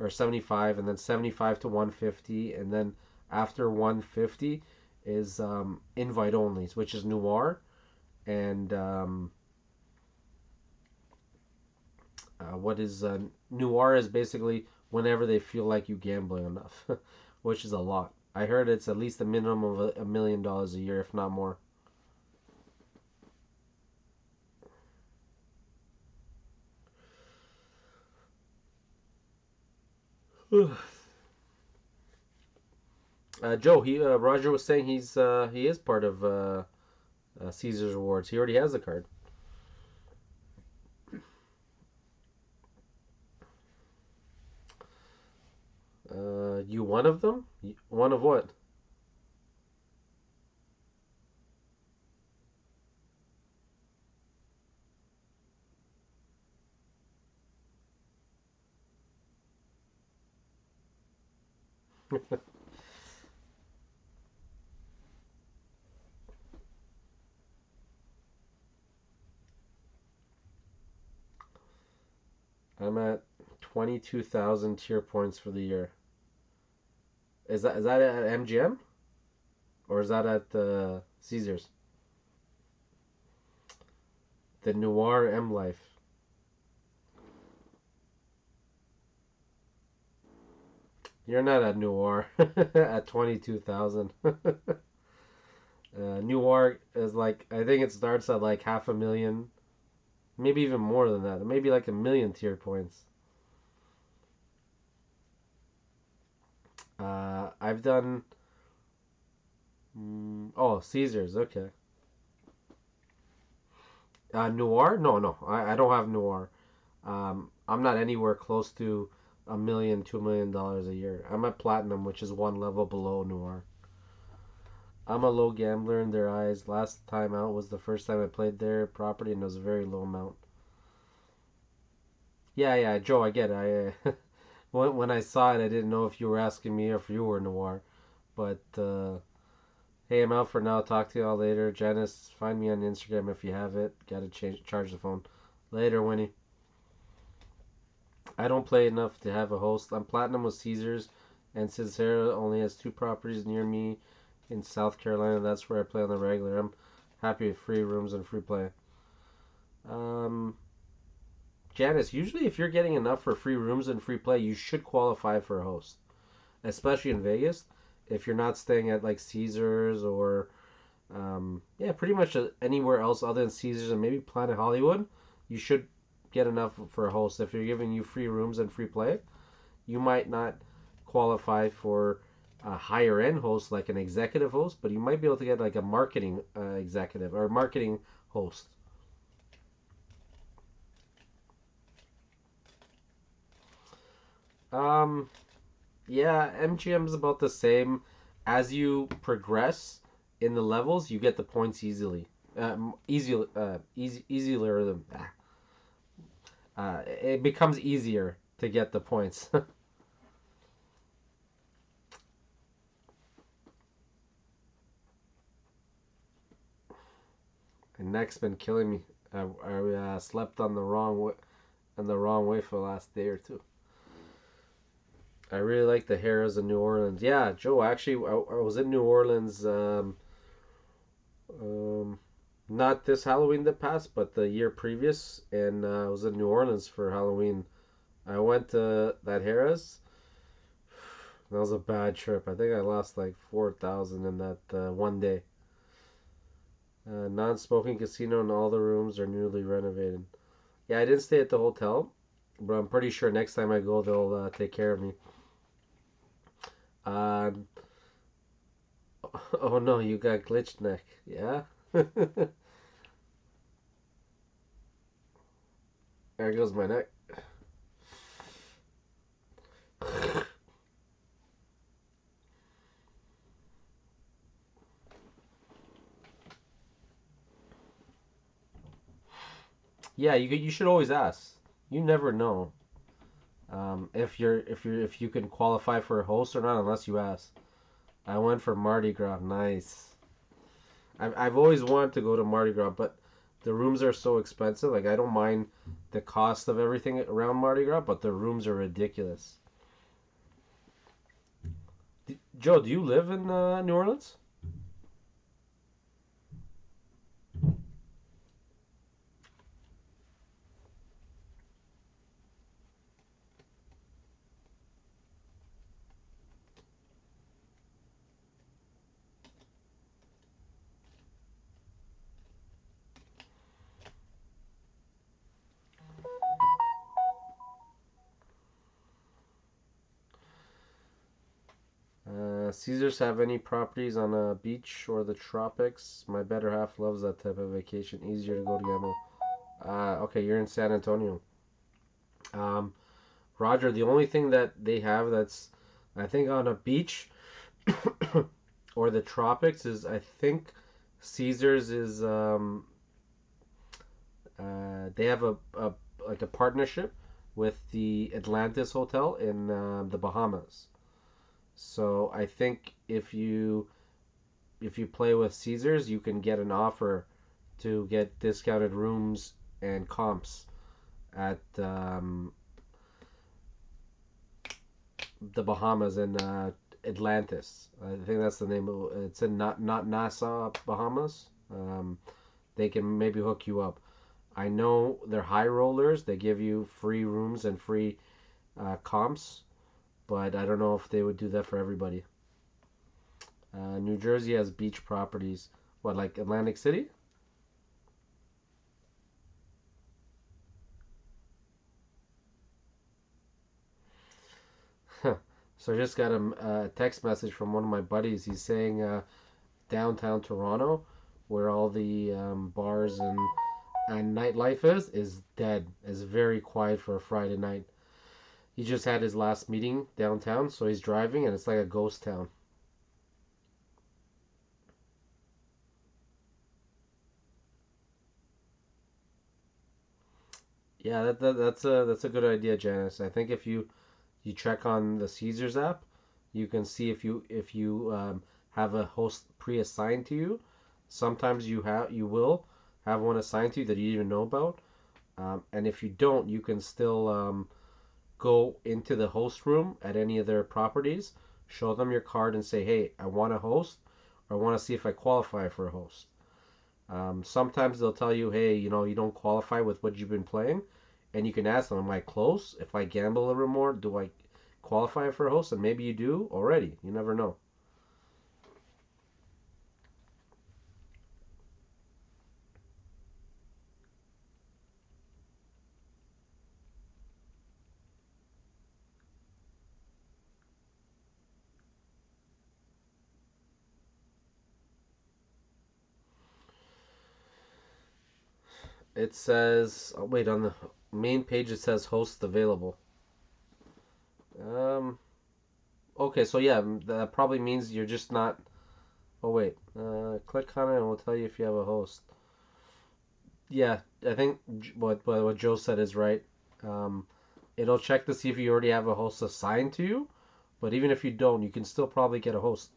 or 75, and then 75 to 150, and then after 150 is invite onlys, which is Noir, and what is Noir is basically whenever they feel like you gambling enough, which is a lot. I heard it's at least a minimum of $1 million a year, if not more. Joe, he Roger was saying he is part of Caesar's Rewards. He already has the card. You one of them? One of what? I'm at 22,000 tier points for the year. Is that at MGM or is that at Caesars? The Noir M Life. You're not at Noir at 22,000. Noir is like I think it starts at like half a million, maybe even more than that. Maybe like a million tier points. I've done. Oh, Caesars. Okay. Noir? No, no. I don't have Noir. I'm not anywhere close to a million, $2 million a year. I'm at Platinum, which is one level below Noir. I'm a low gambler in their eyes. Last time out was the first time I played their property, and it was a very low amount. Yeah, yeah, Joe, I get it. When I saw it, I didn't know if you were asking me or if you were Noir. But hey, I'm out for now. Talk to you all later. Janice, find me on Instagram if you have it. Gotta charge the phone. Later, Winnie. I don't play enough to have a host. I'm platinum with Caesars, and Sincera only has two properties near me in South Carolina. That's where I play on the regular. I'm happy with free rooms and free play. Um, Janice, usually if you're getting enough for free rooms and free play, you should qualify for a host, especially in Vegas. If you're not staying at like Caesars or yeah, pretty much anywhere else other than Caesars and maybe Planet Hollywood, you should get enough for a host. If you're giving you free rooms and free play, you might not qualify for a higher end host like an executive host, but you might be able to get like a marketing executive or marketing host. Um, yeah, MGM is about the same. As you progress in the levels, you get the points easily. Easier than it becomes easier to get the points. And neck's been killing me. I slept on the wrong way for the last day or two. I really like the Harrah's in New Orleans. Yeah, Joe. Actually, I was in New Orleans. Um, Not this Halloween that passed, but the year previous, and I was in New Orleans for Halloween. I went to that Harrah's. That was a bad trip. I think I lost like 4,000 in that one day. Non-smoking casino and all the rooms are newly renovated. Yeah, I didn't stay at the hotel, but I'm pretty sure next time I go, they'll take care of me. Um, oh no, you got glitched neck. Yeah? There goes my neck. Yeah, you should always ask. You never know if you can qualify for a host or not unless you ask. I went for Mardi Gras. Nice. I've always wanted to go to Mardi Gras, but the rooms are so expensive. Like I don't mind the cost of everything around Mardi Gras, but the rooms are ridiculous. Joe, do you live in New Orleans? Caesars have any properties on a beach or the tropics? My better half loves that type of vacation. Easier to go to gamble. Okay, you're in San Antonio. Um, Roger, the only thing that they have that's, I think, on a beach or the tropics is, I think, Caesars is, they have a like a partnership with the Atlantis Hotel in the Bahamas. So I think if you play with Caesars, you can get an offer to get discounted rooms and comps at the Bahamas and Atlantis. I think that's the name of it. It's in not Nassau, Bahamas. They can maybe hook you up. I know they're high rollers. They give you free rooms and free comps, but I don't know if they would do that for everybody. New Jersey has beach properties. What, like Atlantic City? So I just got a text message from one of my buddies. He's saying downtown Toronto, where all the bars and nightlife is dead. Is very quiet for a Friday night. He just had his last meeting downtown, so he's driving, and it's like a ghost town. Yeah, that's a good idea, Janice. I think if you check on the Caesars app, you can see if you have a host pre-assigned to you. Sometimes you will have one assigned to you that you didn't even know about, and if you don't, you can still go into the host room at any of their properties, show them your card, and say, "Hey, I want a host, or I want to see if I qualify for a host." Sometimes they'll tell you, "Hey, you don't qualify with what you've been playing," and you can ask them, "Am I close? If I gamble a little bit more, do I qualify for a host?" And maybe you do already. You never know. It says, oh, wait, on the main page it says hosts available. Um, okay, so yeah, that probably means you're just not. Oh wait, click on it and we'll tell you if you have a host. Yeah, I think what Joe said is right. Um, it'll check to see if you already have a host assigned to you, but even if you don't, you can still probably get a host.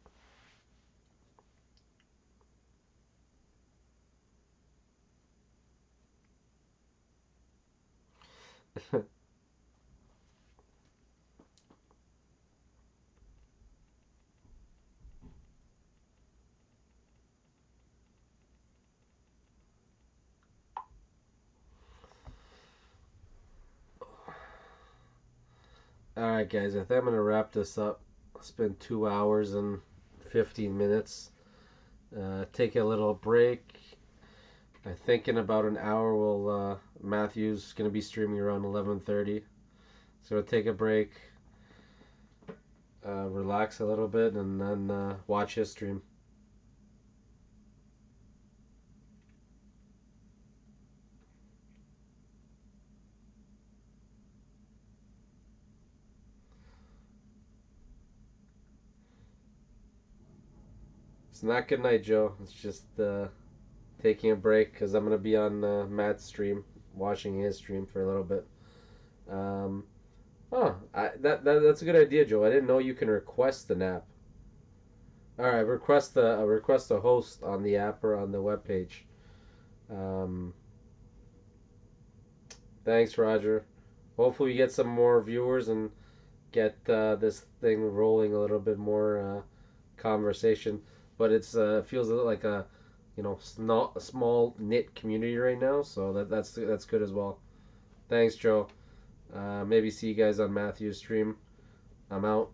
All right, guys, I think I'm gonna wrap this up. It's been 2 hours and 15 minutes. Take a little break. I think in about an hour, we'll Matthew's gonna be streaming around 11:30. So we'll take a break, relax a little bit, and then watch his stream. It's not good night, Joe. It's just taking a break because I'm gonna be on Matt's stream, watching his stream for a little bit. Um, that's a good idea, Joe. I didn't know you can request an app. All right, request a host on the app or on the web page. Um, thanks, Roger. Hopefully, we get some more viewers and get this thing rolling a little bit more conversation. But it's feels like a a small knit community right now, so that's good as well. Thanks, Joe. Maybe see you guys on Matthew's stream. I'm out.